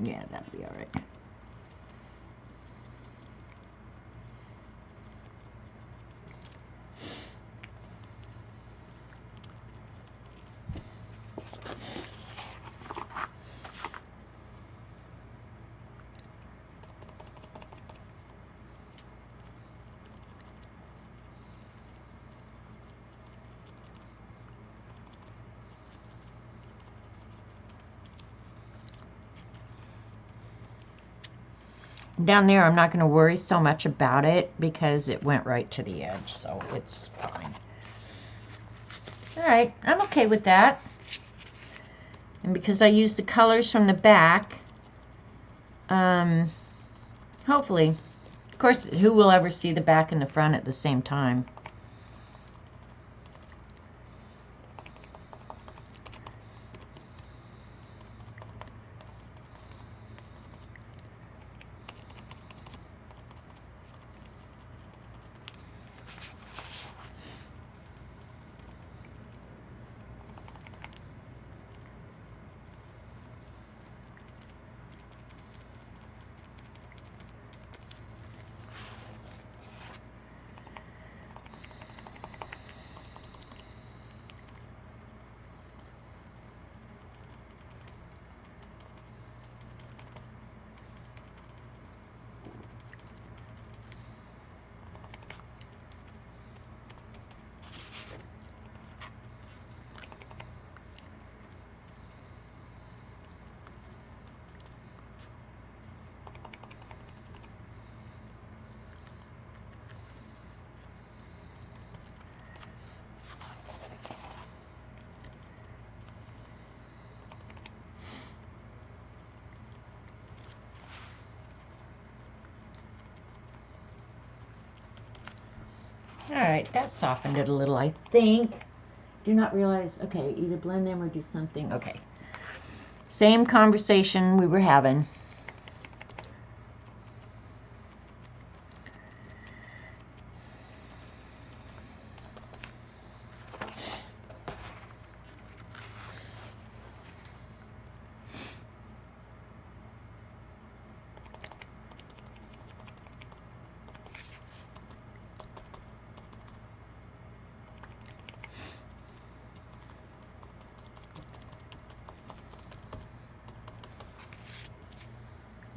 Yeah, that'll be all right. Down there, I'm not going to worry so much about it because it went right to the edge, so it's fine. All right, I'm okay with that. And because I used the colors from the back, hopefully, of course, who will ever see the back and the front at the same time? Alright, that softened it a little, I think. Do not realize, okay, either blend them or do something. Okay. Same conversation we were having.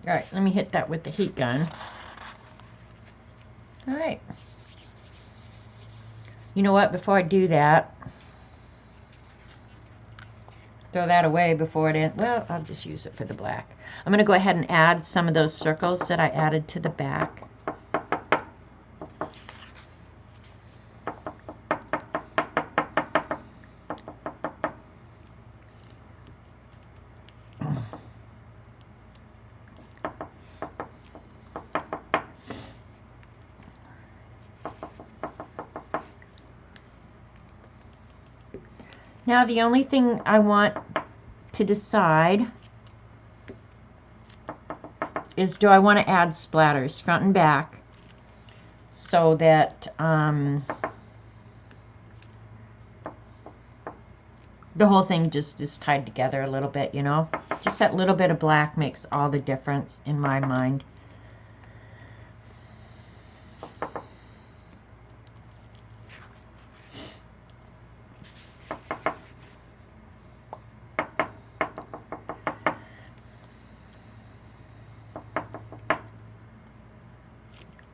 Alright, let me hit that with the heat gun. Alright. You know what, before I do that, throw that away before it ends. Well, I'll just use it for the black. I'm going to go ahead and add some of those circles that I added to the back. Now the only thing I want to decide is, do I want to add splatters front and back so that the whole thing just is tied together a little bit, you know? Just that little bit of black makes all the difference in my mind.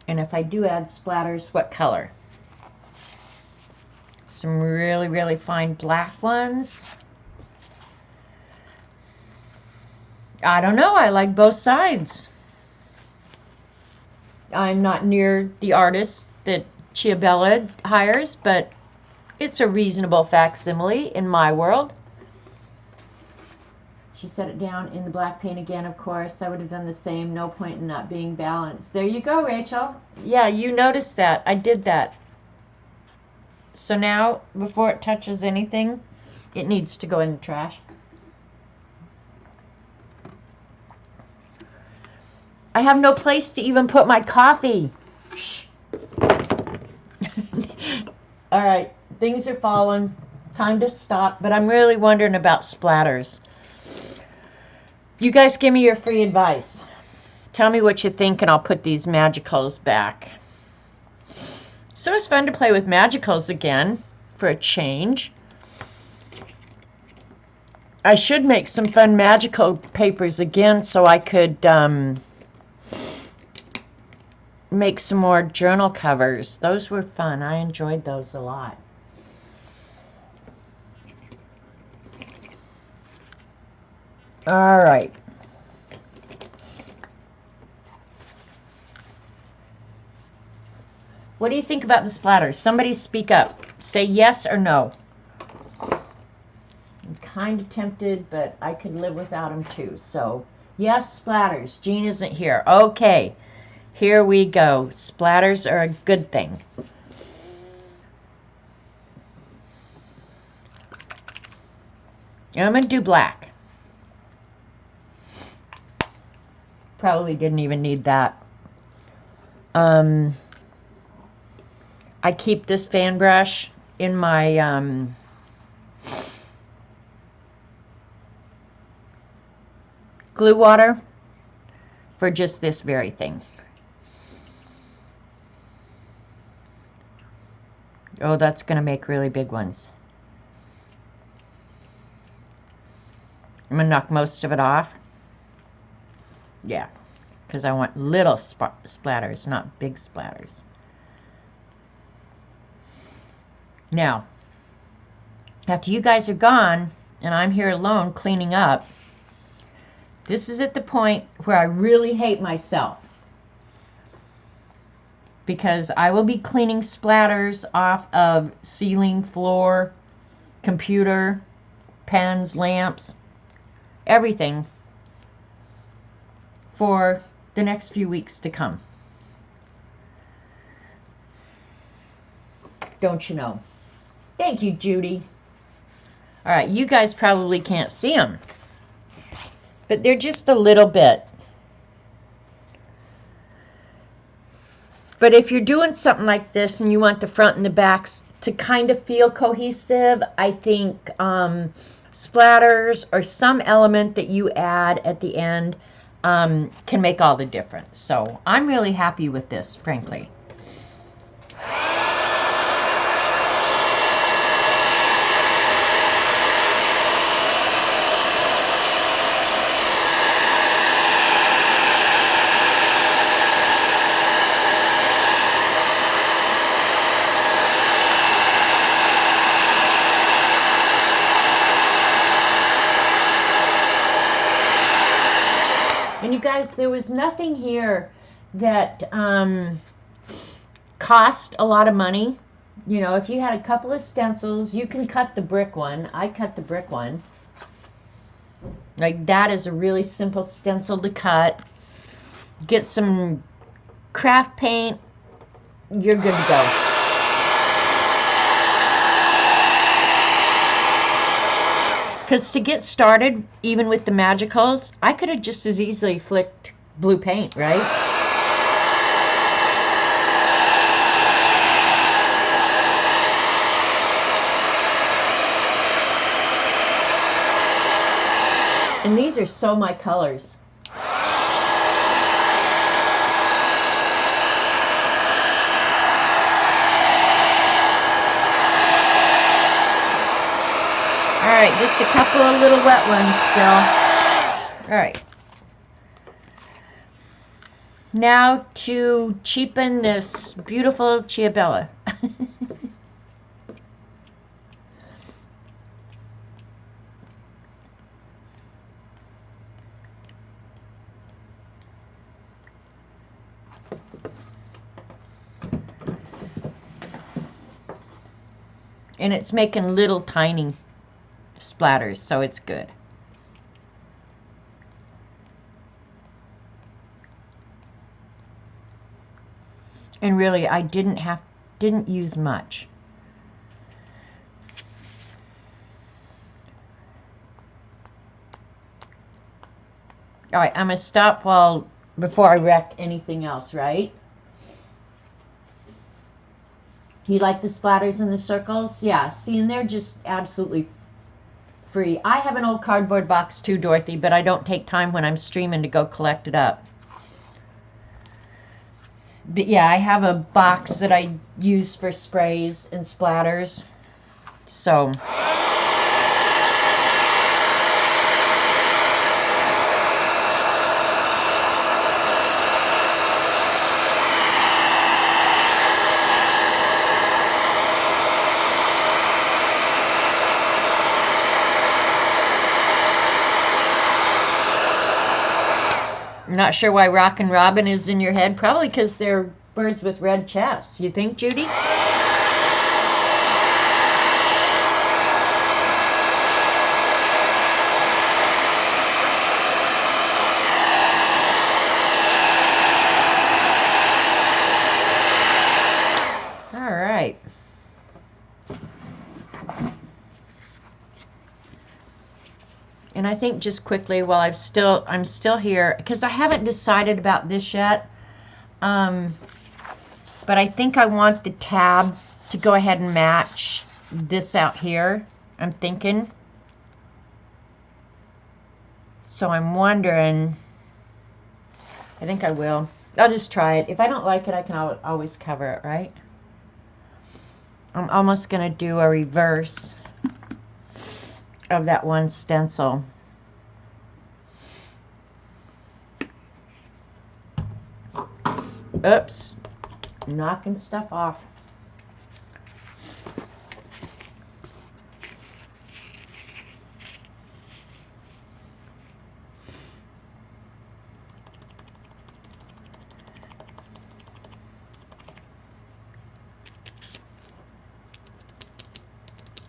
And if I do add splatters, what color? Some really, really fine black ones. I don't know. I like both sides. I'm not near the artist that Chiabella hires, but it's a reasonable facsimile in my world. She set it down in the black paint again, of course. I would have done the same. No point in not being balanced. There you go, Rachel. Yeah, you noticed that. I did that. So now, before it touches anything, it needs to go in the trash. I have no place to even put my coffee. All right, things are falling. Time to stop, but I'm really wondering about splatters. You guys give me your free advice. Tell me what you think, and I'll put these magicals back. So it's fun to play with magicals again for a change. I should make some fun magical papers again so I could make some more journal covers. Those were fun. I enjoyed those a lot. All right. What do you think about the splatters? Somebody speak up. Say yes or no. I'm kind of tempted, but I could live without them too. So, yes, splatters. Jean isn't here. Okay, here we go. Splatters are a good thing. And I'm going to do black. Probably didn't even need that. I keep this fan brush in my glue water for just this very thing. Oh, that's going to make really big ones. I'm going to knock most of it off. Yeah, because I want little splatters, not big splatters. Now, after you guys are gone and I'm here alone cleaning up, this is at the point where I really hate myself, because I will be cleaning splatters off of ceiling, floor, computer, pens, lamps, everything for the next few weeks to come. don't you know? Thank you, Judy. All right, you guys probably can't see them, but they're just a little bit. But if you're doing something like this and you want the front and the backs to kind of feel cohesive, I think splatters or some element that you add at the end can make all the difference. So I'm really happy with this, frankly. And you guys, there was nothing here that cost a lot of money. You know, if you had a couple of stencils, you can cut the brick one. I cut the brick one. Like, that is a really simple stencil to cut. Get some craft paint, you're good to go. Because to get started, even with the magicals, I could have just as easily flicked blue paint, right? And these are so my colors. Alright, just a couple of little wet ones still. Alright. Now to cheapen this beautiful Ciabella. And it's making little tiny splatters, so it's good. And really, I didn't use much. All right, I'm gonna stop before I wreck anything else, right? You like the splatters and the circles? Yeah, see, and they're just absolutely free. I have an old cardboard box too, Dorothy, but I don't take time when I'm streaming to go collect it up. But yeah, I have a box that I use for sprays and splatters. So I'm not sure why Rockin' Robin is in your head. Probably because they're birds with red chests. You think, Judy? All right. And I think just quickly, while I'm still here, because I haven't decided about this yet, but I think I want the tab to go ahead and match this out here, I'm thinking. So I'm wondering, I think I will. I'll just try it. If I don't like it, I can always cover it, right? I'm almost going to do a reverse of that one stencil. Oops, knocking stuff off.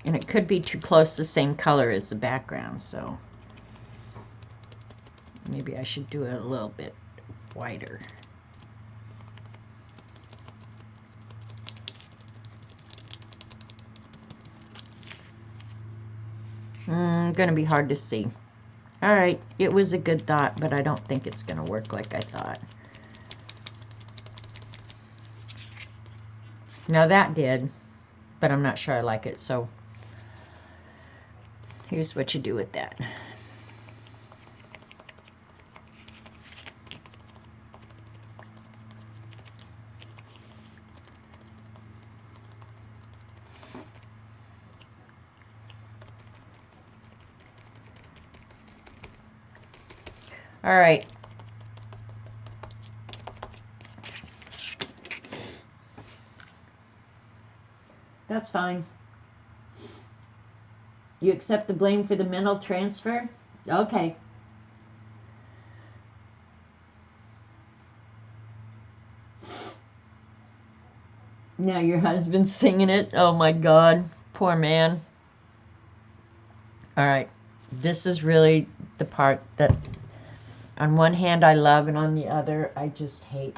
And it could be too close the same color as the background, so maybe I should do it a little bit whiter. going to be hard to see. All right, it was a good thought, but I don't think it's going to work like I thought. Now that did, but I'm not sure I like it, so here's what you do with that. All right. That's fine. You accept the blame for the mental transfer? Okay. Now your husband's singing it. Oh my God. Poor man. All right. This is really the part that on one hand I love and on the other I just hate.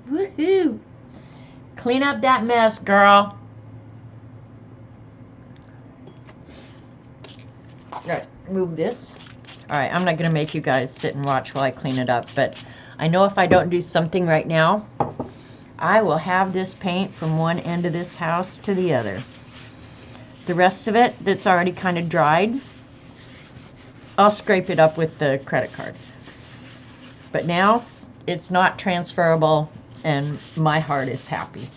Woohoo! Clean up that mess, girl. All right, move this. All right, I'm not going to make you guys sit and watch while I clean it up, but I know if I don't do something right now, I will have this paint from one end of this house to the other. The rest of it that's already kind of dried, I'll scrape it up with the credit card. But now it's not transferable and my heart is happy.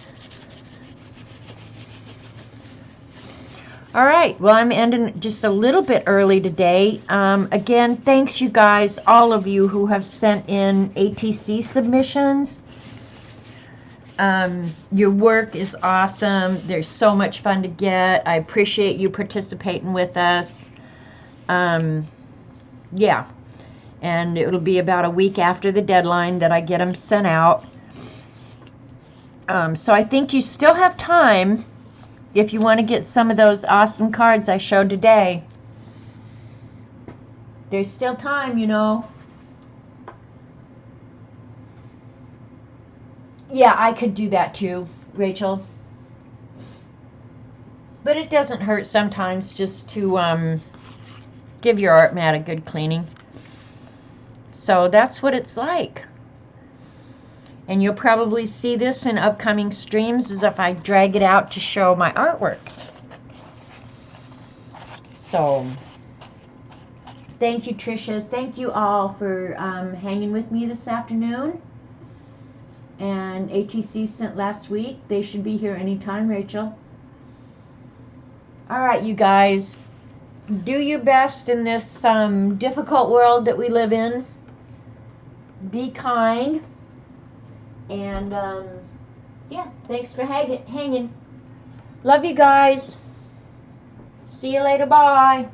All right, well, I'm ending just a little bit early today. Again, thanks you guys, all of you who have sent in ATC submissions. Your work is awesome. There's so much fun to get. I appreciate you participating with us. Yeah, and it'll be about a week after the deadline that I get them sent out. So I think you still have time if you want to get some of those awesome cards I showed today. There's still time, you know. Yeah, I could do that too, Rachel. But it doesn't hurt sometimes just to give your art mat a good cleaning. So that's what it's like. And you'll probably see this in upcoming streams as if I drag it out to show my artwork. So, thank you, Tricia. Thank you all for hanging with me this afternoon. And ATC sent last week. They should be here anytime, Rachel. All right, you guys. Do your best in this difficult world that we live in. Be kind. And, yeah, thanks for hanging. Love you guys. See you later. Bye.